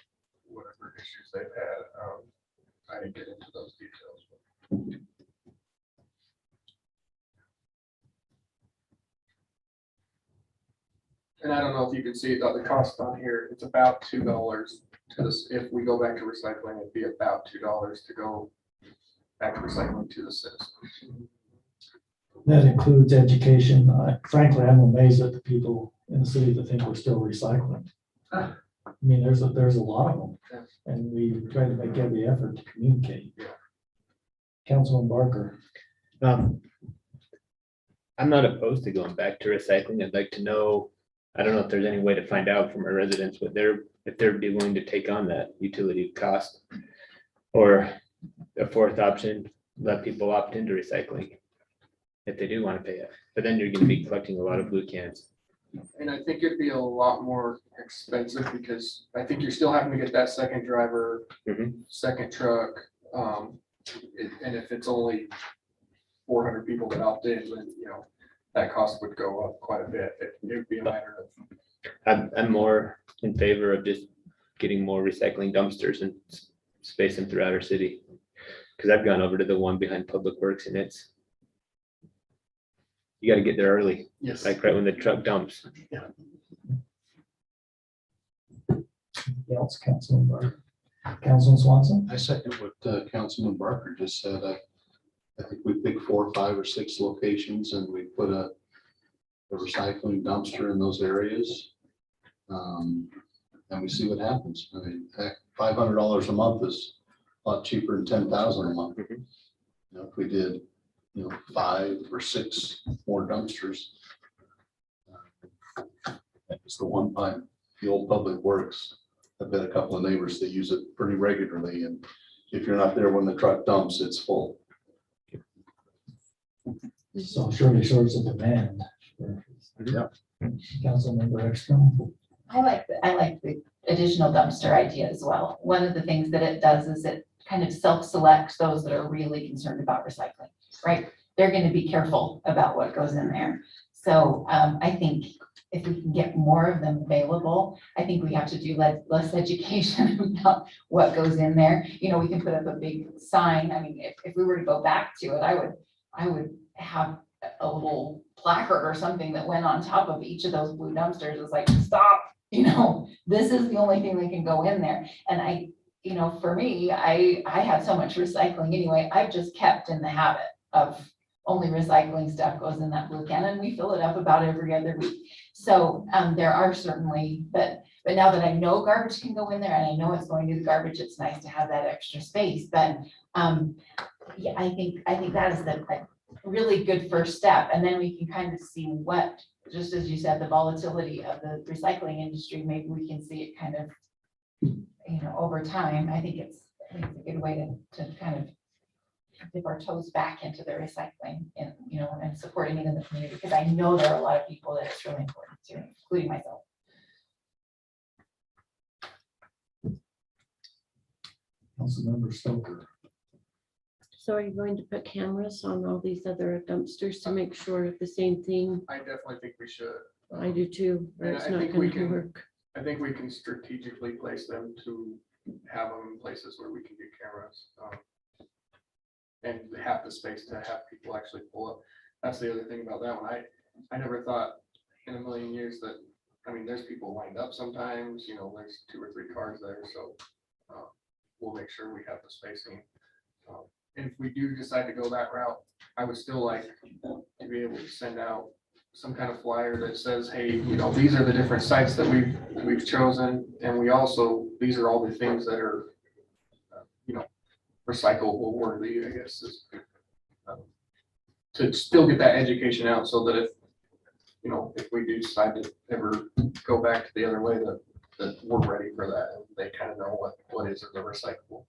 whatever issues they've had. I didn't get into those details. And I don't know if you can see it, the cost on here, it's about $2 to this, if we go back to recycling, it'd be about $2 to go back to recycling to the citizens. That includes education. Frankly, I'm amazed at the people in the city that think we're still recycling. I mean, there's a lot of them, and we try to make every effort to communicate. Councilman Barker. I'm not opposed to going back to recycling. I'd like to know, I don't know if there's any way to find out from our residents what if they'd be willing to take on that utility cost. Or a fourth option, let people opt into recycling if they do want to pay it. But then you're going to be collecting a lot of blue cans. And I think it'd be a lot more expensive because I think you're still having to get that second driver, second truck. And if it's only 400 people that opt in, then, you know, that cost would go up quite a bit. It would be a matter of. I'm more in favor of just getting more recycling dumpsters and space them throughout our city. Because I've gone over to the one behind Public Works and you got to get there early. Yes. Like right when the truck dumps. Yeah. Anything else, Councilman Barker? Councilman Swanson? I second what Councilman Barker just said. I think we pick 4, 5, or 6 locations and we put a recycling dumpster in those areas. And we see what happens. I mean, heck, $500 a month is a lot cheaper than 10,000 a month. You know, if we did, 5 or 6 more dumpsters. That was the one time, the old Public Works. I've got a couple of neighbors that use it pretty regularly, and if you're not there when the truck dumps, it's full. So surely shows the demand. Yeah. Councilmember Ekstrom. I like the additional dumpster idea as well. One of the things that it does is it kind of self-selects those that are really concerned about recycling, right? They're going to be careful about what goes in there. So I think if we can get more of them available, I think we have to do less education about what goes in there. You know, we can put up a big sign. I mean, if we were to go back to it, I would have a little placard or something that went on top of each of those blue dumpsters. It's like, stop, this is the only thing that can go in there. And for me, I have so much recycling anyway. I've just kept in the habit of only recycling stuff goes in that blue can, and we fill it up about every other week. So there are certainly, but now that I know garbage can go in there and I know it's going to the garbage, it's nice to have that extra space. But yeah, I think that is the really good first step. And then we can kind of see what, just as you said, the volatility of the recycling industry, maybe we can see it kind of, over time. I think it's a good way to kind of dip our toes back into the recycling and, and supporting it in the community, because I know there are a lot of people that it's really important to, including myself. Councilmember Stoker. So are you going to put cameras on all these other dumpsters to make sure the same thing? I definitely think we should. I do too, or And it's I not think we going to can- work. I think we can strategically place them to have them in places where we can get cameras. And have the space to have people actually pull up. That's the other thing about that one. I never thought in a million years that, there's people lined up sometimes, there's 2 or 3 cars there, so we'll make sure we have the spacing. And if we do decide to go that route, I would still like to be able to send out some kind of flyer that says, hey, these are the different sites that we've chosen, and these are all the things that are, recyclable worthy, I guess, is to still get that education out, so that if we do decide to ever go back to the other way, that we're ready for that, and they kind of know what is the recyclable.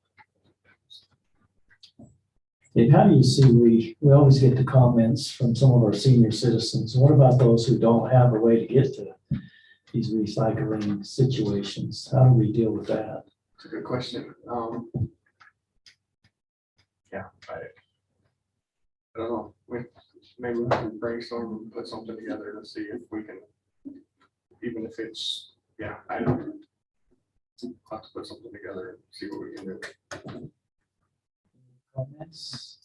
Dave, how do you see, we always get the comments from some of our senior citizens. What about those who don't have a way to get to these recycling situations? How do we deal with that? It's a good question. Yeah, I don't know. Maybe we can brainstorm and put something together to see if we can, even if it's, yeah, I don't know. We'll have to put something together and see what we can do. Comments?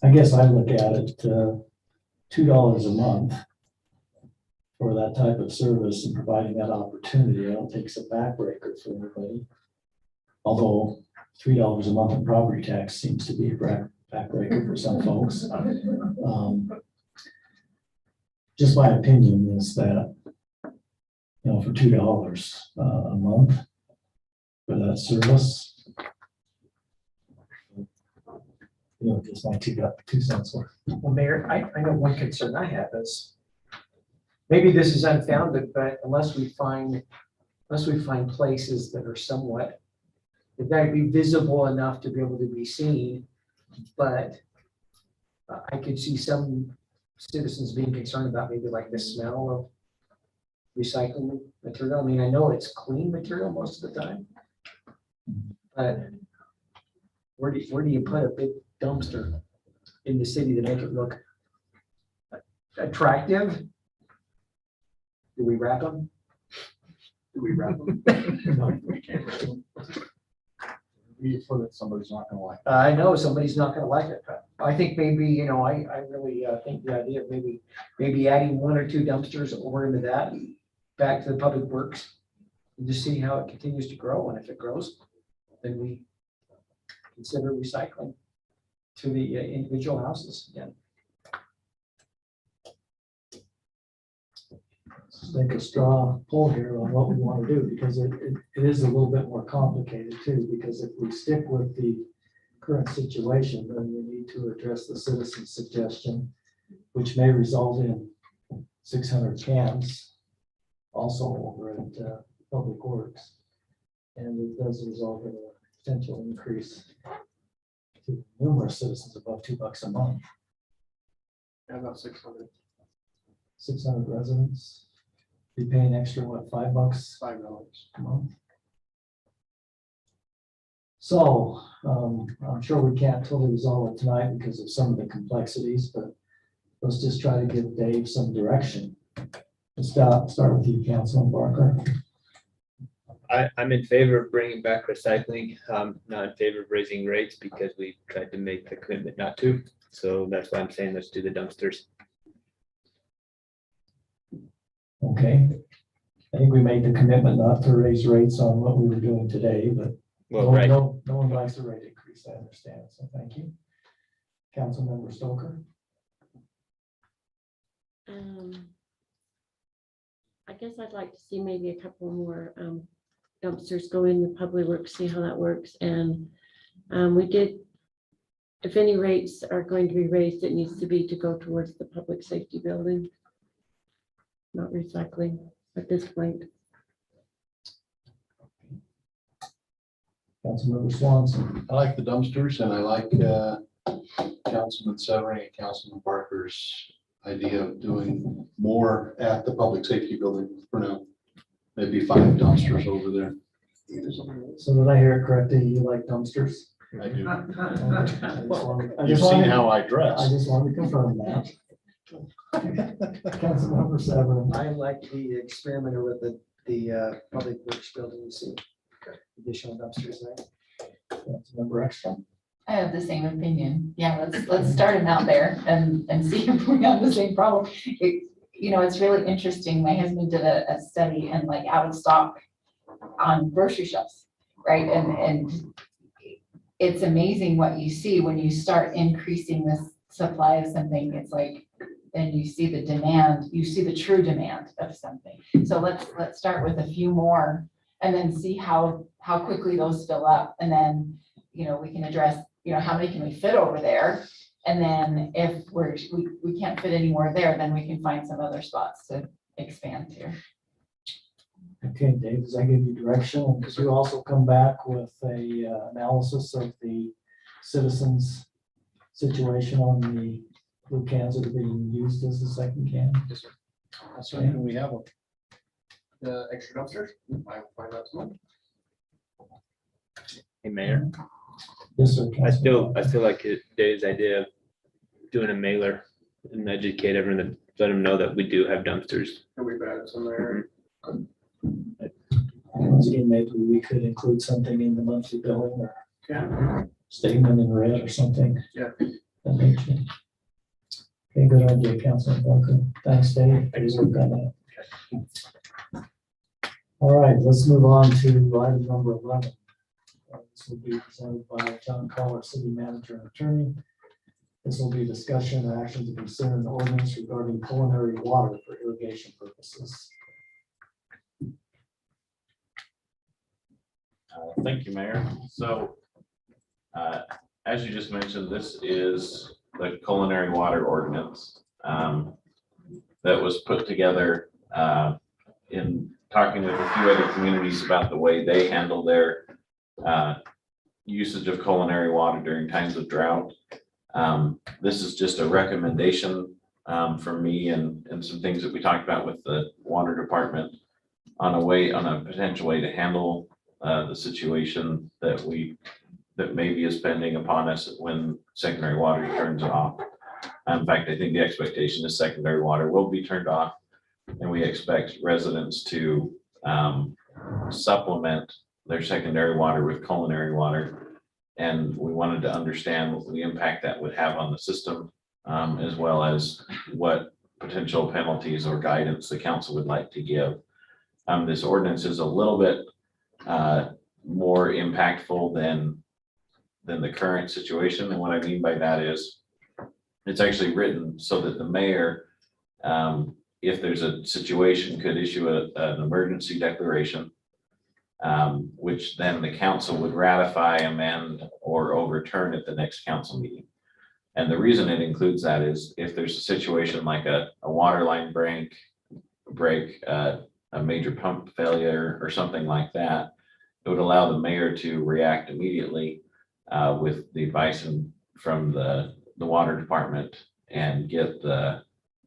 I guess I look at it, $2 a month for that type of service and providing that opportunity. I don't think it's a backbreaker for everybody. Although $3 a month in property tax seems to be a backbreaker for some folks. Just my opinion is that, for $2 a month for that service, just my 2 cents worth. Well, Mayor, I know one concern I have is, maybe this is unfounded, but unless we find places that are somewhat, they've got to be visible enough to be able to be seen, but I could see some citizens being concerned about maybe like the smell of recycling material. I mean, I know it's clean material most of the time, but where do you put a big dumpster in the city to make it look attractive? Do we wrap them? Do we wrap them? No. We can't wrap them. You put it, somebody's not gonna like it. I know somebody's not gonna like it, but I think maybe, I really think the idea of maybe adding 1 or 2 dumpsters over into that, back to the public works, and just see how it continues to grow, and if it grows, then we consider recycling to the individual houses again. Let's take a straw poll here on what we want to do, because it is a little bit more complicated too, because if we stick with the current situation, then we need to address the citizen suggestion, which may result in 600 cans also over at Public Works. And it does result in a potential increase to numerous citizens above $2 a month. Yeah, about 600. 600 residents be paying extra, what, $5 $5 a month? So I'm sure we can't totally resolve it tonight because of some of the complexities, but let's just try to give Dave some direction. Let's start with you, Councilman Barker. I'm in favor of bringing back recycling. Not in favor of raising rates because we tried to make the commitment not to. So that's why I'm saying let's do the dumpsters. Okay. I think we made the commitment not to raise rates on what we were doing today, but no one likes a rate increase, I understand. So thank you. Councilmember Stoker. I guess I'd like to see maybe a couple more dumpsters go in the public works, see how that works. And we did, if any rates are going to be raised, it needs to be to go towards the public safety building, not recycling at this point. Councilmember Swanson. I like the dumpsters and I like Councilman Severing and Councilman Barker's idea of doing more at the public safety building for now. Maybe 5 dumpsters over there. So did I hear it correctly? You like dumpsters? I do. I You've just seen wanted- how I I dress. just wanted to confirm that. Councilmember Severin. I like the experimenter with the public works building, see additional dumpsters there. Councilmember Ekstrom. I have the same opinion. Yeah, let's start them out there and see if we have the same problem. It's really interesting. My husband did a study and like out of stock on grocery shelves, right? And it's amazing what you see when you start increasing the supply of something. It's like, then you see the demand, you see the true demand of something. So let's start with a few more and then see how quickly those fill up. And then, we can address, how many can we fit over there? And then if we can't fit any more there, then we can find some other spots to expand to. Okay, Dave, does that give you direction? Because you also come back with a analysis of the citizens situation on the blue cans that are being used as the second can? Yes, sir. That's right. We have them. The extra dumpsters, I will find out tomorrow. Hey, Mayor, Yes, sir. I still like Dave's idea of doing a mailer and educate everyone, to let them know that we do have dumpsters. And we've added some there. Once again, maybe we could include something in the monthly billing or Yeah. statement in red or something. Yeah. That makes sense. Okay, good idea, Councilman Walker. Thanks, Dave. Please work on that. All right, let's move on to item number 11. This will be presented by John Collar, City Manager and Attorney. This will be discussion and action to consider an ordinance regarding culinary water for irrigation purposes. Thank you, Mayor. So, as you just mentioned, this is the culinary water ordinance that was put together in talking with a few other communities about the way they handle their usage of culinary water during times of drought. This is just a recommendation from me and some things that we talked about with the water department on a potential way to handle the situation that maybe is pending upon us when secondary water turns off. In fact, I think the expectation is secondary water will be turned off, and we expect residents to supplement their secondary water with culinary water. And we wanted to understand what the impact that would have on the system, as well as what potential penalties or guidance the council would like to give. This ordinance is a little bit more impactful than the current situation. And what I mean by that is it's actually written so that the mayor, if there's a situation, could issue an emergency declaration, which then the council would ratify, amend, or overturn at the next council meeting. And the reason it includes that is if there's a situation like a water line break, a major pump failure or something like that, it would allow the mayor to react immediately with the advice from the water department and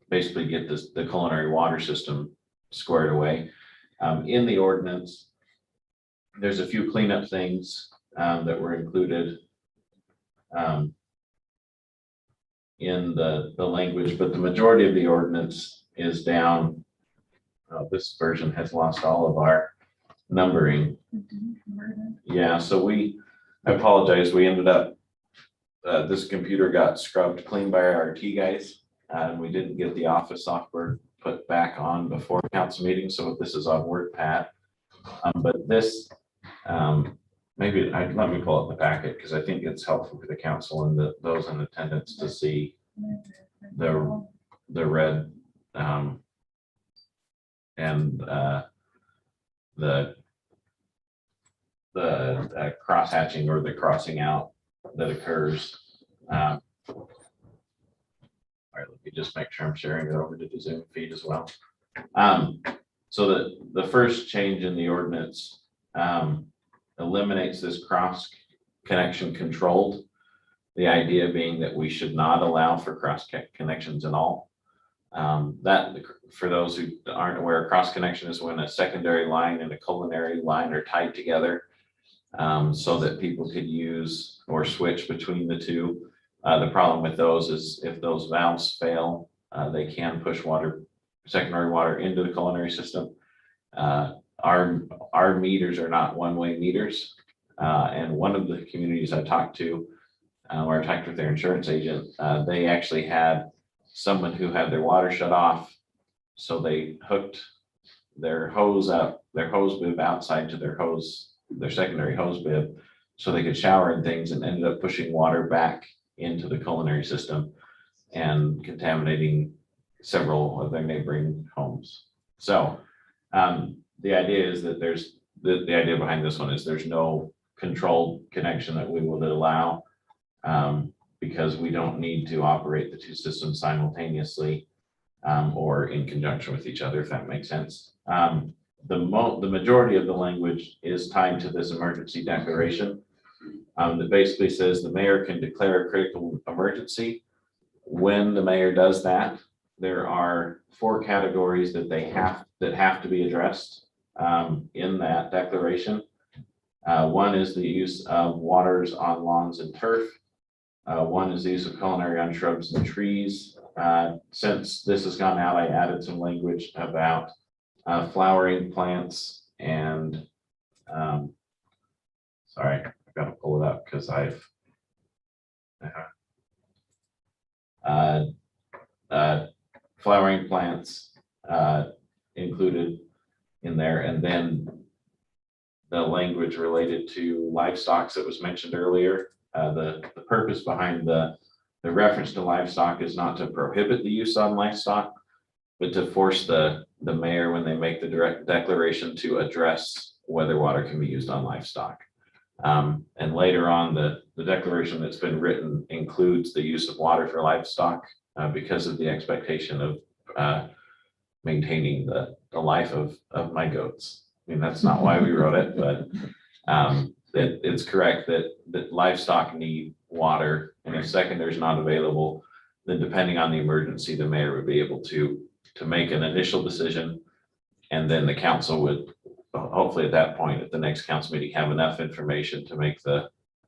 basically get the culinary water system squared away. In the ordinance, there's a few cleanup things that were included in the language, but the majority of the ordinance is down. This version has lost all of our numbering. Yeah, so I apologize. We ended up, this computer got scrubbed clean by our IT guys, and we didn't get the office software put back on before council meeting. So this is on WordPad. But this, let me pull up the packet because I think it's helpful for the council and those in attendance to see the red and the cross hatching or the crossing out that occurs. All right, let me just make sure I'm sharing it over to the Zoom feed as well. So the first change in the ordinance eliminates this cross connection controlled. The idea being that we should not allow for cross connections at all. That, for those who aren't aware, cross connection is when a secondary line and a culinary line are tied together so that people could use or switch between the two. The problem with those is if those valves fail, they can push secondary water into the culinary system. Our meters are not one-way meters. And one of the communities I talked to, where I talked with their insurance agent, they actually had someone who had their water shut off. So they hooked their hose bib outside to their secondary hose bib so they could shower and things, and ended up pushing water back into the culinary system and contaminating several of their neighboring homes. So the idea is that the idea behind this one is there's no controlled connection that we would allow because we don't need to operate the two systems simultaneously or in conjunction with each other, if that makes sense. The majority of the language is tied to this emergency declaration. that basically says the mayor can declare a critical emergency. When the mayor does that, there are 4 categories that have to be addressed in that declaration. One is the use of waters on lawns and turf. One is the use of culinary on shrubs and trees. Since this has gone out, I added some language about flowering plants and sorry, I've got to pull it up because I've flowering plants included in there, and then the language related to livestock that was mentioned earlier. The purpose behind the reference to livestock is not to prohibit the use on livestock, but to force the mayor, when they make the direct declaration, to address whether water can be used on livestock. And later on, the declaration that's been written includes the use of water for livestock because of the expectation of maintaining the life of my goats. I mean, that's not why we wrote it, but it's correct that livestock need water, and if secondaries not available, then depending on the emergency, the mayor would be able to make an initial decision, and then the council would hopefully at that point, at the next council meeting, have enough information to make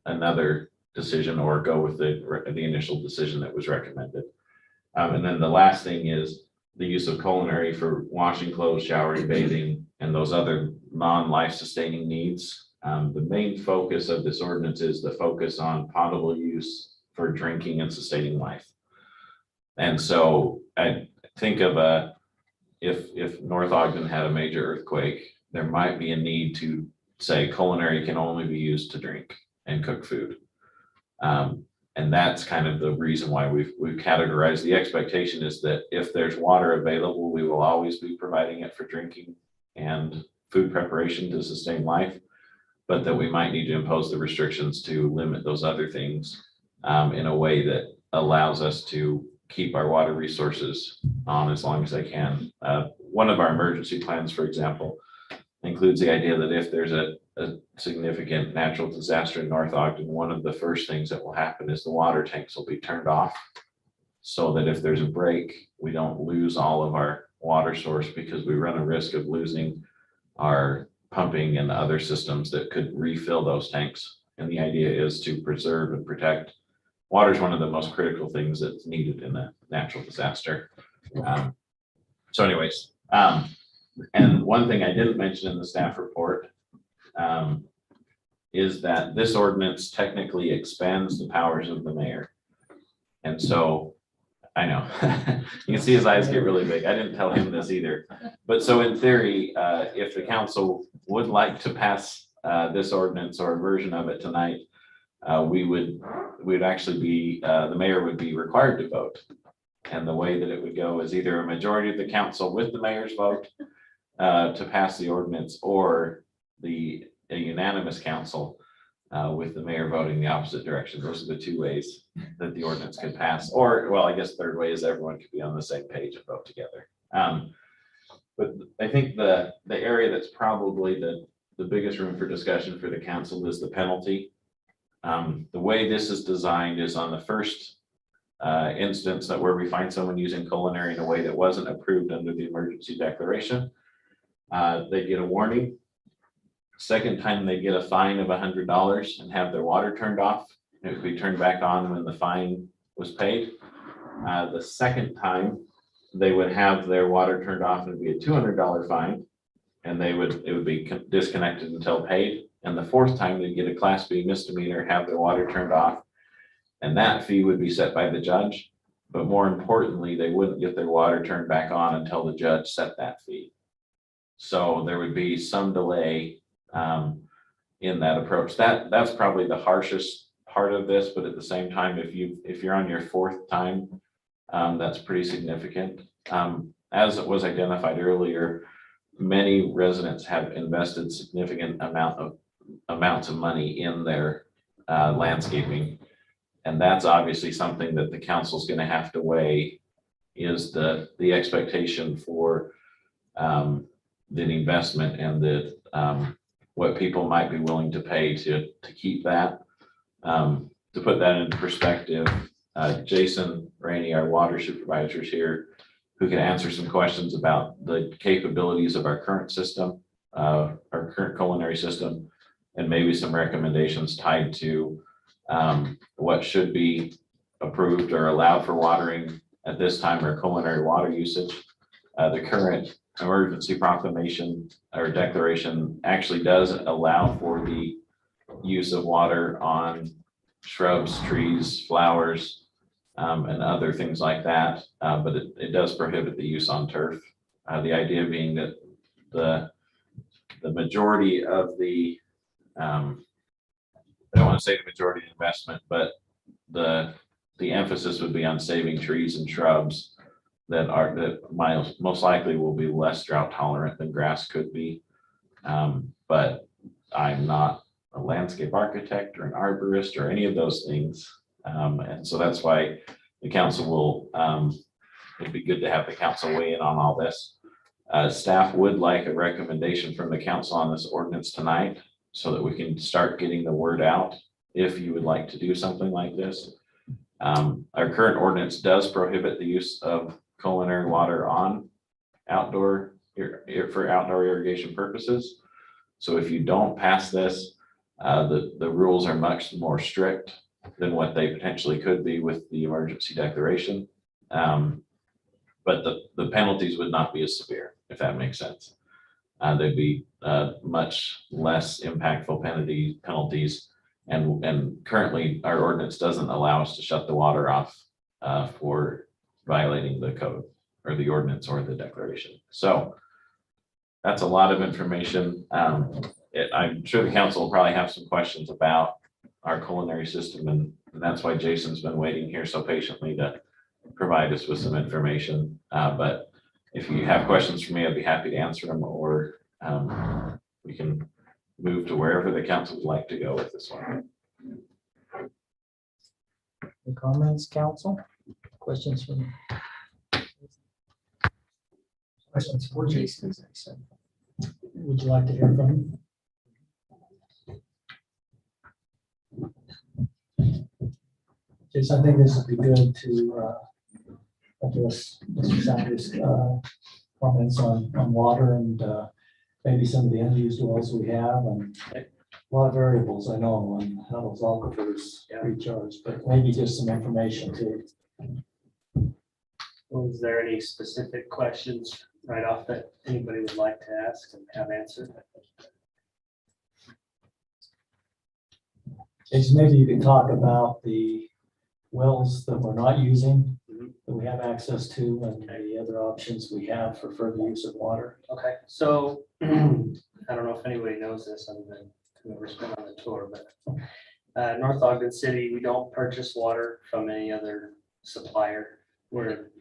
another decision or go with the initial decision that was recommended. And then the last thing is the use of culinary for washing clothes, showering, bathing, and those other non-life sustaining needs. The main focus of this ordinance is the focus on potable use for drinking and sustaining life. And so I think of if North Ogden had a major earthquake, there might be a need to say culinary can only be used to drink and cook food. And that's kind of the reason why we've categorized. The expectation is that if there's water available, we will always be providing it for drinking and food preparation to sustain life, but that we might need to impose the restrictions to limit those other things in a way that allows us to keep our water resources on as long as they can. One of our emergency plans, for example, includes the idea that if there's a significant natural disaster in North Ogden, one of the first things that will happen is the water tanks will be turned off so that if there's a break, we don't lose all of our water source, because we run a risk of losing our pumping and other systems that could refill those tanks. And the idea is to preserve and protect. Water is one of the most critical things that's needed in a natural disaster. So anyways, and one thing I didn't mention in the staff report is that this ordinance technically expands the powers of the mayor. And so, I know, you can see his eyes get really big. I didn't tell him this either. But so in theory, if the council would like to pass this ordinance or a version of it tonight, we'd actually be, the mayor would be required to vote. And the way that it would go is either a majority of the council with the mayor's vote to pass the ordinance, or a unanimous council with the mayor voting the opposite direction. Those are the two ways that the ordinance could pass. Or, well, I guess third way is everyone could be on the same page and vote together. But I think the area that's probably the biggest room for discussion for the council is the penalty. The way this is designed is on the first instance that where we find someone using culinary in a way that wasn't approved under the emergency declaration, they get a warning. Second time, they get a fine of $100 and have their water turned off. It would be turned back on when the fine was paid. The second time, they would have their water turned off and it'd be a $200 fine, and it would be disconnected until paid. And the fourth time, they'd get a Class B misdemeanor, have their water turned off, and that fee would be set by the judge. But more importantly, they wouldn't get their water turned back on until the judge set that fee. So there would be some delay in that approach. That's probably the harshest part of this, but at the same time, if you're on your fourth time, that's pretty significant. As it was identified earlier, many residents have invested significant amounts of money in their landscaping. And that's obviously something that the council's going to have to weigh, is the expectation for the investment and what people might be willing to pay to keep that To put that into perspective, Jason Rainey, our water supervisor is here, who can answer some questions about the capabilities of our current system, our current culinary system, and maybe some recommendations tied to what should be approved or allowed for watering at this time or culinary water usage. The current emergency proclamation or declaration actually does allow for the use of water on shrubs, trees, flowers, and other things like that. But it does prohibit the use on turf. The idea being that the majority of the, I don't want to say the majority of investment, but the emphasis would be on saving trees and shrubs that most likely will be less drought tolerant than grass could be. But I'm not a landscape architect or an arborist or any of those things. And so that's why the council will, it'd be good to have the council weigh in on all this. Staff would like a recommendation from the council on this ordinance tonight so that we can start getting the word out if you would like to do something like this. Our current ordinance does prohibit the use of culinary water on outdoor, for outdoor irrigation purposes. So if you don't pass this, the rules are much more strict than what they potentially could be with the emergency declaration. But the penalties would not be as severe, if that makes sense. They'd be much less impactful penalties. And currently our ordinance doesn't allow us to shut the water off for violating the code or the ordinance or the declaration. So that's a lot of information. I'm sure the council will probably have some questions about our culinary system, and that's why Jason's been waiting here so patiently to provide us with some information. But if you have questions for me, I'd be happy to answer them, or we can move to wherever the council would like to go with this one. Any comments, council? Questions from? Questions for Jason, as I said. Would you like to hear from him? Jason, I think this would be good to address Mr. Sanders' comments on water and maybe some of the unused wells we have, and a lot of variables I know on how those aquifers recharge, but maybe just some information too. Was there any specific questions right off that anybody would like to ask and have answered? Jason, maybe you can talk about the wells that we're not using, that we have access to, and the other options we have for further use of water. Okay, so I don't know if anybody knows this other than whoever's been on the tour, but North Ogden City, we don't purchase water from any other supplier. We're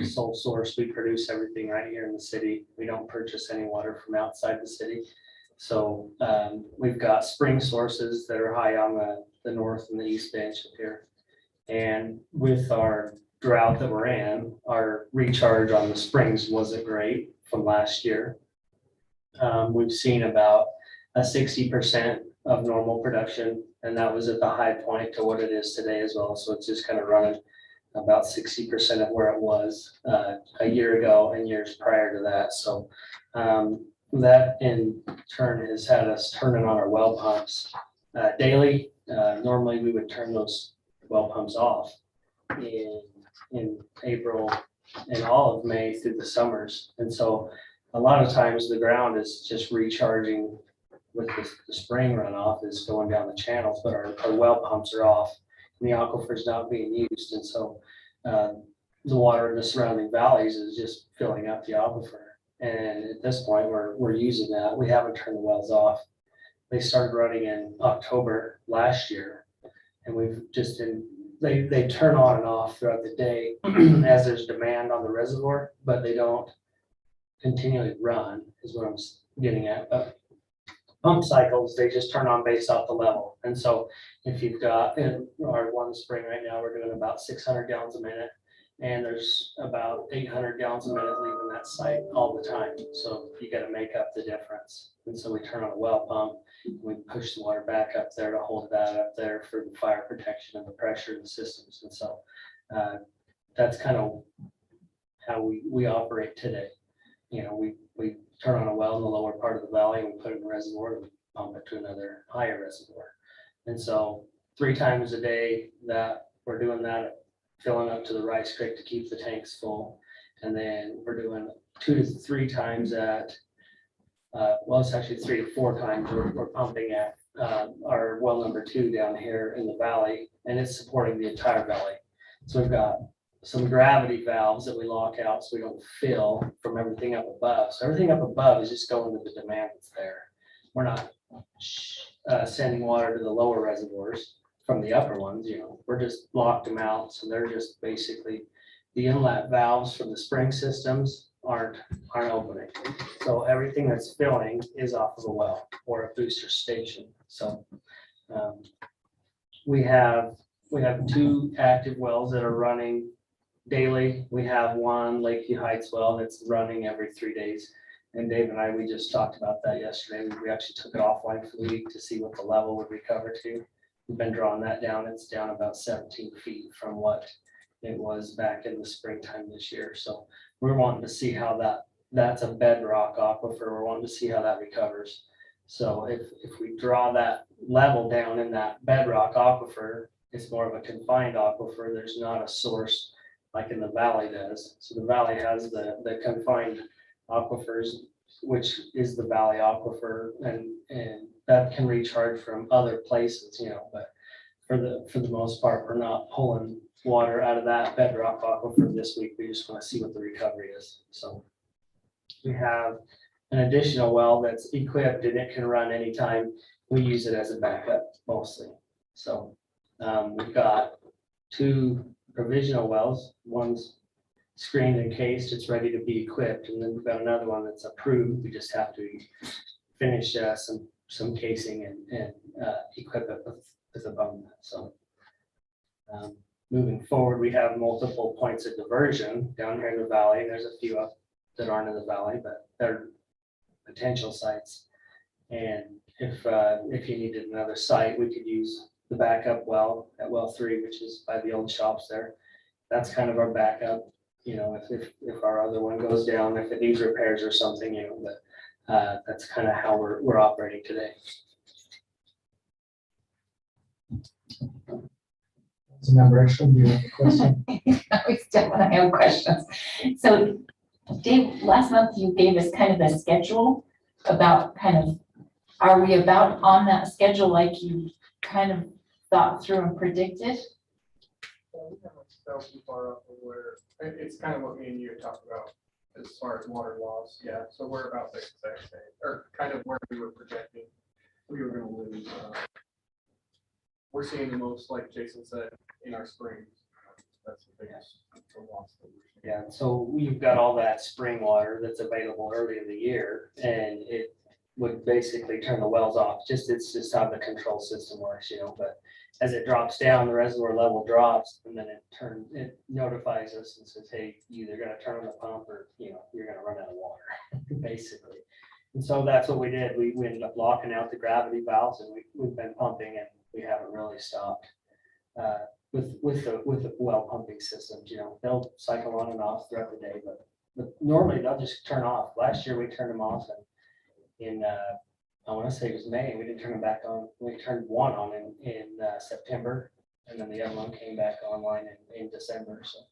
sole source. We produce everything right here in the city. We don't purchase any water from outside the city. So we've got spring sources that are high on the north and the east bench up here. And with our drought that we're in, our recharge on the springs wasn't great from last year. We've seen about a 60% of normal production, and that was at the high point to what it is today as well. So it's just kind of running about 60% of where it was a year ago and years prior to that. So that in turn has had us turning on our well pumps daily. Normally we would turn those well pumps off in April and all of May through the summers. And so a lot of times the ground is just recharging with the spring runoff is going down the channels, but our well pumps are off and the aquifer is not being used. And so the water in the surrounding valleys is just filling up the aquifer. And at this point, we're using that. We haven't turned the wells off. They started running in October last year, and we've just they turn on and off throughout the day as there's demand on the reservoir, but they don't continually run, is what I'm getting at. But pump cycles, they just turn on based off the level. And so if you've got in our one spring right now, we're doing about 600 gallons a minute. And there's about 800 gallons a minute leaving that site all the time. So you gotta make up the difference. And so we turn on a well pump, and we push the water back up there to hold that up there for the fire protection and the pressure in the systems. And so that's kind of how we operate today. You know, we turn on a well in the lower part of the valley, and we put it in the reservoir, and we pump it to another higher reservoir. And so 3 times a day that we're doing that, filling up to the Rice Creek to keep the tanks full. And then we're doing 2 to 3 times at, well, it's actually 3 to 4 times we're pumping at our well number 2 down here in the valley, and it's supporting the entire valley. So we've got some gravity valves that we lock out so we don't fill from everything up above. So everything up above is just going to the demand that's there. We're not sending water to the lower reservoirs from the upper ones, you know, we're just locked them out. So they're just basically the inlet valves from the spring systems aren't opening. So everything that's filling is off of a well or a booster station. So we have 2 active wells that are running daily. We have 1 Lakeview Heights well that's running every 3 days. And Dave and I, we just talked about that yesterday. We actually took it offline for the week to see what the level would recover to. We've been drawing that down. It's down about 17 feet from what it was back in the springtime this year. So we're wanting to see how that's a bedrock aquifer. We're wanting to see how that recovers. So if we draw that level down in that bedrock aquifer, it's more of a confined aquifer. There's not a source like in the valley does. So the valley has the confined aquifers, which is the valley aquifer, and that can recharge from other places, you know, but for the most part, we're not pulling water out of that bedrock aquifer this week. We just want to see what the recovery is. So we have an additional well that's equipped and it can run anytime. We use it as a backup mostly. So we've got 2 provisional wells. One's screened and cased, it's ready to be equipped, and then we've got another one that's approved. We just have to finish some casing and equip it with a bone. So moving forward, we have multiple points of diversion down here in the valley. There's a few up that aren't in the valley, but they're potential sites. And if you needed another site, we could use the backup well at well 3, which is by the old shops there. That's kind of our backup. You know, if our other one goes down, if it needs repairs or something, you know, but that's kind of how we're operating today. Member Ekstrom, do you have a question? We still want to have questions. So Dave, last month you gave us kind of a schedule about are we about on that schedule like you kind of thought through and predicted? We haven't fell too far up of where, it's kind of what me and you had talked about as far as water loss. Yeah, so we're about the exact same, or kind of where we were projecting we were gonna lose. We're seeing the most, like Jason said, in our springs. That's the biggest loss that we're seeing. Yeah, so we've got all that spring water that's available early in the year, and it would basically turn the wells off. It's just how the control system works, you know, but as it drops down, the reservoir level drops, and then it notifies us and says, hey, you either gonna turn on the pump or, you know, you're gonna run out of water, basically. And so that's what we did. We ended up locking out the gravity valves, and we've been pumping, and we haven't really stopped with the well pumping systems. You know, they'll cycle on and off throughout the day, but normally they'll just turn off. Last year we turned them off, and in I want to say it was May. We didn't turn them back on. We turned one on in September, and then the other one came back online in December. So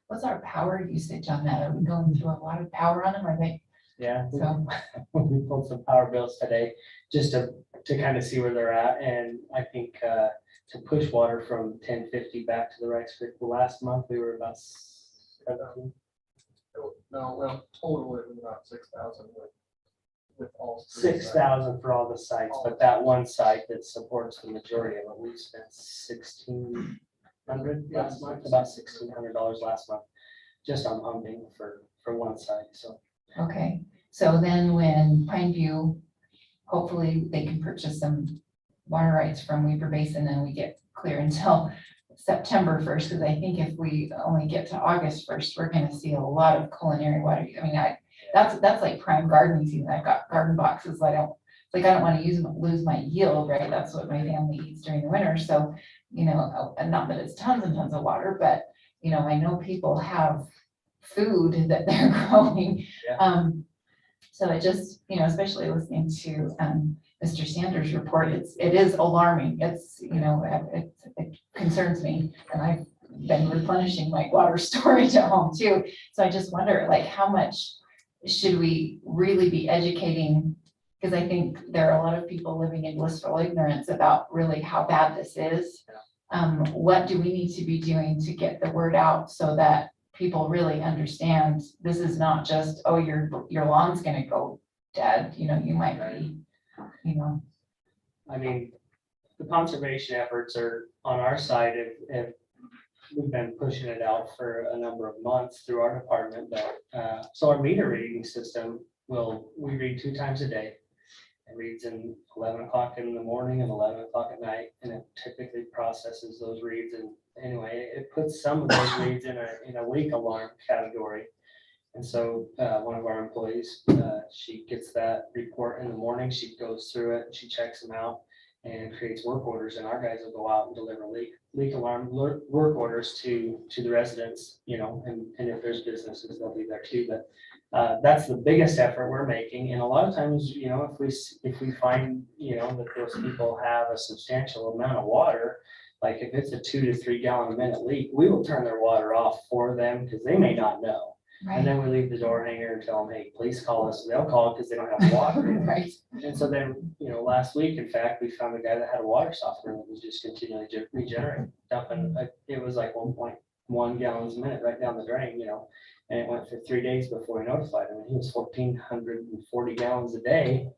What's our power usage on that? Are we going through a lot of power on them? Are they? yeah, So we pulled some power bills today just to kind of see where they're at, and I think to push water from 1050 back to the Rice Creek last month we were about 17. No, well, total it was about 6,000 with all. 6,000 for all the sites, but that one site that supports the majority of it, we spent 1,600 last month, about $1,600 last month, just on pumping for one site. So okay, so then when Pineview, hopefully they can purchase some water rights from Weaver Basin, and we get clear until September 1st, because I think if we only get to August 1st, we're gonna see a lot of culinary water. I mean, that's like prime gardening season. I've got garden boxes. I don't want to lose my yield, right? That's what my family eats during the winter. So, and not that it's tons and tons of water, but, I know people have food that they're growing. So it just, especially listening to Mr. Sanders' report, it is alarming. It's, it concerns me, and I've been replenishing my water storage at home too. So I just wonder, like, how much should we really be educating? Because I think there are a lot of people living in blissful ignorance about really how bad this is. What do we need to be doing to get the word out so that people really understand this is not just, oh, your lawn's gonna go dead, you might be, I mean, the conservation efforts are on our side. If we've been pushing it out for a number of months through our department, but so our meter reading system we read 2 times a day. It reads in 11 o'clock in the morning and 11 o'clock at night, and it typically processes those reads. And anyway, it puts some of those reads in a leak alarm category. And so one of our employees, she gets that report in the morning, she goes through it, she checks them out and creates work orders, and our guys will go out and deliver leak alarm work orders to the residents, and if there's businesses, they'll be there too. But that's the biggest effort we're making. And a lot of times, if we find, that those people have a substantial amount of water, like if it's a 2 to 3 gallon a minute leak, we will turn their water off for them because they may not know. right? And then we leave the door hanger and tell them, hey, please call us. They'll call because they don't have water. Right. And so then, last week, in fact, we found a guy that had a water softener that was just continually regenerating, dumping, it was like 1.1 gallons a minute right down the drain, and it went for 3 days before we notified him. And he was 1,440 gallons a day.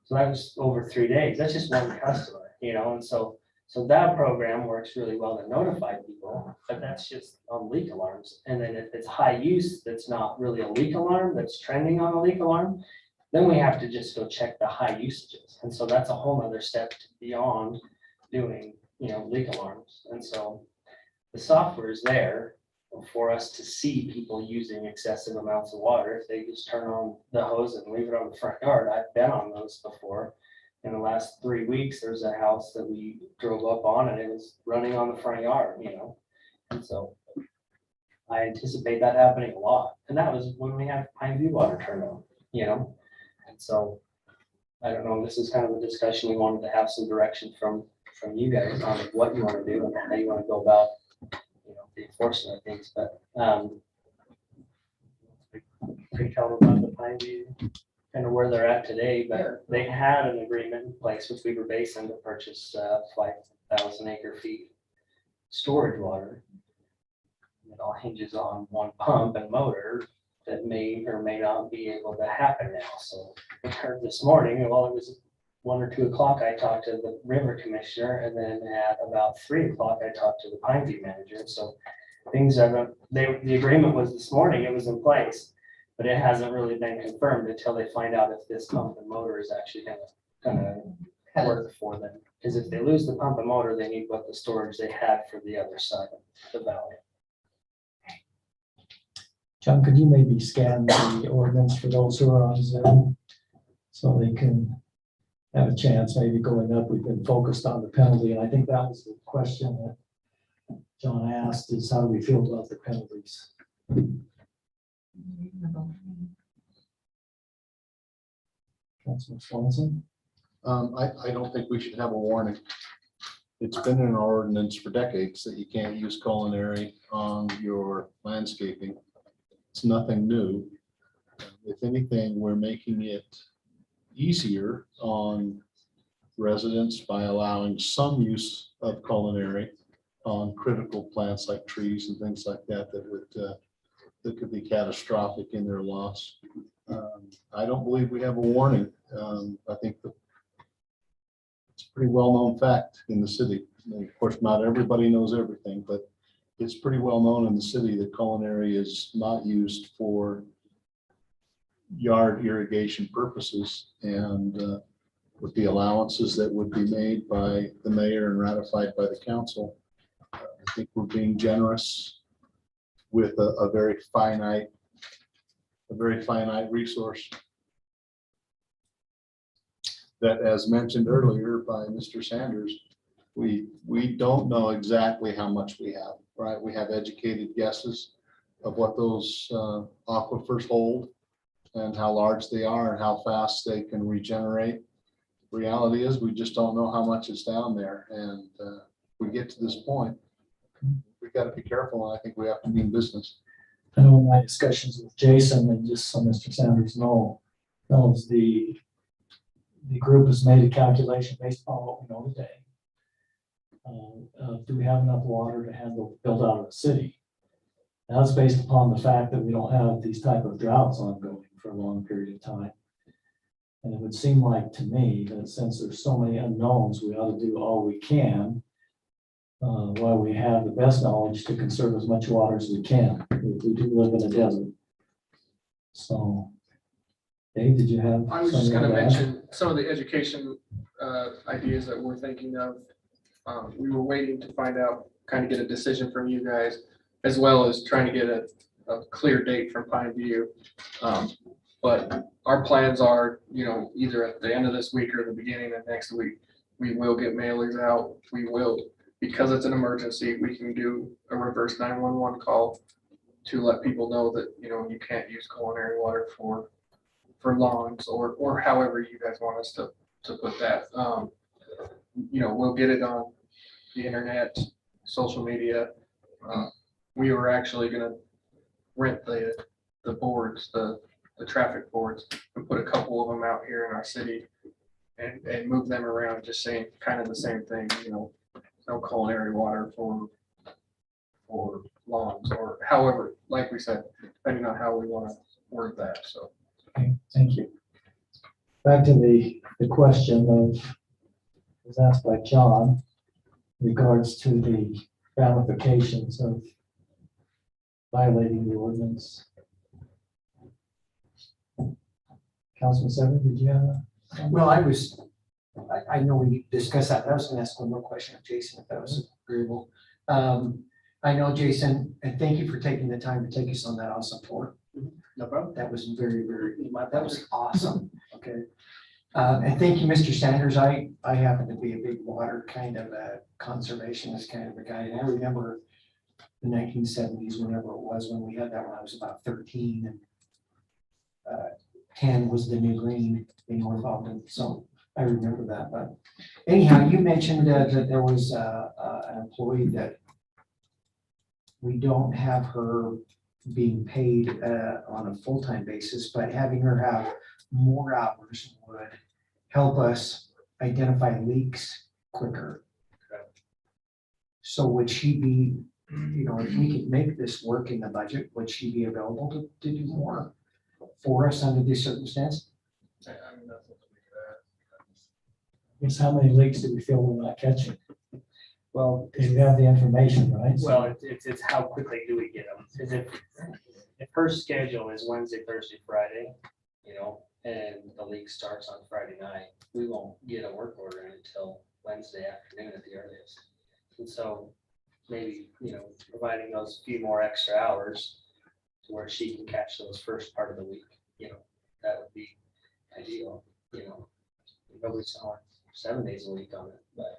So that was over 3 days. That's just one customer, and so that program works really well to notify people, but that's just on leak alarms. And then if it's high use, that's not really a leak alarm, that's trending on a leak alarm, then we have to just go check the high usages. And so that's a whole nother step beyond doing, leak alarms. And so the software is there for us to see people using excessive amounts of water. If they just turn on the hose and leave it on the front yard, I've been on those before. In the last 3 weeks, there's a house that we drove up on and it was running on the front yard, and so I anticipate that happening a lot. And that was when we had Pineview water turned on, and so I don't know, this is kind of a discussion we wanted to have some direction from you guys on what you want to do and how you want to go about, the enforcement of things. But pretty tell about the Pineview, kind of where they're at today, but they had an agreement in place, which we were based on, to purchase 5,000 acre feet storage water. It all hinges on one pump and motor that may or may not be able to happen now. So I heard this morning, while it was 1 or 2 o'clock, I talked to the river commissioner, and then at about 3 o'clock, I talked to the Pineview manager. So things are, the agreement was this morning, it was in place, but it hasn't really been confirmed until they find out if this pump and motor is actually gonna work for them. Because if they lose the pump and motor, they need what the storage they had for the other side of the valley. John, could you maybe scan the ordinance for those who are on Zoom? So they can have a chance, maybe going up. We've been focused on the penalty, and I think that was the question that John asked, is how do we feel about the penalties? Councilman Swanson? I don't think we should have a warning. It's been in our ordinance for decades that you can't use culinary on your landscaping. It's nothing new. If anything, we're making it easier on residents by allowing some use of culinary on critical plants like trees and things like that that could be catastrophic in their loss. I don't believe we have a warning. I think it's a pretty well-known fact in the city. And of course, not everybody knows everything, but it's pretty well known in the city that culinary is not used for yard irrigation purposes. And with the allowances that would be made by the mayor and ratified by the council, I think we're being generous with a very finite resource that, as mentioned earlier by Mr. Sanders, we don't know exactly how much we have, right? We have educated guesses of what those aquifers hold and how large they are and how fast they can regenerate. Reality is, we just don't know how much is down there. And if we get to this point, we've got to be careful. And I think we have to be in business. I know in my discussions with Jason, and just so Mr. Sanders knows the group has made a calculation based upon what we know today. Do we have enough water to handle build out of the city? And that's based upon the fact that we don't have these type of droughts ongoing for a long period of time. And it would seem like to me that since there's so many unknowns, we ought to do all we can while we have the best knowledge to conserve as much water as we can. We do live in a desert. So, Dave, did you have? I was just something gonna to add? mention some of the education ideas that we're thinking of. We were waiting to find out, kind of get a decision from you guys, as well as trying to get a clear date from Pine View. But our plans are, either at the end of this week or the beginning of next week, we will get mailers out. We will, because it's an emergency, we can do a reverse 911 call to let people know that, you can't use culinary water for lawns or however you guys want us to put that. We'll get it on the internet, social media. We were actually gonna rent the boards, the traffic boards, and put a couple of them out here in our city and move them around, just saying kind of the same thing, no culinary water for lawns, or however, like we said, depending on how we want to word that, so. Okay, thank you. Back to the question was asked by John in regards to the ramifications of violating the ordinance. Councilman Sever, did you have a? Well, I know we discussed that. I was gonna ask one more question of Jason, if that was agreeable. I know, Jason, and thank you for taking the time to take us on that awesome tour. No problem. That was very, that was awesome. Okay. And thank you, Mr. Sanders. I happen to be a big water kind of a conservationist kind of a guy. And I remember the 1970s, whenever it was, when we had that when I was about 13, and 10 was the new green in North Ogden. So I remember that. But anyhow, you mentioned that there was an employee that we don't have her being paid on a full-time basis, but having her have more hours would help us identify leaks quicker. So would she be, if we could make this work in the budget, would she be available to do more for us under these circumstances? Guess how many leaks do we feel we're not catching? Well, Because we have the information, right? So- well, it's how quickly do we get them? Because if her schedule is Wednesday, Thursday, Friday, and the league starts on Friday night, we won't get a work order until Wednesday afternoon at the earliest. And so maybe, providing those few more extra hours to where she can catch those first part of the week, that would be ideal, nobody's on 7 days a week on it, but.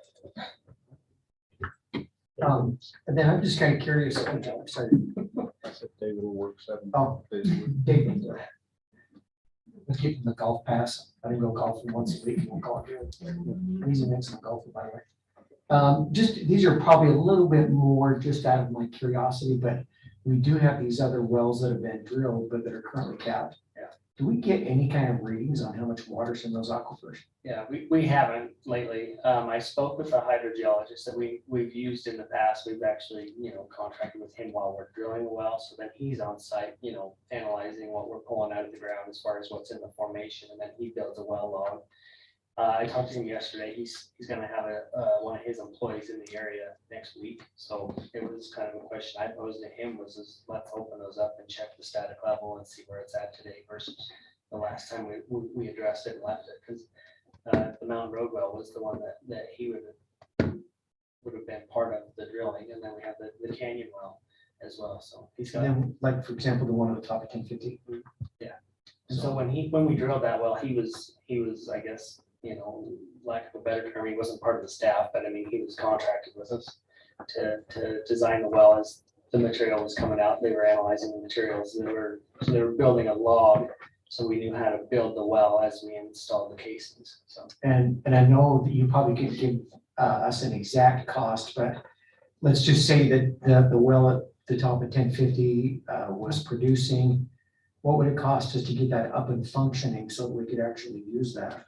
And then I'm just kind of curious. Sorry. I said David will work 7 Oh, days a week. David. Let's give him the golf pass. I didn't go golfing once a week. We'll call it. He's an excellent golfer, by the way. Just, these are probably a little bit more just out of my curiosity, but we do have these other wells that have been drilled, but that are currently capped. Yeah. Do we get any kind of readings on how much water's in those aquifers? Yeah, we haven't lately. I spoke with a hydrogeologist that we've used in the past. We've actually, contracted with him while we're drilling the well. So then he's on site, analyzing what we're pulling out of the ground as far as what's in the formation. And then he builds a well log. I talked to him yesterday. He's gonna have one of his employees in the area next week. So it was kind of a question I posed to him was let's open those up and check the static level and see where it's at today versus the last time we addressed it and left it. Because the Mountain Road well was the one that he would would have been part of the drilling, and then we have the canyon well as well, so he's And got. then, like, for example, the one at the top of 1050. And so when we drilled that well, he was, I guess, you know, lack of a better term, he wasn't part of the staff, but I mean, he was contracted with us to design the well as the material was coming out. They were analyzing the materials. They were building a log, so we knew how to build the well as we installed the casings, so. And I know that you probably could give us an exact cost, but let's just say that the well at the top of 1050 was producing. What would it cost us to get that up and functioning so that we could actually use that?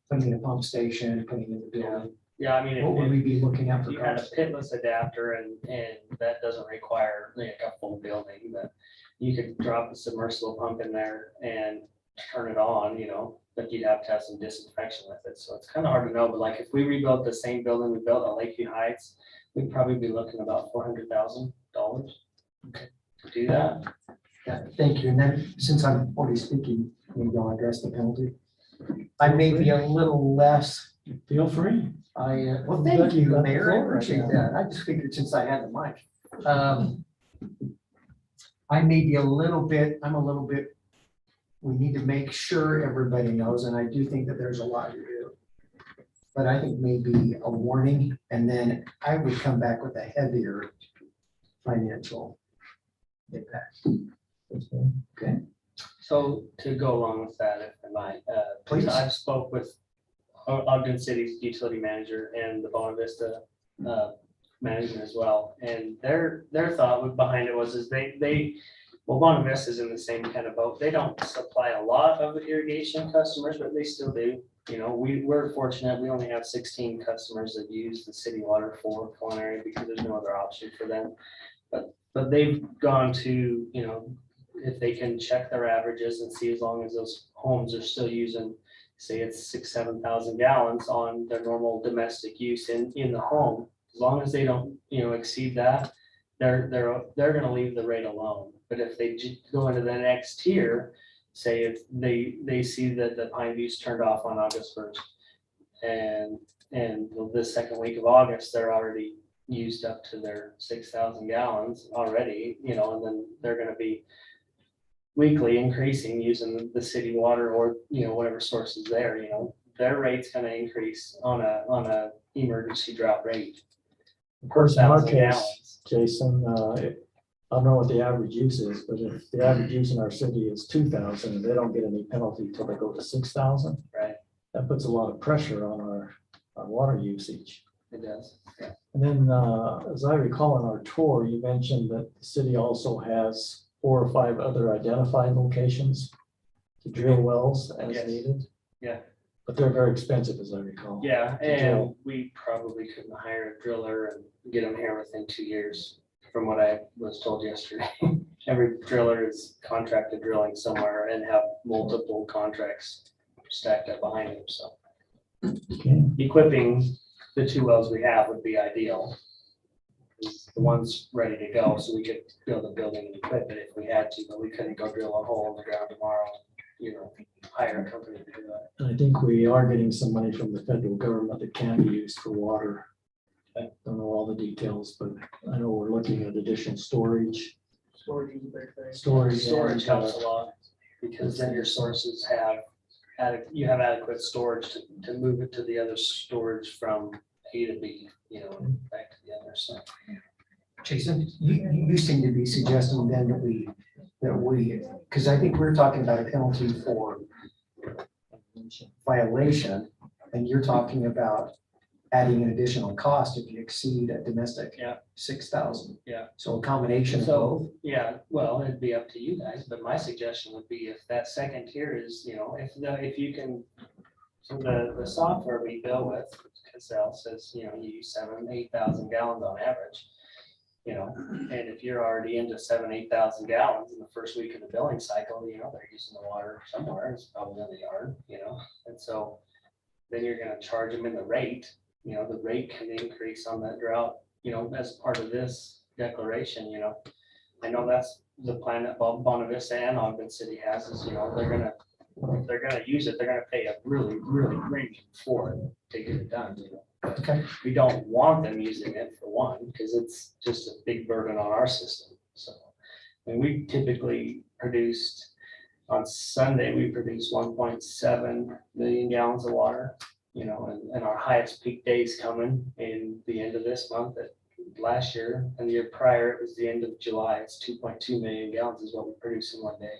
Putting in a pump station, putting in the building. Yeah, I mean, What would we be looking at for you had a cost? pitless adapter and that doesn't require like a full building, but you could drop a submersible pump in there and turn it on, you know, but you'd have to have some disinfection with it. So it's kind of hard to know, but like if we rebuilt the same building we built at Lakeview Heights, we'd probably be looking about $400,000 to do that. Yeah, thank you. And then since I'm already speaking, maybe I'll address the penalty. I may be a little less. Feel free. Well, thank you, Mayor. I appreciate that. I just figured since I had the mic. I may be I'm a little bit, we need to make sure everybody knows, and I do think that there's a lot to do. But I think maybe a warning, and then I would come back with a heavier financial impact. Okay. So to go along with that, if I might, Please. I've spoke with Ogden City's utility manager and the Bona Vista management as well. And their thought behind it was well, Bona Vista is in the same kind of boat. They don't supply a lot of irrigation customers, but they still do. You know, we're fortunate. We only have 16 customers that use the city water for Culinary because there's no other option for them. But they've gone to, you know, if they can check their averages and see as long as those homes are still using, say it's 6,000-7,000 gallons on their normal domestic use in the home, as long as they don't, you know, exceed that, they're gonna leave the rate alone. But if they go into the next tier, say if they see that the Pine View's turned off on August 1st, and the second week of August, they're already used up to their 6,000 gallons already, you know, and then they're gonna be weekly increasing using the city water or, you know, whatever source is there, you know, their rate's gonna increase on a emergency drought rate. Of course, in our 1,000 case, gallons. Jason, I don't know what the average use is, but if the average use in our city is 2,000, they don't get any penalty until they go to 6,000. Right. That puts a lot of pressure on our water usage. It does, yeah. And then, as I recall on our tour, you mentioned that the city also has 4 or 5 other identified locations to drill wells as Yes. needed. Yeah. But they're very expensive, as I recall. Yeah, to and drill. we probably couldn't hire a driller and get them here within 2 years, from what I was told yesterday. Every driller is contracted drilling somewhere and have multiple contracts stacked up behind them, so. Okay. Equipping the 2 wells we have would be ideal. The one's ready to go, so we could build a building and equip it if we had to, but we couldn't go drill a hole in the ground tomorrow, you know, hire a company to do that. And I think we are getting some money from the federal government that can be used for water. I don't know all the details, but I know we're looking at additional storage. Storage is a big thing. Storage Storage and, helps a lot, because then your sources have, you have adequate storage to move it to the other storage from A to B, you know, back to the other side. Jason, you seem to be suggesting then that we, because I think we're talking about a penalty for violation, and you're talking about adding an additional cost if you exceed a domestic 6,000. Yeah. So a combination of both. So, yeah, well, it'd be up to you guys, but my suggestion would be if that second tier is, you know, if you can, so the software we bill with, Cassell says, you know, you use 7,000-8,000 gallons on average, you know, and if you're already into 7,000-8,000 gallons in the first week of the billing cycle, you know, they're using the water somewhere, it's probably in the yard, you know, and so then you're gonna charge them in the rate, you know, the rate can increase on that drought, you know, as part of this declaration, you know. I know that's the plan that Bona Vista and Ogden City has is, you know, they're gonna use it, they're gonna pay a really, really premium for it to get it done, you know. Okay. We don't want them using it for one, because it's just a big burden on our system, so. And we typically produced, on Sunday, we produced 1.7 million gallons of water, you know, and our highest peak days coming in the end of this month. Last year and the year prior, it was the end of July, it's 2.2 million gallons is what we produce in one day.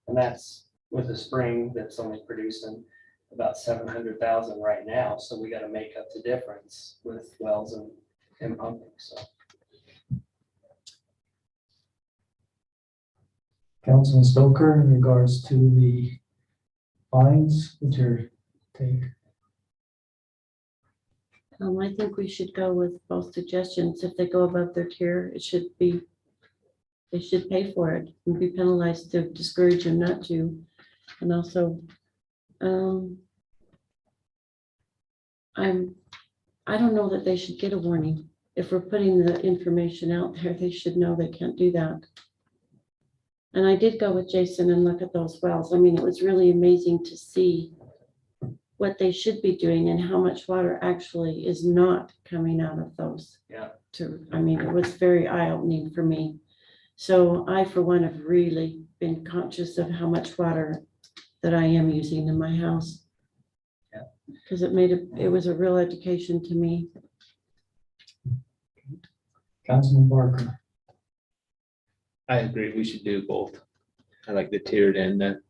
And that's with a spring that's only producing about 700,000 right now, so we got to make up the difference with wells and pumping, so. Councilman Stoker, in regards to the fines, what's your take? I think we should go with both suggestions. If they go above their tier, it should be, they should pay for it and be penalized to discourage them not to. And also, I don't know that they should get a warning. If we're putting the information out there, they should know they can't do that. And I did go with Jason and look at those wells. I mean, it was really amazing to see what they should be doing and how much water actually is not coming out of those. Yeah. I mean, it was very eye-opening for me. So I, for one, have really been conscious of how much water that I am using in my house. Yeah. Because it was a real education to me. Councilman Barker. I agree, we should do both. I like the tiered and the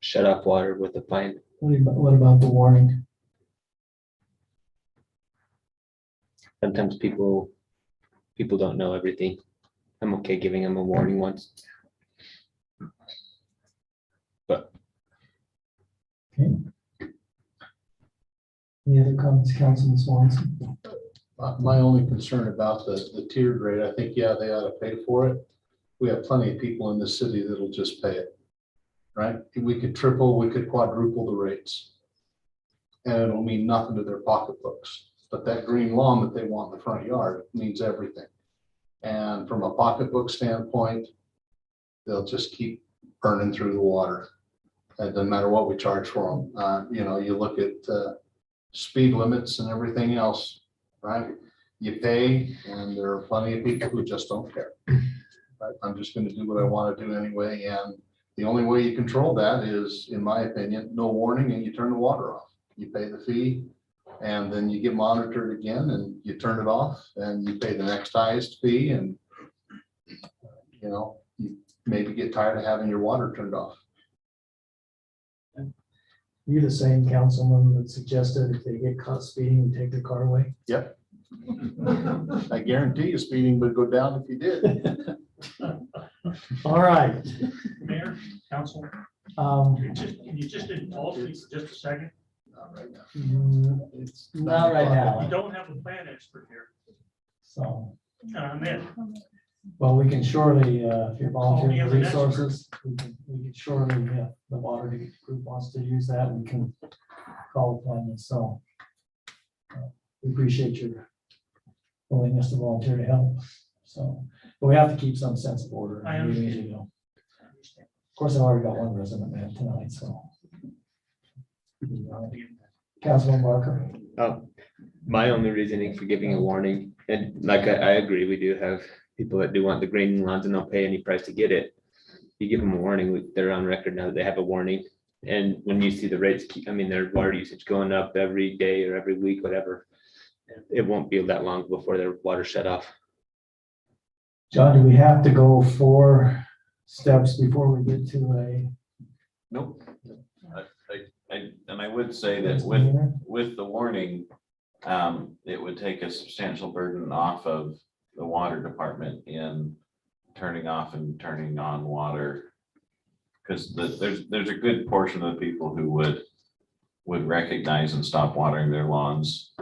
shut off water with a fine. What about the warning? Sometimes people don't know everything. I'm okay giving them a warning once. But Any other comments, Councilman Swanson? My only concern about the tiered rate, I think, yeah, they ought to pay for it. We have plenty of people in the city that'll just pay it, right? We could triple, we could quadruple the rates. And it'll mean nothing to their pocketbooks. But that green lawn that they want in the front yard means everything. And from a pocketbook standpoint, they'll just keep burning through the water. It doesn't matter what we charge for them. You know, you look at speed limits and everything else, right? You pay, and there are plenty of people who just don't care. Right? I'm just going to do what I want to do anyway. And the only way you control that is, in my opinion, no warning and you turn the water off. You pay the fee and then you get monitored again and you turn it off and you pay the next highest fee, and you know, you maybe get tired of having your water turned off. You the same councilman that suggested if they get caught speeding, take their car away? Yep. I guarantee you speeding would go down if you did. All right. Mayor, council, can you just indulge me for just a second? Not right now. It's not right now. We don't have a plan expert here. So, I'm in. well, we can surely, if you're volunteering Call for me as an resources, we can surely, if the water group wants to use that, we can call upon you. So we appreciate your willingness to volunteer to help. So, but we have to keep some sense of order. I understand. You know. Of course, I've already got one resident man tonight, so. Councilman Barker. my only reasoning for giving a warning, and like I agree, we do have people that do want the green lawns and they'll pay any price to get it. You give them a warning, they're on record now that they have a warning. And when you see the rates, I mean, their water usage going up every day or every week, whatever, it won't be that long before their water shut off. John, do we have to go 4 steps before we get to a? Nope. And I would say that with the warning, it would take a substantial burden off of the water department in turning off and turning on water. Because there's a good portion of the people who would recognize and stop watering their lawns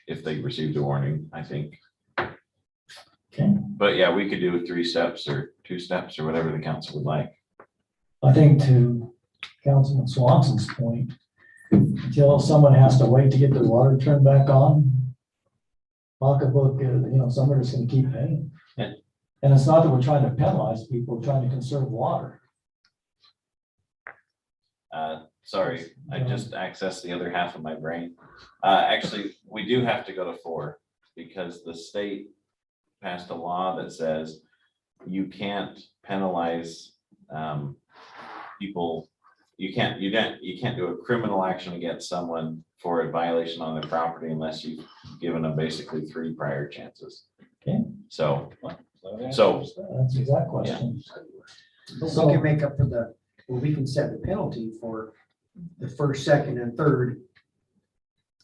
if they received a warning, I think. Okay. But yeah, we could do 3 steps or 2 steps or whatever the council would like. I think to Councilman Swanson's point, until someone has to wait to get their water turned back on, pocketbook, some are just gonna keep paying. Yeah. And it's not that we're trying to penalize people, we're trying to conserve water. Sorry, I just accessed the other half of my brain. Actually, we do have to go to 4 because the state passed a law that says you can't penalize people. You can't do a criminal action against someone for a violation on their property unless you've given them basically 3 prior chances. Okay. So, That's the exact question. But we can make up for we can set the penalty for the first, second, and third.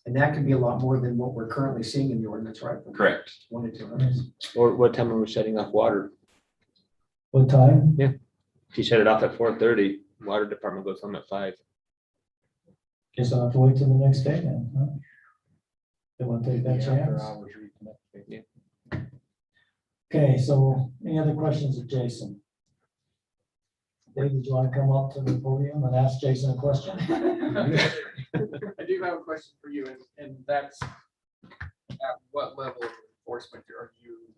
And that can be a lot more than what we're currently seeing in the ordinance, right? correct. 1 to 2. Or what time are we shutting off water? What time? If you shut it off at 4:30, water department goes home at 5. Guess I'll have to wait till the next day then, huh? They want to take that chance? Okay, so any other questions of Jason? Dave, did you want to come up to the podium and ask Jason a question? I do have a question for you, and that's at what level of enforcement are you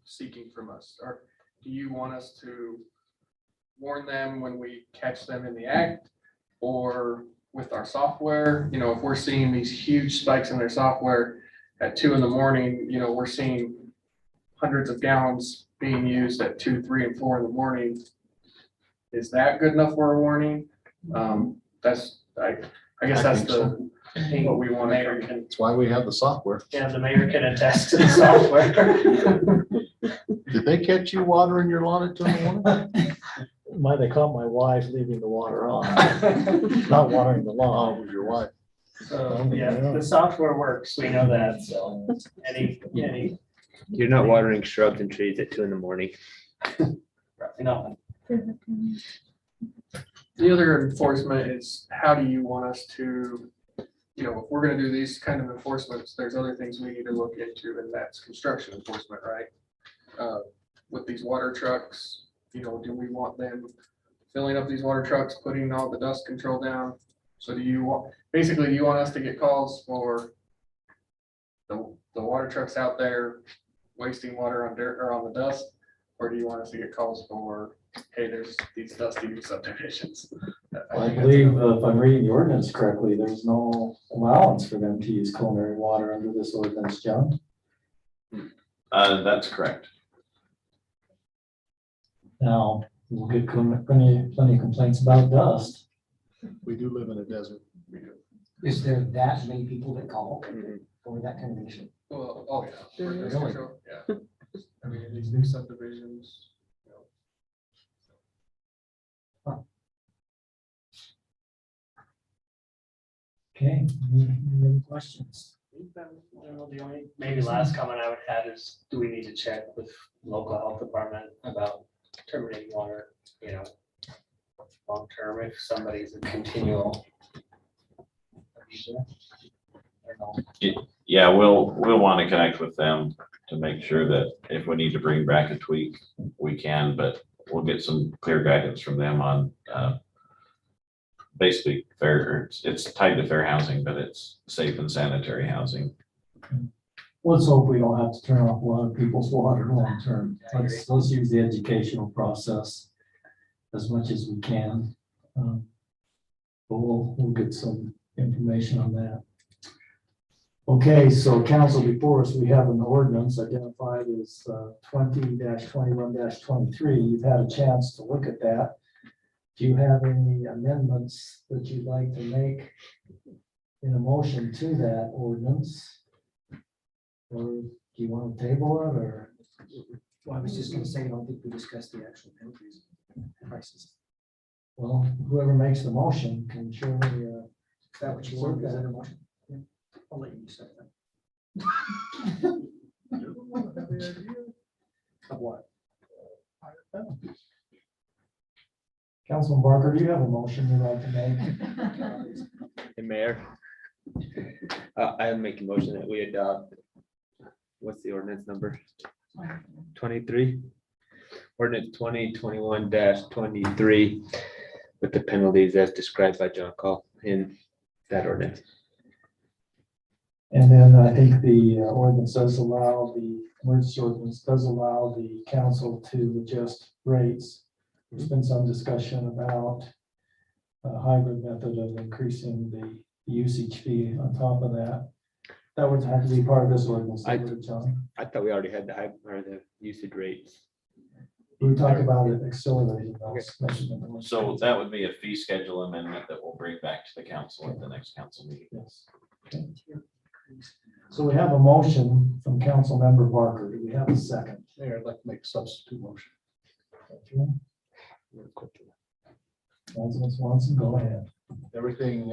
seeking from us? Or do you want us to warn them when we catch them in the act? Or with our software, you know, if we're seeing these huge spikes in their software at 2 in the morning, you know, we're seeing hundreds of gallons being used at 2, 3, and 4 in the morning. Is that good enough for a warning? I guess that's what we want to. That's why we have the software. Yeah, the mayor can attest to the software. Did they catch you watering your lawn at 2 in the morning? Why they caught my wife leaving the water on, not watering the lawn. Oh, it was your wife. So, yeah, the software works, we know that, so any, You're not watering shrubs and trees at 2 in the morning. no. The other enforcement is, how do you want us to, you know, if we're gonna do these kind of enforcements, there's other things we need to look into, and that's construction enforcement, right? With these water trucks, you know, do we want them filling up these water trucks, putting all the dust control down? So do you want us to get calls for the water trucks out there wasting water on dirt or on the dust? Or do you want us to get calls for, hey, there's these dusty new subdivisions? I believe if I'm reading the ordinance correctly, there's no allowance for them to use culinary water under this ordinance, John. That's correct. Now, we'll get plenty of complaints about dust. We do live in a desert. Is there that many people that call for that kind of issue? Well, oh yeah. for dust Really? control, yeah. I mean, these new subdivisions. You know. Okay, any other questions? The only maybe last comment I would have is, do we need to check with local health department about terminating water, you know, long term, if somebody's a continual abuser? I don't know. Yeah, we'll want to connect with them to make sure that if we need to bring back a tweak, we can, but we'll get some clear guidance from them on basically fair, it's tied to fair housing, but it's safe and sanitary housing. Let's hope we don't have to turn off a lot of people's water long term. Let's use the educational process as much as we can. But we'll get some information on that. Okay, so council, before us, we have an ordinance identified as 20-21-23. You've had a chance to look at that. Do you have any amendments that you'd like to make in a motion to that ordinance? Or do you want to table it, or? Well, I was just gonna say, I don't think we discussed the actual penalties prices. Well, whoever makes the motion can surely, Is that what you want? Is that a motion? Yeah. I'll let you decide that. Of what? Councilman Barker, do you have a motion you'd like to make? Hey, Mayor. I make a motion that we adopt, what's the ordinance number? 23? Ordinance 2021-23 with the penalties as described by John Call in that ordinance. And then I think the ordinance does allow, the emergency ordinance does allow the council to adjust rates. There's been some discussion about hybrid method of increasing the usage fee on top of that. That would have to be part of this ordinance, wouldn't it, John? I thought we already had the usage rates. We talk about it accelerating those measurement. So that would be a fee schedule amendment that we'll bring back to the council at the next council meeting. Yes. Okay. So we have a motion from Councilmember Barker. Do we have a second? Mayor, I'd like to make a substitute motion. Councilman Swanson, go ahead. Everything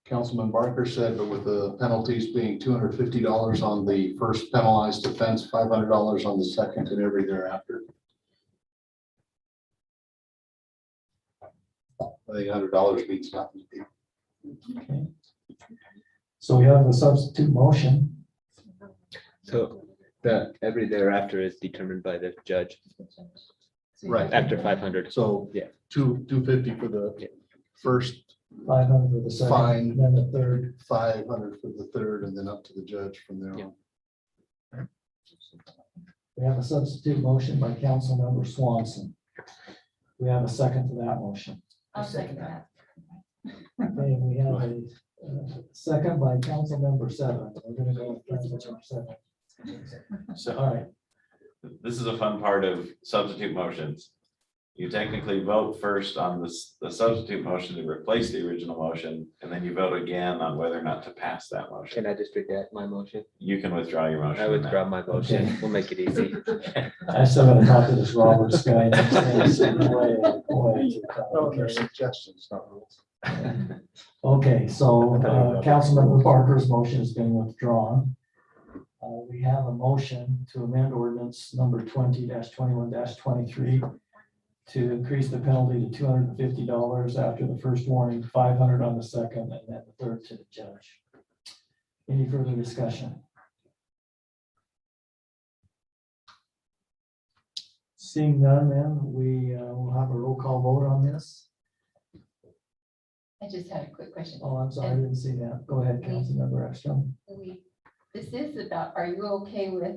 Councilman Barker said, but with the penalties being $250 on the first penalized offense, $500 on the second, and every thereafter. I think $100 means nothing. Okay. So we have a substitute motion. So the every thereafter is determined by the judge Right. after 500. So Yeah. 250 for the first 500 for the second, fine, then the third. 500 for the third, and then up to the judge from there on. We have a substitute motion by Councilmember Swanson. We have a second to that motion. I'll second that. Okay, we have a second by Councilmember Seven. We're gonna go with Councilmember Seven. So All right, this is a fun part of substitute motions. You technically vote first on the substitute motion to replace the original motion, and then you vote again on whether or not to pass that motion. Can I just redact my motion? You can withdraw your motion. I withdraw my motion. Okay. We'll make it easy. I still gotta talk to this Roberts guy. Okay, suggestions, not rules. Okay, so Councilmember Barker's motion has been withdrawn. We have a motion to amend ordinance number 20-21-23 to increase the penalty to $250 after the first warning, 500 on the second, and then the third to the judge. Any further discussion? Seeing none, then we will have a roll call vote on this. I just had a quick question. Oh, I'm sorry, I didn't see that. Go ahead, Councilmember Ekstrom. This is about, are you okay with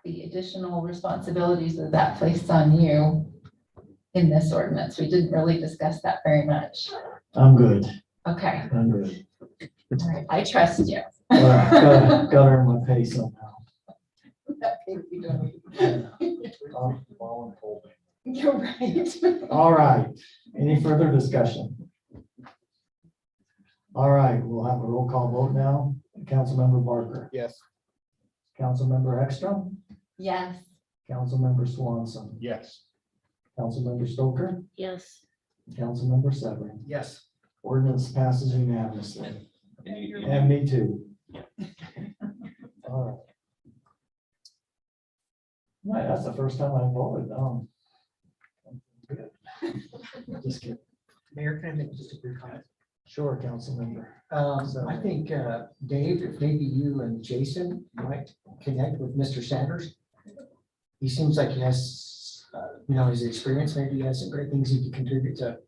the additional responsibilities of that placed on you in this ordinance? We didn't really discuss that very much. I'm good. Okay, I'm good. all right, I trust you. Got her in my pay somehow. You're right. All right, any further discussion? All right, we'll have a roll call vote now. Councilmember Barker. Yes. Councilmember Ekstrom. Yes. Councilmember Swanson. Yes. Councilmember Stoker. Yes. Councilmember Severin. Yes. Ordinance passes unanimously. And And me too. All right. Right, that's the first time I voted. Good. Just kidding. Mayor, can I make just a brief comment? Sure, Councilmember. I think, Dave, if maybe you and Jason might connect with Mr. Sanders. He seems like he has, his experience, maybe he has some great things he could contribute to.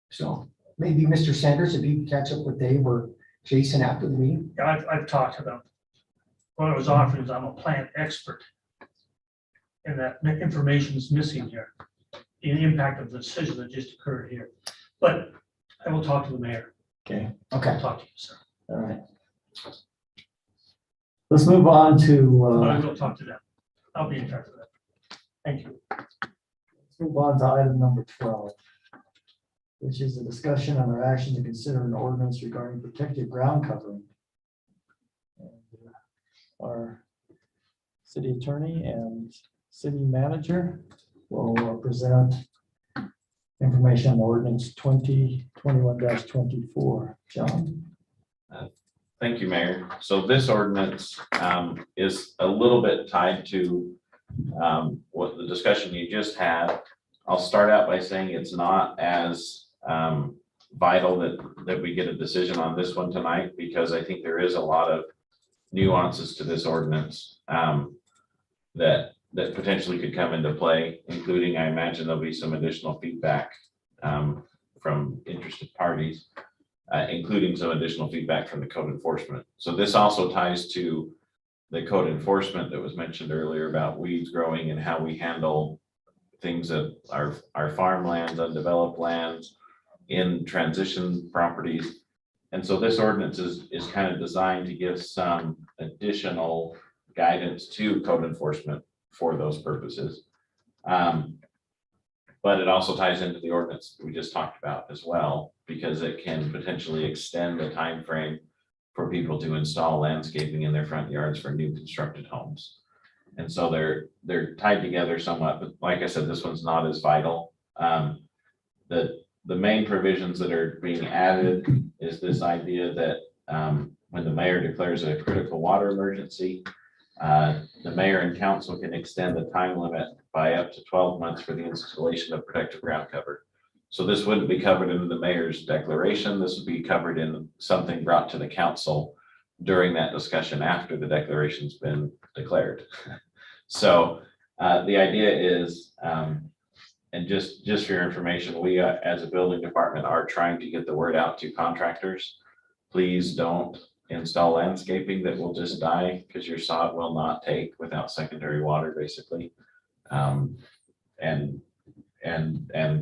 So maybe Mr. Sanders, if you could catch up with Dave or Jason after the meeting. Yeah, I've talked to them. What I was offering is I'm a plant expert. And that information is missing here. The impact of the decision that just occurred here. But I will talk to the mayor. Okay. I'll talk to you, sir. All right. Let's move on But I to, will talk to them. I'll be in touch with them. Thank you. let's move on to item number 12, which is a discussion on our action to consider an ordinance regarding protected ground covering. And, our city attorney and city manager will present information on ordinance 2021-24. John? Thank you, Mayor. So this ordinance is a little bit tied to what the discussion you just had. I'll start out by saying it's not as vital that we get a decision on this one tonight, because I think there is a lot of nuances to this ordinance that potentially could come into play, including, I imagine there'll be some additional feedback from interested parties, including some additional feedback from the code enforcement. So this also ties to the code enforcement that was mentioned earlier about weeds growing and how we handle things that are farmlands, undeveloped lands, in transition properties. And so this ordinance is kind of designed to give some additional guidance to code enforcement for those purposes. But it also ties into the ordinance we just talked about as well, because it can potentially extend the time frame for people to install landscaping in their front yards for new constructed homes. And so they're tied together somewhat, but like I said, this one's not as vital. The main provisions that are being added is this idea that when the mayor declares a critical water emergency, the mayor and council can extend the time limit by up to 12 months for the installation of protective ground cover. So this wouldn't be covered in the mayor's declaration. This would be covered in something brought to the council during that discussion after the declaration's been declared. So the idea is, and just for your information, we as a building department are trying to get the word out to contractors. Please don't install landscaping that will just die, because your sod will not take without secondary water, basically. And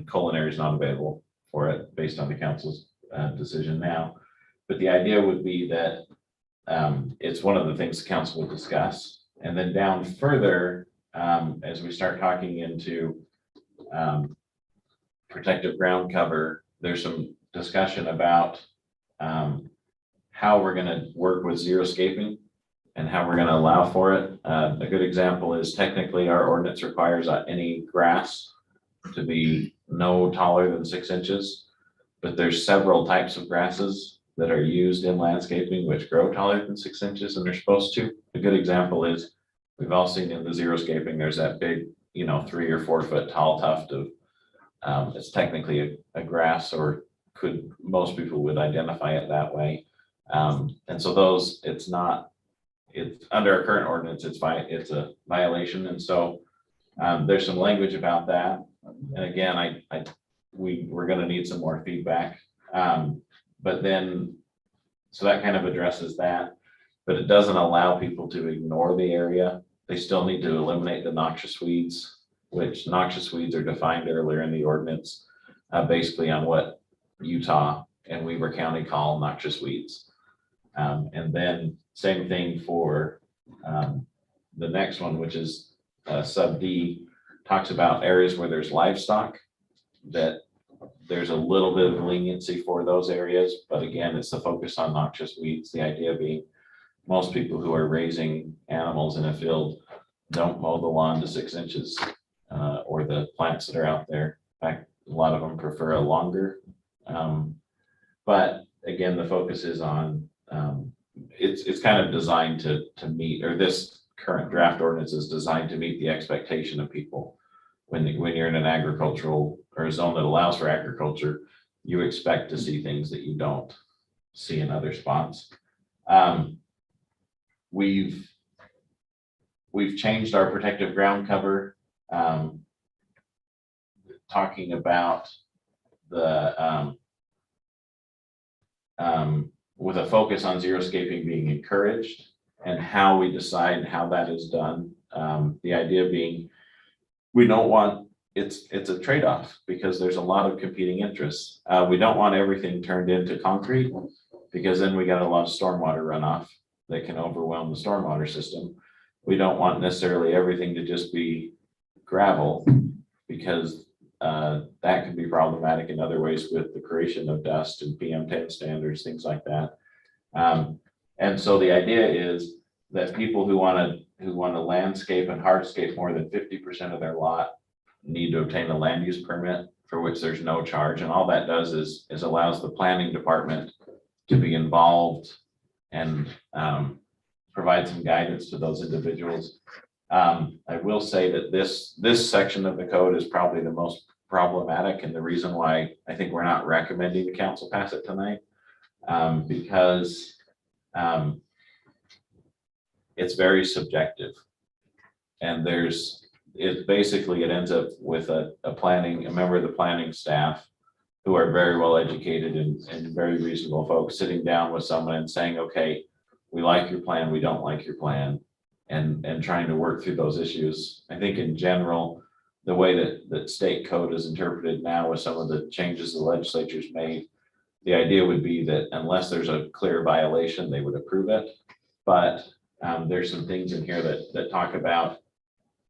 Culinary is not available for it based on the council's decision now. But the idea would be that it's one of the things the council will discuss. And then down further, as we start talking into protective ground cover, there's some discussion about how we're going to work with xeriscaping and how we're going to allow for it. A good example is technically our ordinance requires any grass to be no taller than 6 inches, but there's several types of grasses that are used in landscaping which grow taller than 6 inches, and they're supposed to. A good example is, we've all seen in the xeriscaping, there's that big, 3 or 4 foot tall tuft of, it's technically a grass, or most people would identify it that way. And so those, it's under our current ordinance, it's a violation. And so there's some language about that. And again, we're going to need some more feedback. But then, so that kind of addresses that, but it doesn't allow people to ignore the area. They still need to eliminate the noxious weeds, which noxious weeds are defined earlier in the ordinance, basically on what Utah and Weber County call noxious weeds. And then same thing for the next one, which is sub D, talks about areas where there's livestock, that there's a little bit of leniency for those areas. But again, it's the focus on noxious weeds. The idea being most people who are raising animals in a field don't mow the lawn to 6 inches or the plants that are out there. In fact, a lot of them prefer a longer. But again, the focus is on, it's kind of designed to meet, or this current draft ordinance is designed to meet the expectation of people. When you're in an agricultural or a zone that allows for agriculture, you expect to see things that you don't see in other spots. We've changed our protective ground cover, talking about the with a focus on xeriscaping being encouraged, and how we decide how that is done. The idea being, we don't want, it's a trade-off, because there's a lot of competing interests. We don't want everything turned into concrete, because then we got a lot of stormwater runoff that can overwhelm the stormwater system. We don't want necessarily everything to just be gravel, because that can be problematic in other ways with the creation of dust and PM10 standards, things like that. And so the idea is that people who want to landscape and hardscape more than 50% of their lot need to obtain a land use permit, for which there's no charge. And all that does is allows the planning department to be involved and provide some guidance to those individuals. I will say that this section of the code is probably the most problematic, and the reason why I think we're not recommending the council pass it tonight, because it's very subjective, and it ends up with a member of the planning staff who are very well educated and very reasonable folks sitting down with someone and saying, okay, we like your plan, we don't like your plan, and trying to work through those issues. I think in general, the way that state code is interpreted now with some of the changes the legislature's made, the idea would be that unless there's a clear violation, they would approve it. But there's some things in here that talk about,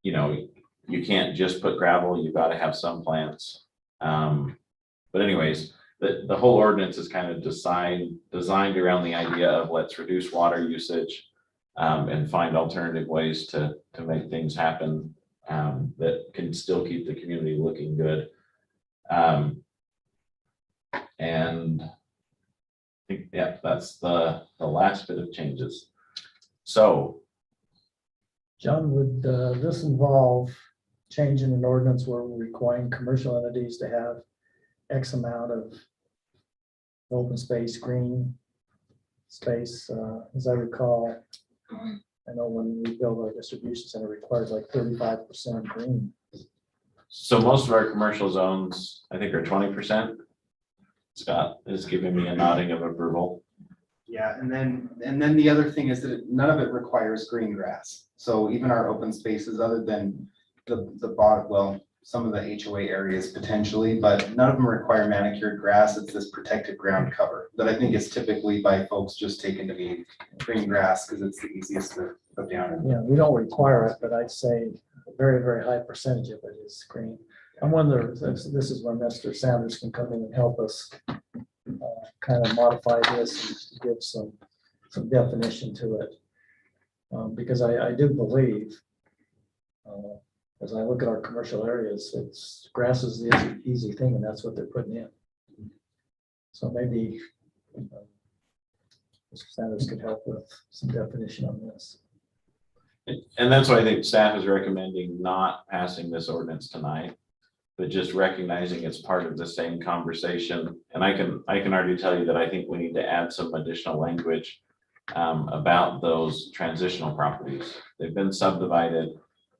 you know, you can't just put gravel, you've got to have some plants. But anyways, the whole ordinance is kind of designed around the idea of let's reduce water usage and find alternative ways to make things happen that can still keep the community looking good. And I think, yeah, that's the last bit of changes. So, John, would this involve changing an ordinance where we're requiring commercial entities to have X amount of open space, green space? As I recall, I know when we build our distribution center, it requires like 35% green. so most of our commercial zones, I think, are 20%. Scott is giving me a nodding of approval. Yeah, and then the other thing is that none of it requires green grass. So even our open spaces, other than the bottom, well, some of the HOA areas potentially, but none of them require manicured grass. It's this protected ground cover that I think is typically by folks just taken to be green grass because it's the easiest to put down. Yeah, we don't require it, but I'd say a very, very high percentage of it is green. I wonder if this is where Mr. Sanders can come in and help us kind of modify this and give some definition to it. Because I do believe, as I look at our commercial areas, it's grass is the easy thing, and that's what they're putting in. So maybe Mr. Sanders could help with some definition on this. And that's why I think staff is recommending not passing this ordinance tonight, but just recognizing it's part of the same conversation. And I can already tell you that I think we need to add some additional language about those transitional properties. They've been subdivided,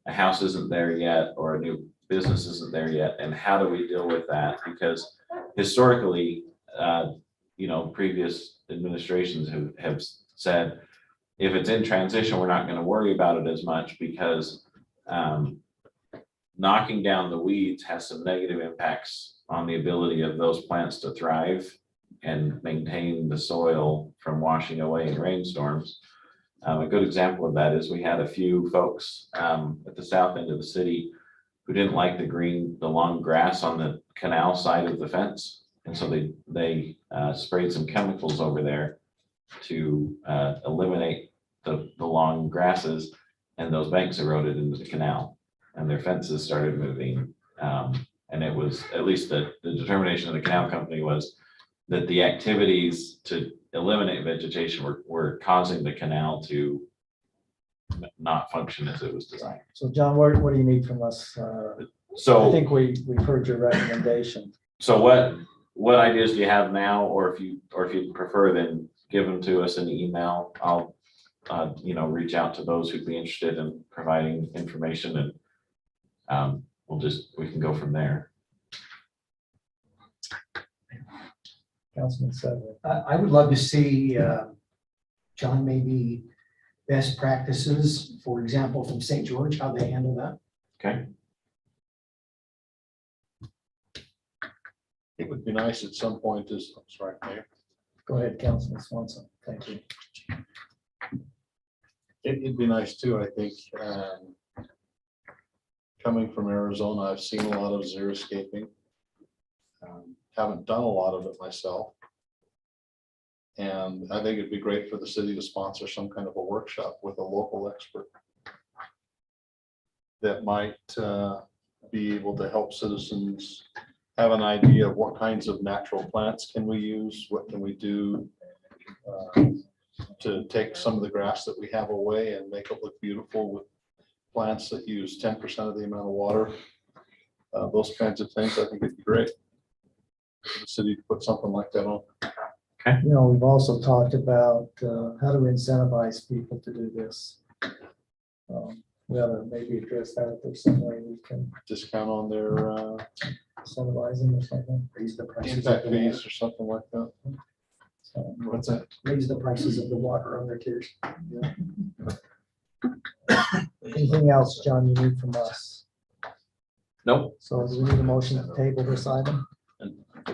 a house isn't there yet, or a new business isn't there yet. And how do we deal with that? Because historically, you know, previous administrations have said, if it's in transition, we're not going to worry about it as much because knocking down the weeds has some negative impacts on the ability of those plants to thrive and maintain the soil from washing away in rainstorms. A good example of that is we had a few folks at the south end of the city who didn't like the long grass on the canal side of the fence. And so they sprayed some chemicals over there to eliminate the long grasses, and those banks eroded into the canal and their fences started moving. And it was, at least the determination of the canal company was that the activities to eliminate vegetation were causing the canal to not function as it was designed. So John, what do you need from us? So I think we've heard your recommendation. So what ideas do you have now, or if you prefer, then give them to us in the email. I'll you know, reach out to those who'd be interested in providing information, and we can go from there. Councilman Sedgwick. I would love to see, John, maybe best practices, for example, from St. George, how they handle that. Okay. It would be nice at some point, I'm sorry, Mayor. Go ahead, Councilman Swanson. Thank you. It'd be nice too, I think. Coming from Arizona, I've seen a lot of xeriscaping. Haven't done a lot of it myself. And I think it'd be great for the city to sponsor some kind of a workshop with a local expert that might be able to help citizens have an idea of what kinds of natural plants can we use, what can we do to take some of the grass that we have away and make it look beautiful with plants that use 10% of the amount of water. Those kinds of things, I think it'd be great for the city to put something like that on. Okay. You know, we've also talked about how to incentivize people to do this. We ought to maybe address that if there's some way we can Discount on their incentivize them or something. Raise the prices. impact fees or something like that. So, What's that? Raise the prices of the water on their tiers. anything else, John, you need from us? Nope, So do we need a motion to table this item?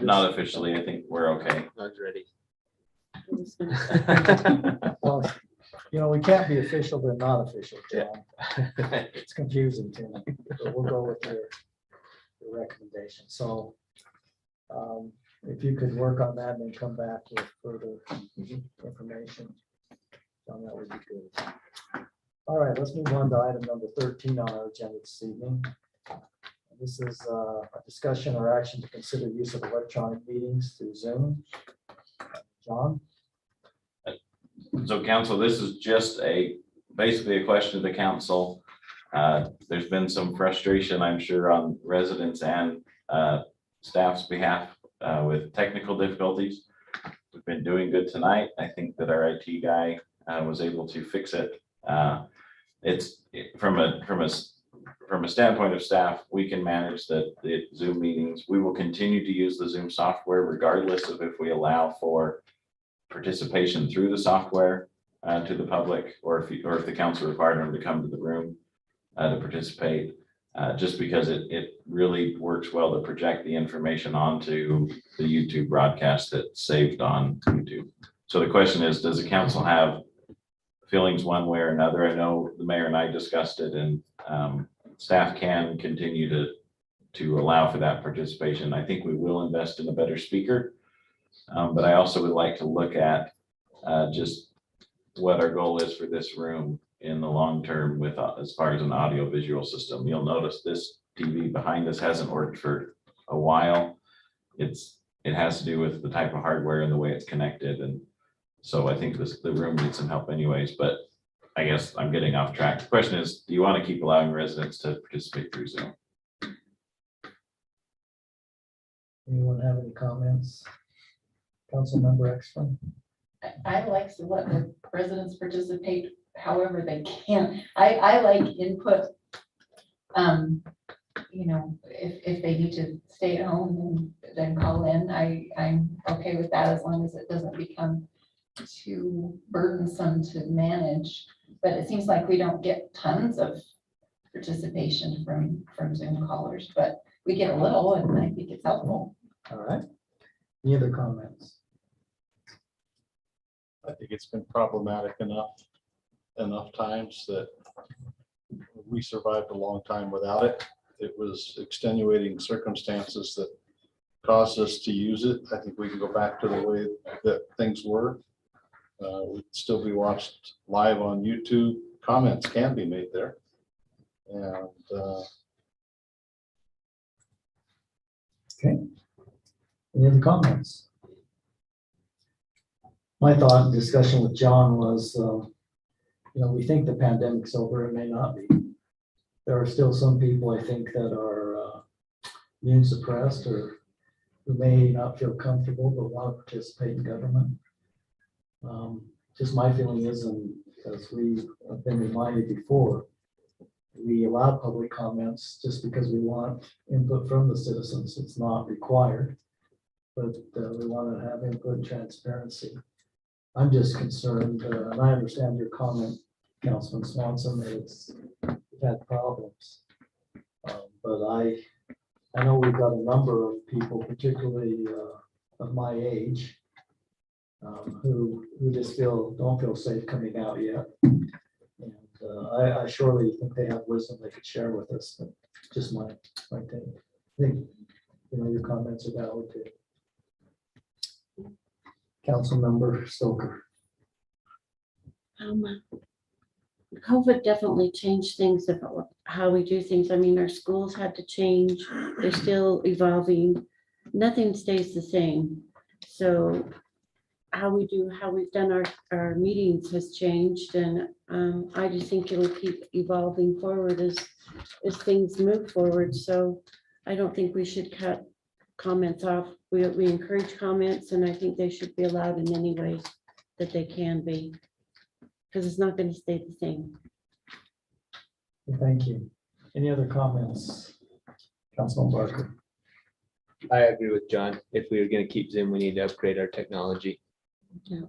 not officially. I think we're okay. Not ready. Well, we can't be official, but not official, John. It's confusing to me, but we'll go with your recommendation. So if you could work on that and then come back with further information, John, that would be good. All right, let's move on to item number 13 on our agenda this evening. This is a discussion or action to consider use of electronic meetings through Zoom. John? So council, this is just basically a question to the council. There's been some frustration, I'm sure, on residents and staff's behalf with technical difficulties. We've been doing good tonight. I think that our IT guy was able to fix it. It's from a standpoint of staff, we can manage the Zoom meetings. We will continue to use the Zoom software regardless of if we allow for participation through the software to the public, or if the council required them to come to the room to participate, just because it really works well to project the information onto the YouTube broadcast that's saved on YouTube. So the question is, does the council have feelings one way or another? I know the mayor and I discussed it, and staff can continue to allow for that participation. I think we will invest in a better speaker. But I also would like to look at just what our goal is for this room in the long term with as far as an audio visual system. You'll notice this TV behind us hasn't worked for a while. It has to do with the type of hardware and the way it's connected. And so I think the room needs some help anyways, but I guess I'm getting off track. The question is, do you want to keep allowing residents to participate through Zoom? Anyone have any comments? Councilmember Exton? I like to let the residents participate however they can. I like input. If they need to stay at home, then call in. I'm okay with that as long as it doesn't become too burdensome to manage. But it seems like we don't get tons of participation from Zoom callers, but we get a little, and I think it's helpful. All right. Any other comments? I think it's been problematic enough times that we survived a long time without it. It was extenuating circumstances that caused us to use it. I think we can go back to the way that things were. We'd still be watched live on YouTube. Comments can be made there. And Okay. Any other comments? My thought and discussion with John was, we think the pandemic's over. It may not be. There are still some people, I think, that are immune suppressed or who may not feel comfortable but want to participate in government. Just my feeling is, and as we have been reminded before, we allow public comments just because we want input from the citizens. It's not required, but we want to have input and transparency. I'm just concerned, and I understand your comment, Councilman Swanson, that we've had problems. But I know we've got a number of people, particularly of my age, who just don't feel safe coming out yet. And I surely think they have wisdom they could share with us, but just my take. I think, your comments are valid too. Councilmember Stoker. COVID definitely changed things about how we do things. I mean, our schools had to change. They're still evolving. Nothing stays the same. So how we've done our meetings has changed, and I just think it'll keep evolving forward as things move forward. So I don't think we should cut comments off. We encourage comments, and I think they should be allowed in any way that they can be, because it's not going to stay the same. Thank you. Any other comments? Councilman Barker. I agree with John. If we are going to keep Zoom, we need to upgrade our technology. Yeah.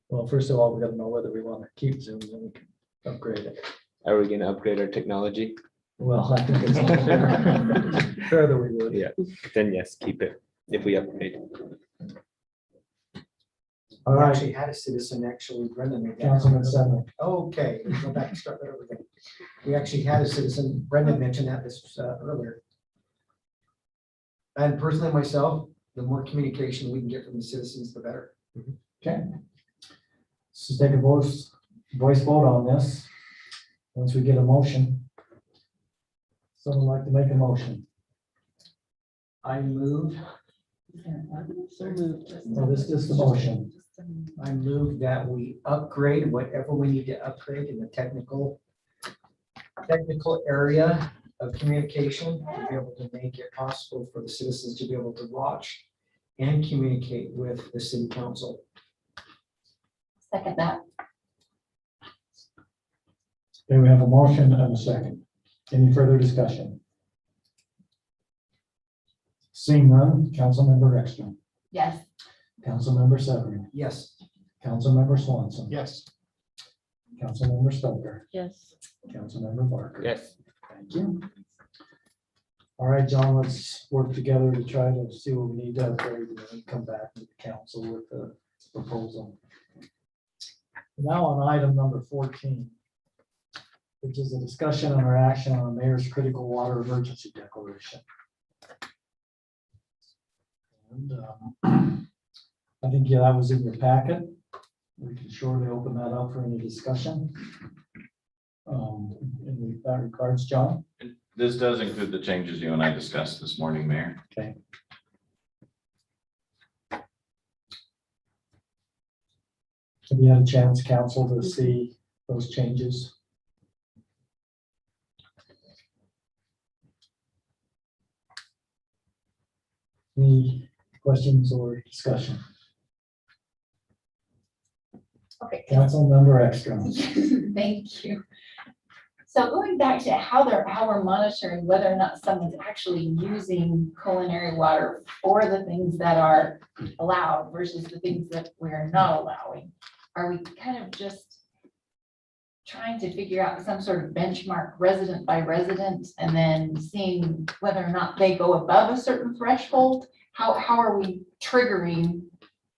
Well, first of all, we got to know whether we want to keep Zoom, then we can upgrade it. Are we going to upgrade our technology? Well, I think it's only fair that we would. Yeah, then yes, keep it if we upgrade. All We right, actually had a citizen, actually, Brendan. made that Councilman comment. Sedgwick. Okay, go back and start that over again. We actually had a citizen, Brendan mentioned that this earlier. And personally myself, the more communication we can get from the citizens, the better. Okay. So take a voice vote on this. Once we get a motion. Someone like to make a motion? I move, So moved. No, this is just a motion. I move that we upgrade whatever we need to upgrade in the technical area of communication to be able to make it possible for the citizens to be able to watch and communicate with the city council. Second that. Okay, we have a motion and a second. Any further discussion? Seeing none, Councilmember Ekstrom, Yes. Councilmember Severin, Yes. Councilmember Swanson, Yes. Councilmember Stoker, Yes. Councilmember Barker. Yes. Thank you. All right, John, let's work together to try to see what we need to upgrade and then come back to the council with the proposal. Now on item number 14, which is a discussion on our action on the mayor's critical water emergency declaration. And I think, yeah, that was in your packet. We can surely open that up for any discussion. In that regards, John? This does include the changes you and I discussed this morning, Mayor. Okay. Have you had a chance, council, to see those changes? Any questions or discussion? Okay. Councilmember Ekstrom. Thank you. So going back to how we're monitoring whether or not someone's actually using culinary water for the things that are allowed versus the things that we're not allowing, are we kind of just trying to figure out some sort of benchmark resident by resident and then seeing whether or not they go above a certain threshold? How are we triggering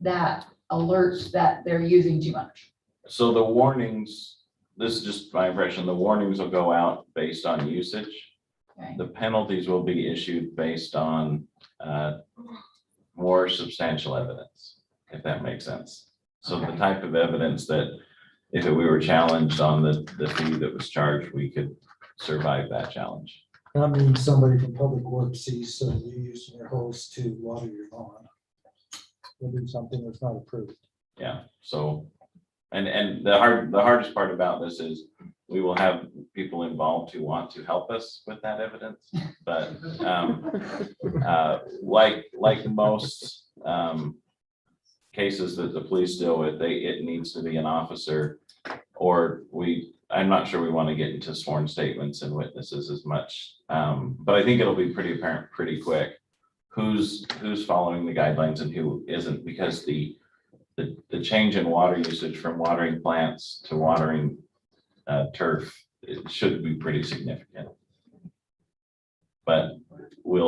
that alert that they're using too much? So the warnings, this is just my impression, the warnings will go out based on usage. Okay. The penalties will be issued based on more substantial evidence, if that makes sense. So the type of evidence that if we were challenged on the fee that was charged, we could survive that challenge. That means somebody from Public Works sees you using your hose to water your lawn. Will do something that's not approved. Yeah, so, and the hardest part about this is we will have people involved who want to help us with that evidence. But like most cases that the police deal with, it needs to be an officer, or I'm not sure we want to get into sworn statements and witnesses as much. But I think it'll be pretty apparent pretty quick who's following the guidelines and who isn't, because the change in water usage from watering plants to watering turf, it should be pretty significant. But we're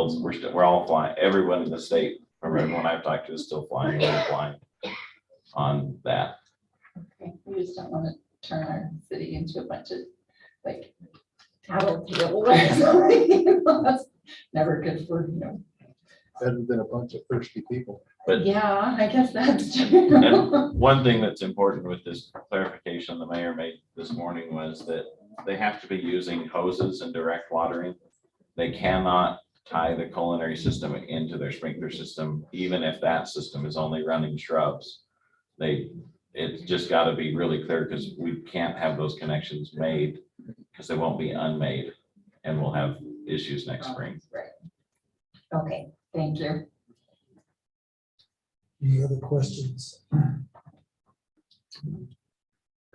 all flying, everyone in the state, from everyone I've talked to, is still flying blind on that. Okay, we just don't want to turn our city into a bunch of like tattletale or something. That's never good for, Better than a bunch of thirsty people. But yeah, I guess that's true. and one thing that's important with this clarification the mayor made this morning was that they have to be using hoses and direct watering. They cannot tie the culinary system into their sprinkler system, even if that system is only running shrubs. It's just got to be really clear, because we can't have those connections made, because they won't be unmade, and we'll have issues next spring. Right. Okay, thank you. Any other questions?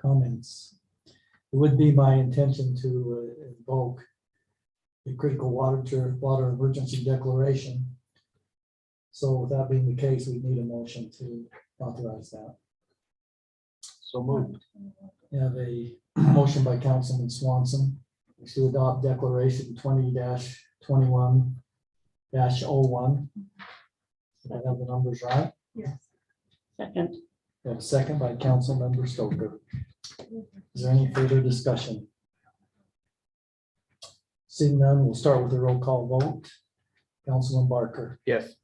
Comments? It would be my intention to invoke the critical water emergency declaration. So with that being the case, we need a motion to authorize that. So moved. We have a motion by Councilman Swanson, to adopt Declaration 20-21-01. Did I have the numbers right? Yes. Second. We have a second by Councilmember Stoker. Is there any further discussion? Seeing none, we'll start with the roll call vote. Councilman Barker, Yes.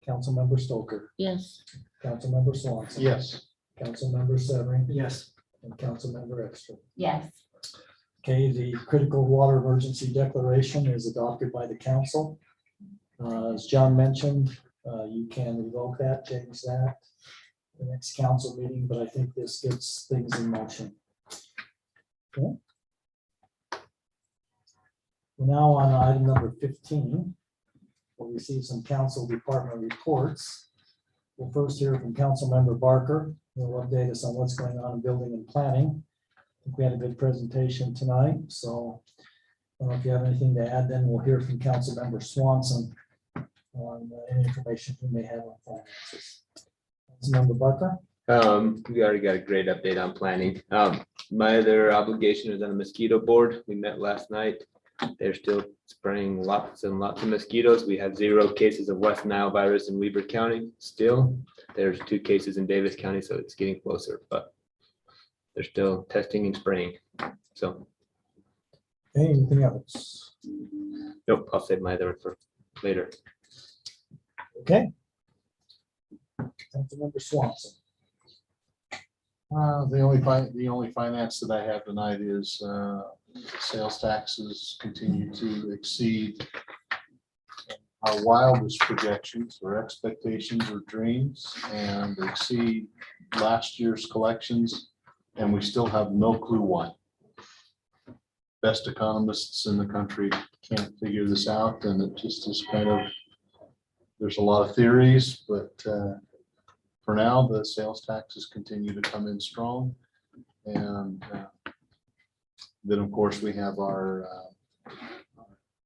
Councilmember Stoker, Yes. Councilmember Swanson. Yes. Councilmember Severing, Yes. and Councilmember Extra. Yes. Okay, the critical water emergency declaration is adopted by the council. As John mentioned, you can revoke that, change that the next council meeting, but I think this gets things in motion. Okay. We're now on item number 15. We'll receive some council department reports. We'll first hear from Councilmember Barker. He'll update us on what's going on in building and planning. I think we had a good presentation tonight, so I don't know if you have anything to add, then we'll hear from Councilmember Swanson on any information he may have on finances. Councilmember Barker? We already got a great update on planning. My other obligation is on the mosquito board. We met last night. They're still spraying lots and lots of mosquitoes. We have 0 cases of West Nile virus in Weber County still. There's 2 cases in Davis County, so it's getting closer, but they're still testing and spraying. So. Anything else? Nope, I'll save my other one for later. Okay. Councilmember Swanson. The only finance that I have tonight is sales taxes continue to exceed our wildest projections or expectations or dreams and exceed last year's collections, and we still have no clue why. Best economists in the country can't figure this out, and it just is kind of, there's a lot of theories, but for now, the sales taxes continue to come in strong. And then, of course, we have our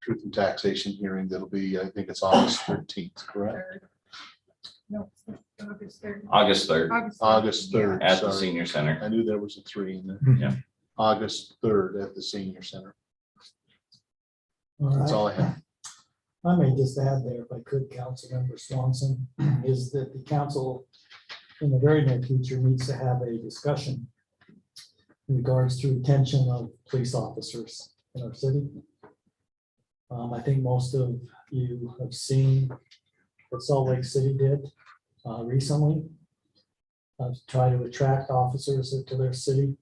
truth and taxation hearing that'll be, I think it's August 13th, correct? No, August 3rd. August 3rd August 3rd. at the sorry. senior center. I knew there was a 3 in there. Yeah. August 3rd at the senior center. All That's right. all I have. I may just add there, if I could, Councilmember Swanson, is that the council in the very near future needs to have a discussion in regards to retention of police officers in our city. I think most of you have seen what Salt Lake City did recently to try to attract officers to their city.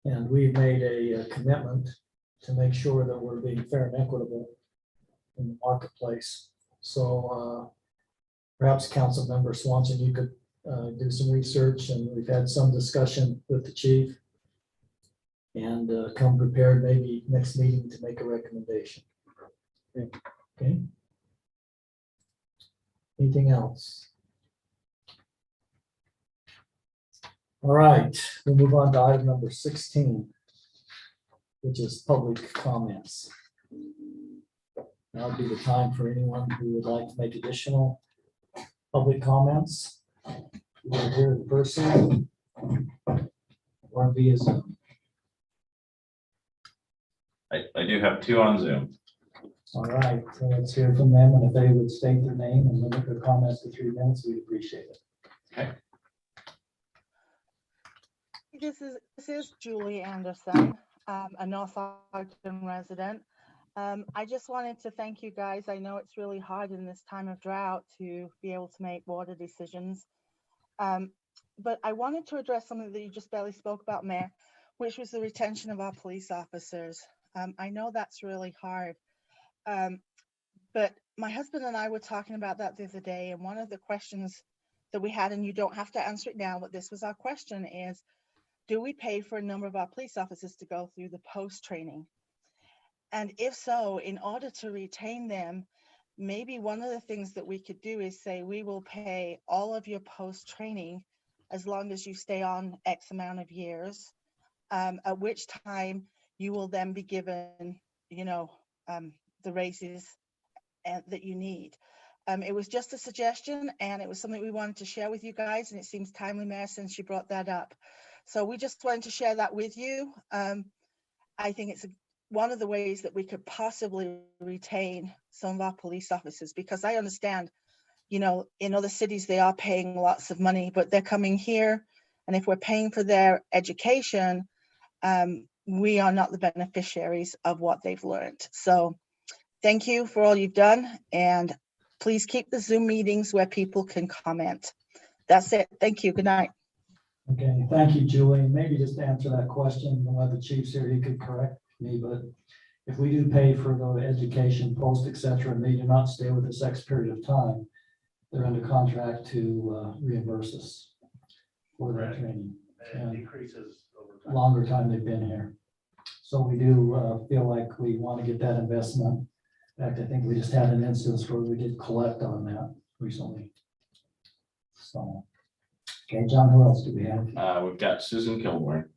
And we've made a commitment to make sure that we're being fair and equitable in the marketplace. So perhaps Councilmember Swanson, you could do some research, and we've had some discussion with the chief, and come prepared maybe next meeting to make a recommendation. Okay. Anything else? All right, we'll move on to item number 16, which is public comments. Now would be the time for anyone who would like to make additional public comments. Either here in person or via Zoom. I do have 2 on Zoom. All right, so let's hear from them, and if they would state their name and limit their comments to 3 minutes, we'd appreciate it. Okay. This is Julie Anderson, a North Ogden resident. I just wanted to thank you guys. I know it's really hard in this time of drought to be able to make water decisions. But I wanted to address something that you just barely spoke about, Mayor, which was the retention of our police officers. I know that's really hard. But my husband and I were talking about that the other day, and one of the questions that we had, and you don't have to answer it now, but this was our question, is do we pay for a number of our police officers to go through the post training? And if so, in order to retain them, maybe one of the things that we could do is say, we will pay all of your post training as long as you stay on X amount of years, at which time you will then be given, the raises that you need. It was just a suggestion, and it was something we wanted to share with you guys, and it seems timely, Mayor, since you brought that up. So we just wanted to share that with you. I think it's one of the ways that we could possibly retain some of our police officers, because I understand, you know, in other cities, they are paying lots of money, but they're coming here. And if we're paying for their education, we are not the beneficiaries of what they've learned. So thank you for all you've done. And please keep the Zoom meetings where people can comment. That's it. Thank you. Good night. Okay, thank you, Julie. Maybe just to answer that question, one of the chiefs here, he could correct me, but if we do pay for the education, post, et cetera, and they do not stay with us X period of time, they're under contract to reimburse us for that training. And it decreases over time. Longer time they've been here. So we do feel like we want to get that investment. In fact, I think we just had an instance where we did collect on that recently. So, okay, John, who else do we have? We've got Susan Kilborn.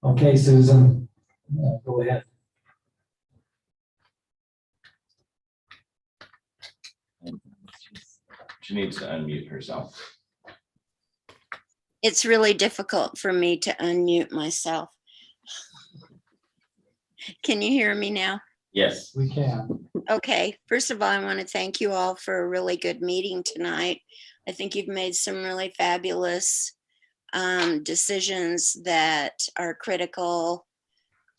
Okay, Susan, go ahead. She needs to unmute herself. It's really difficult for me to unmute myself. Can you hear me now? Yes. We can. Okay, first of all, I want to thank you all for a really good meeting tonight. I think you've made some really fabulous decisions that are critical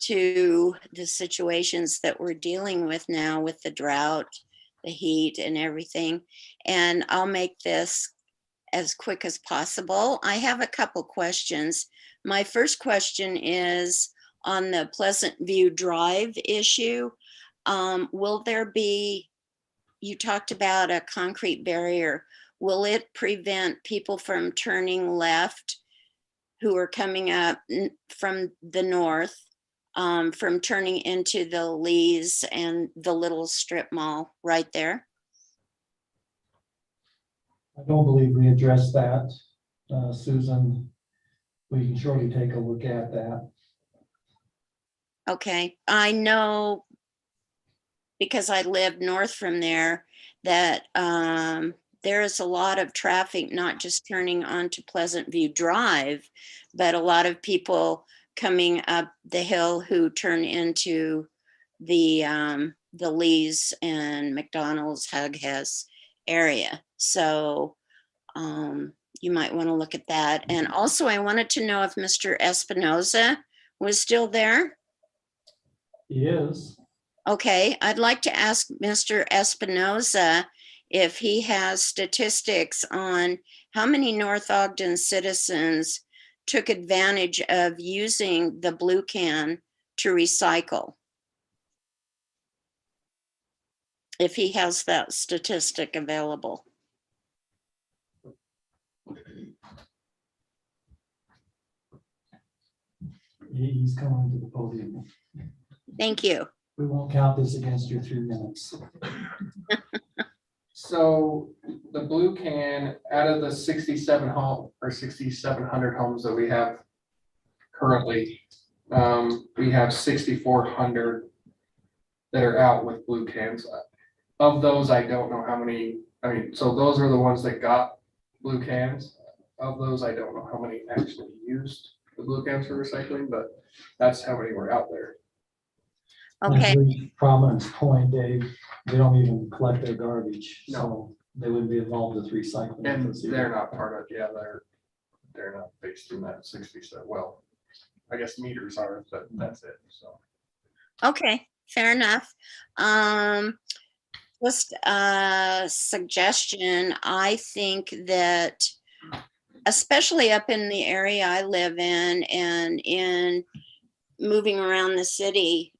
to the situations that we're dealing with now with the drought, the heat and everything. And I'll make this as quick as possible. I have a couple questions. My first question is on the Pleasantview Drive issue. Will there be, you talked about a concrete barrier. Will it prevent people from turning left who are coming up from the north, from turning into the Lees and the little strip mall right there? I don't believe we addressed that, Susan. We can surely take a look at that. Okay, I know because I live north from there that there is a lot of traffic, not just turning onto Pleasantview Drive, but a lot of people coming up the hill who turn into the Lees and McDonald's Hug Hess area. So you might want to look at that. And also I wanted to know if Mr. Espinoza was still there. He is. Okay, I'd like to ask Mr. Espinoza if he has statistics on how many North Ogden citizens took advantage of using the blue can to recycle. If he has that statistic available. He's coming to the podium. Thank you. We won't count this against your 3 minutes. So the blue can, out of the 67 home or 6,700 homes that we have currently, we have 6,400 that are out with blue cans. Of those, I don't know how many, I mean, so those are the ones that got blue cans. Of those, I don't know how many actually used the blue cans for recycling, but that's how many were out there. Okay. Prominence point, Dave, they don't even collect their garbage, so they wouldn't be involved with recycling. And they're not part of, yeah, they're not based in that 67. Well, I guess meters are, but that's it, so. Okay, fair enough. Just a suggestion. I think that especially up in the area I live in and in moving around the city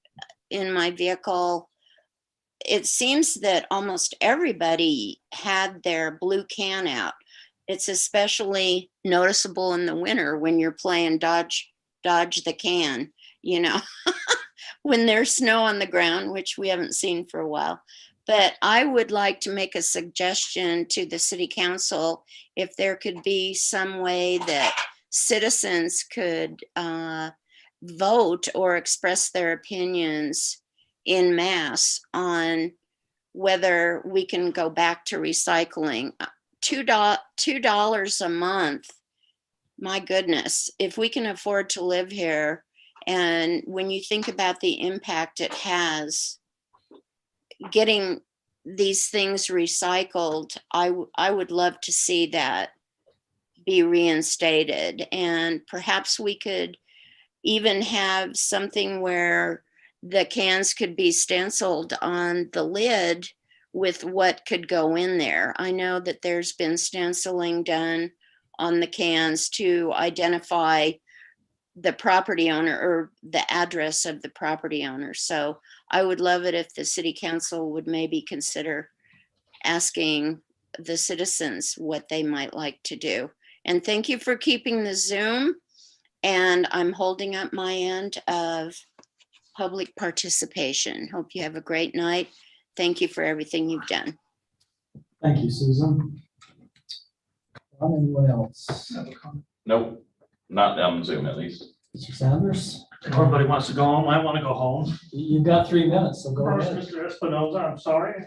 in my vehicle, it seems that almost everybody had their blue can out. It's especially noticeable in the winter when you're playing dodge the can, you know, when there's snow on the ground, which we haven't seen for a while. But I would like to make a suggestion to the city council if there could be some way that citizens could vote or express their opinions in mass on whether we can go back to recycling. $2 a month, my goodness, if we can afford to live here, And when you think about the impact it has, getting these things recycled, I would love to see that be reinstated. And perhaps we could even have something where the cans could be stenciled on the lid with what could go in there. I know that there's been stenciling done on the cans to identify the property owner or the address of the property owner. So I would love it if the city council would maybe consider asking the citizens what they might like to do. And thank you for keeping the Zoom. And I'm holding up my end of public participation. Hope you have a great night. Thank you for everything you've done. Thank you, Susan. Anyone else? Nope, not on Zoom at least. Mr. Sanders, Everybody wants to go home. I want to go home. you've got 3 minutes, so go First, ahead. Mr. Espinoza, I'm sorry.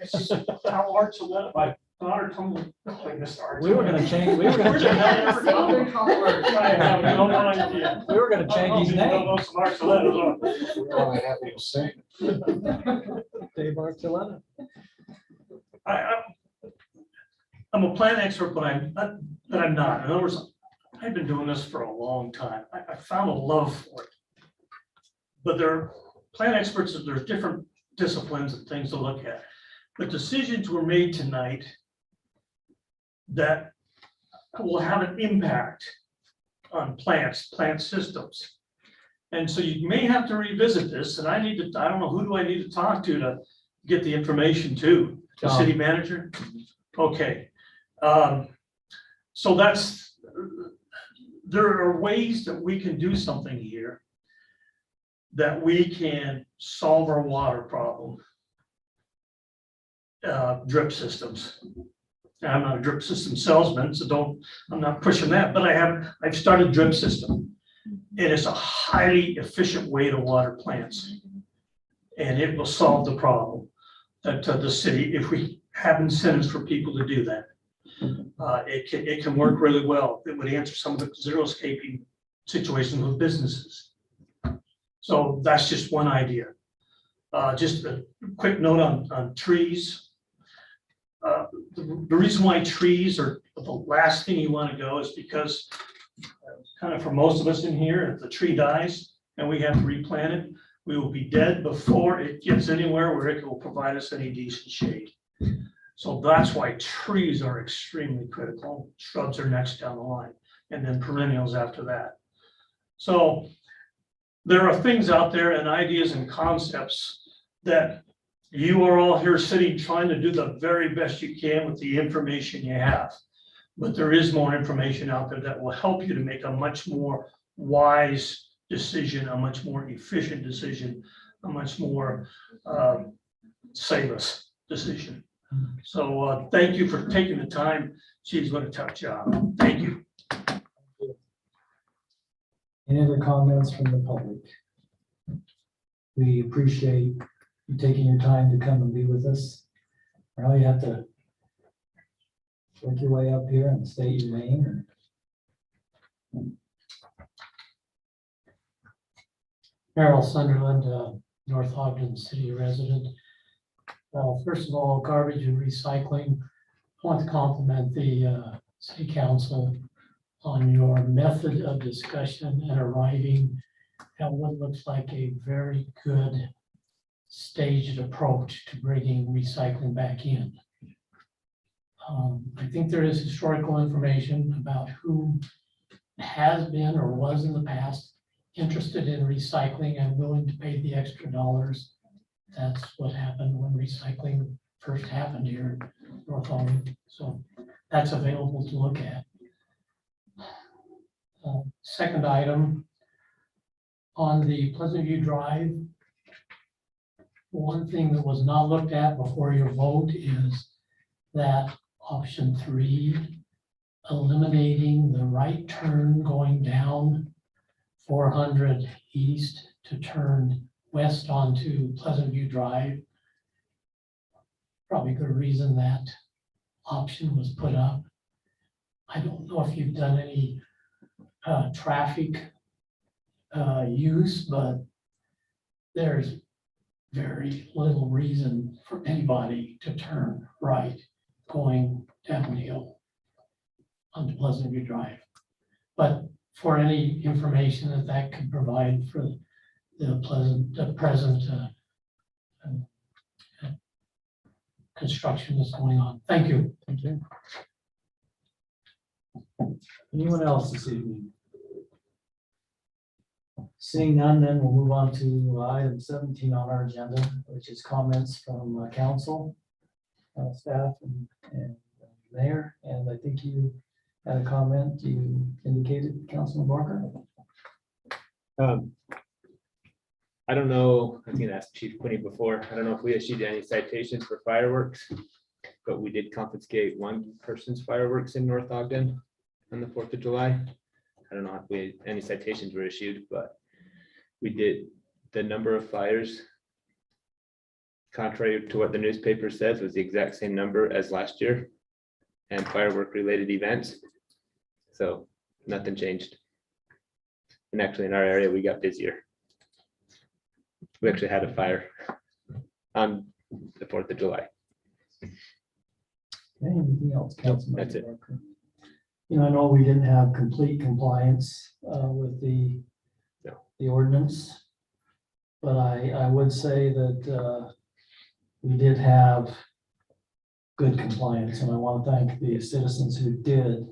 How hard to let my daughter told me. We were gonna change, we were gonna change, we were gonna change his name. Dave Archuleta. I'm a plant expert, but I'm not. In other words, I've been doing this for a long time. I found a love for it. But there are plant experts, there's different disciplines and things to look at. But decisions were made tonight that will have an impact on plants, plant systems. And so you may have to revisit this, and I don't know, who do I need to talk to get the information to? The John. city manager? Okay. So there are ways that we can do something here that we can solve our water problem. Drip systems. Now, I'm not a drip system salesman, so I'm not pushing that, but I've started a drip system. And it's a highly efficient way to water plants. And it will solve the problem that the city, if we have incentives for people to do that. It can work really well. It would answer some of the xeriscaping situations with businesses. So that's just one idea. Just a quick note on trees. The reason why trees are the last thing you want to go is because kind of for most of us in here, if the tree dies and we have to replant it, we will be dead before it gets anywhere where it will provide us any decent shade. So that's why trees are extremely critical. Shrubs are next down the line, and then perennials after that. So there are things out there and ideas and concepts that you are all here sitting trying to do the very best you can with the information you have. But there is more information out there that will help you to make a much more wise decision, a much more efficient decision, a much more safeless decision. So thank you for taking the time. Geez, what a tough job. Thank you. Any other comments from the public? We appreciate you taking your time to come and be with us. Now you have to work your way up here and state your name. Harold Sunderland, North Ogden City resident. First of all, garbage and recycling. I want to compliment the City Council on your method of discussion and arriving at what looks like a very good staged approach to bringing recycling back in. I think there is historical information about who has been or was in the past interested in recycling and willing to pay the extra dollars. That's what happened when recycling first happened here in North Ogden. So that's available to look at. Second item, on the Pleasantview Drive, one thing that was not looked at before your vote is that option 3, eliminating the right turn going down 400 east to turn west onto Pleasantview Drive. Probably good reason that option was put up. I don't know if you've done any traffic use, but there's very little reason for anybody to turn right going downhill onto Pleasantview Drive. But for any information that could provide for the present construction that's going on. Thank you. Thank you. Anyone else this evening? Seeing none, then we'll move on to item 17 on our agenda, which is comments from council, staff, and mayor. And I think you had a comment you indicated, Councilman Barker. I don't know, I think I asked Chief Quinny before, I don't know if we issued any citations for fireworks, but we did confiscate one person's fireworks in North Ogden on the 4th of July. I don't know if any citations were issued, but we did. The number of fires, contrary to what the newspaper says, was the exact same number as last year, and firework related events. So nothing changed. And actually in our area, we got busier. We actually had a fire on the 4th of July. Okay, anything else, Councilman? That's it. Barker? You know, I know we didn't have complete compliance with the ordinance, but I would say that we did have good compliance, and I want to thank the citizens who did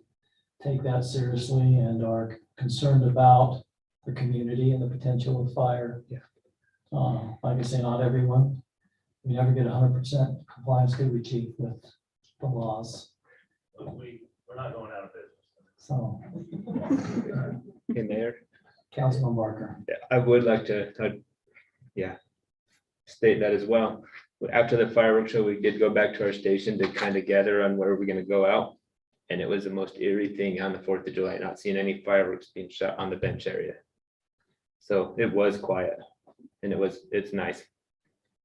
take that seriously and are concerned about the community and the potential of fire. Yeah. Like I say, not everyone. We never get 100% compliance, do we, Chief, with the laws? We're not going out of business. So, Okay, Mayor. Councilman Barker. Yeah, I would like to, state that as well. After the fireworks show, we did go back to our station to kind of gather on where we're gonna go out. And it was the most eerie thing on the 4th of July, not seeing any fireworks being shot on the bench area. So it was quiet, and it's nice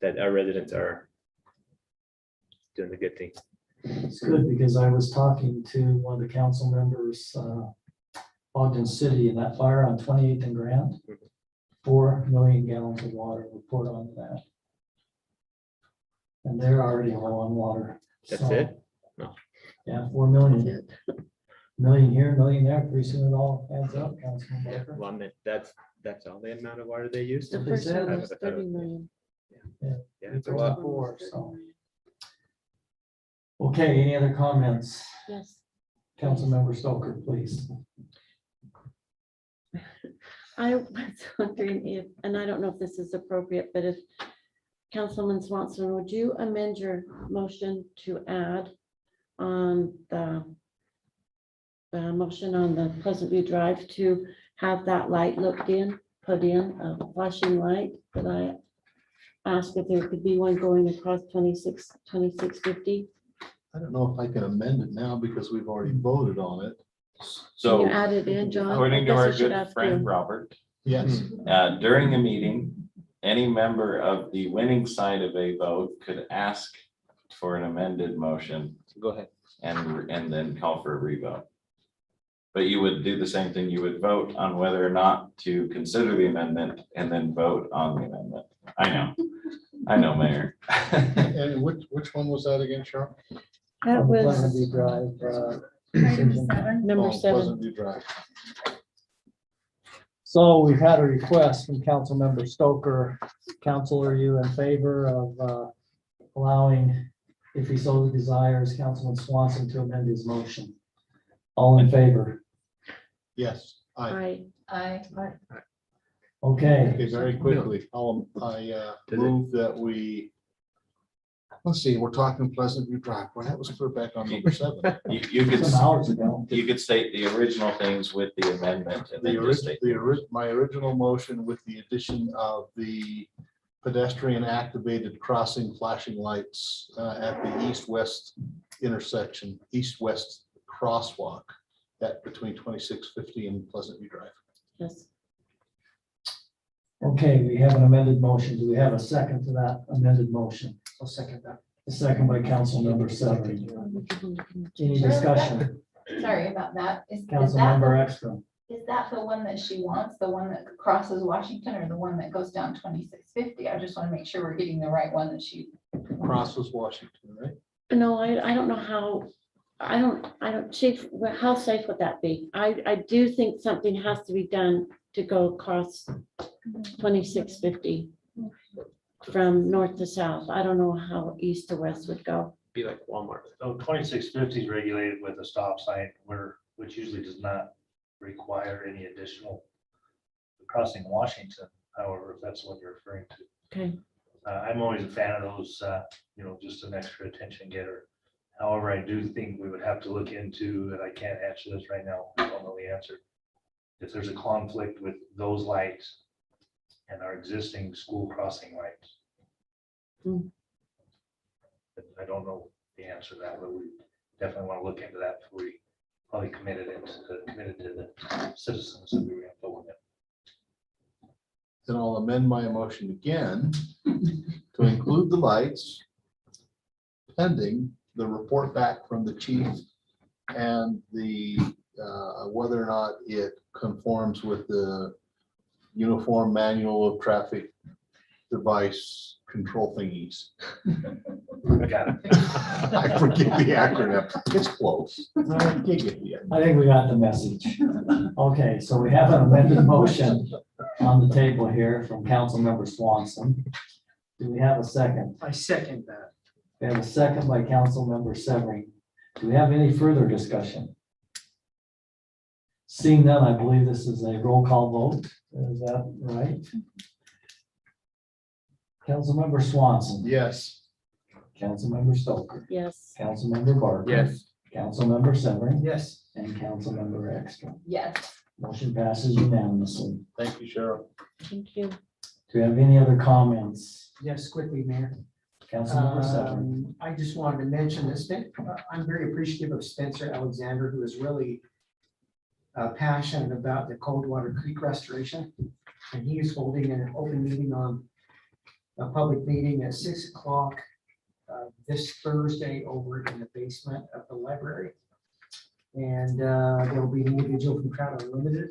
that our residents are doing the good things. It's good because I was talking to one of the council members, Ogden City, and that fire on 28th and Grand, 4 million gallons of water were poured onto that. And they're already low on water. That's So, it? No. Yeah, 4 million. Million here, million there, pretty soon it all adds up, Councilman Barker. Well, I meant that's all the amount of water they used. The They first said one that. was 30 million. Yeah. Yeah, it's a lot. 4, so. Okay, any other comments? Yes. Councilmember Stoker, please. I was wondering if, and I don't know if this is appropriate, but if Councilman Swanson, would you amend your motion to add on the motion on the Pleasantview Drive to have that light put in, a flashing light that I asked if there could be one going across 2650? I don't know if I can amend it now because we've already voted on it. Can So you add it in, John? according I to guess I our should good have friend to. Robert, Yes. during a meeting, any member of the winning side of a vote could ask for an amended motion Go ahead. and then call for a revote. But you would do the same thing. You would vote on whether or not to consider the amendment and then vote on the amendment. I know, Mayor. And which one was that again, Cheryl? That was Pleasantview Drive, decision. number Oh, 7. Pleasantview Drive. So we've had a request from Councilmember Stoker. Council, are you in favor of allowing, if he so desires, Councilman Swanson to amend his motion? All in favor? Yes. I Okay, Okay, very quickly, move that we, let's see, we're talking Pleasantview Drive. Well, that was put back on number 7. You could, some hours ago. you could state the original things with the amendment and then just state. My original motion with the addition of the pedestrian activated crossing flashing lights at the east-west intersection, east-west crosswalk at between 2650 and Pleasantview Drive. Yes. Okay, we have an amended motion. Do we have a second to that amended motion? I'll second that. A second by Councilmember 7. Any discussion? Sorry about that. Is that Councilmember Extra. Is that the one that she wants, the one that crosses Washington or the one that goes down 2650? I just want to make sure we're getting the right one that she. Crosses Washington, right? No, I don't know how, I don't, Chief, how safe would that be? I do think something has to be done to go across 2650 from north to south. I don't know how east to west would go. Be like Walmart. So 2650 is regulated with a stop sign which usually does not require any additional crossing Washington, however, if that's what you're referring to. Okay. I'm always a fan of those, just an extra attention getter. However, I do think we would have to look into, and I can't answer this right now, I don't know the answer. If there's a conflict with those lights and our existing school crossing lights. Hmm. I don't know the answer to that, but we definitely want to look into that before we probably committed to the citizens that we were going to vote in. Then I'll amend my motion again to include the lights pending the report back from the chief and the whether or not it conforms with the Uniform Manual of Traffic Device Control thingies. I got it. I forget the acronym. It's close. I think we got the message. Okay, so we have an amended motion on the table here from Councilmember Swanson. Do we have a second? I second that. We have a second by Councilmember Severing. Do we have any further discussion? Seeing none, I believe this is a roll call vote. Is that right? Councilmember Swanson. Yes. Councilmember Stoker. Yes. Councilmember Barker. Yes. Councilmember Severing. Yes. And Councilmember Extra. Yes. Motion passes unanimously. Thank you, Cheryl. Thank you. Do we have any other comments? Yes, quickly, Mayor. Councilmember Severing. I just wanted to mention this. I'm very appreciative of Spencer Alexander, who is really passionate about the Coldwater Creek restoration. And he is holding an open meeting on a public meeting at 6 o'clock this Thursday over in the basement of the library. And there will be an individual from Crowd Unlimited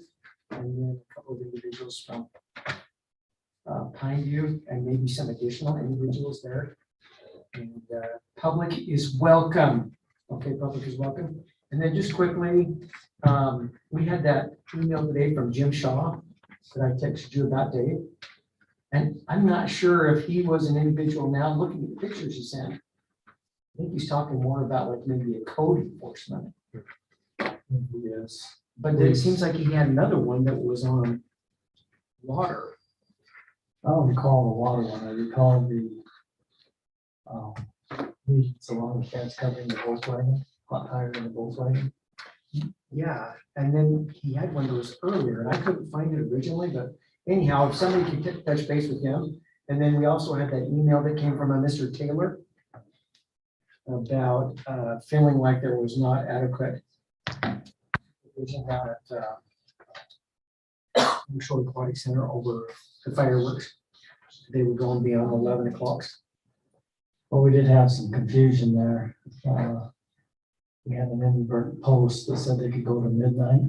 and then a couple of individuals from Pineview and maybe some additional individuals there. And public is welcome. Okay, public is welcome. And then just quickly, we had that email today from Jim Shaw that I texted you about, Dave. And I'm not sure if he was an individual now looking at the pictures he sent. I think he's talking more about like maybe a code enforcement. Yes. But it seems like he had another one that was on water. I don't recall the water one. I recall the it's a lot of cats covering the Volkswagen, hot higher than the Volkswagen. Yeah, and then he had one that was earlier, and I couldn't find it originally, but anyhow, if somebody could touch base with him. And then we also had that email that came from a Mr. Taylor about feeling like there was not adequate vision down at Shore Aquatic Center over the fireworks. They were going beyond 11 o'clock. Well, we did have some confusion there. We had an inadvertent post that said they could go to midnight.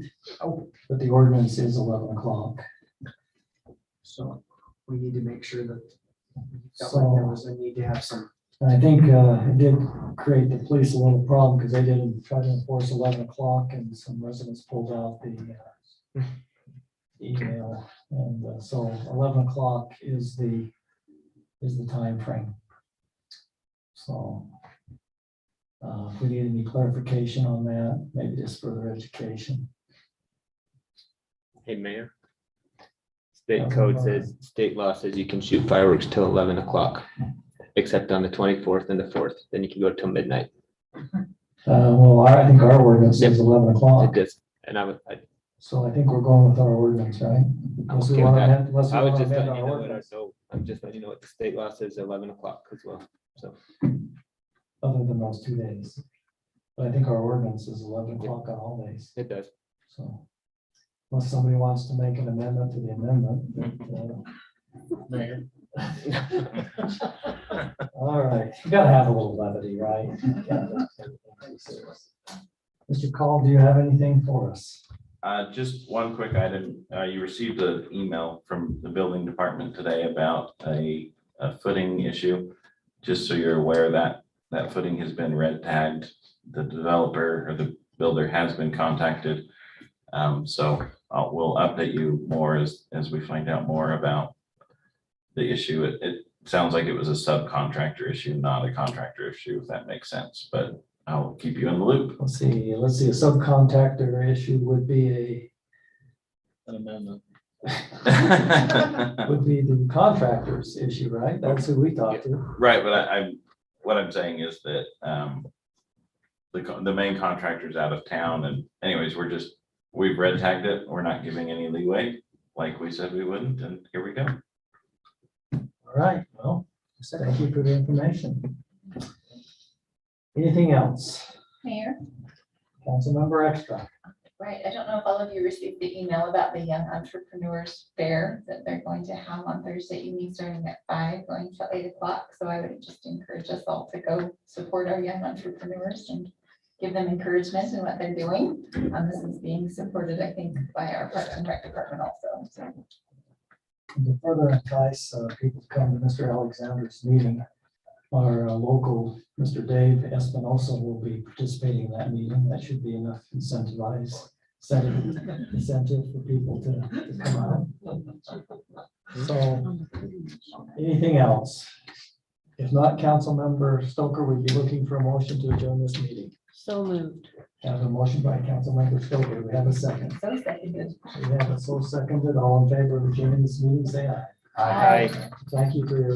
Oh, but the ordinance is 11 o'clock. So we need to make sure that So there was a need to have some. I think it did create the police a little problem because they didn't try to enforce 11 o'clock and some residents pulled out the email. And so 11 o'clock is the time frame. So if we need any clarification on that, maybe just further education. Hey, Mayor. State code says, state law says you can shoot fireworks till 11 o'clock, except on the 24th and the 4th. Then you can go till midnight. Well, I think our ordinance says 11 o'clock. It does. And So I think we're going with our ordinance, right? Unless we want to amend- unless we I was want to just amend letting our you know what ordinance. I'm just letting you know what the state law says 11 o'clock as well. So Other than those 2 days. But I think our ordinance is 11 o'clock on all days. it does. So unless somebody wants to make an amendment to the amendment. Mayor. All right, we gotta have a little levity, right? Mr. Call, do you have anything for us? Just one quick item. You received an email from the building department today about a footing issue. Just so you're aware that that footing has been red tagged. The developer or the builder has been contacted. So we'll update you more as we find out more about the issue. It sounds like it was a subcontractor issue, not a contractor issue, if that makes sense, but I'll keep you in the loop. Let's see, a subcontractor issue would be An amendment. would be the contractor's issue, right? That's who we talked to. Right, but what I'm saying is that the main contractor's out of town, and anyways, we've red tagged it. We're not giving any leeway like we said we wouldn't, and here we go. All right, well, thank you for the information. Anything else? Mayor, Councilmember Extra. right, I don't know if all of you received the email about the Young Entrepreneurs Fair that they're going to have on Thursday evening, starting at 5, going till 8 o'clock. So I would just encourage us all to go support our young entrepreneurs and give them encouragement in what they're doing. This is being supported, I think, by our Park and Rec department also. So. To further entice people to come to Mr. Alexander's meeting, our local Mr. Dave Espinosa will be participating in that meeting. That should be enough incentive for people to come out. So, anything else? If not, Councilmember Stoker would be looking for a motion to adjourn this meeting. So moved. Have a motion by Councilmember Stoker. We have a second. So seconded. We have it so seconded. All in favor of adjourning this meeting, say aye. Aye. Thank you for your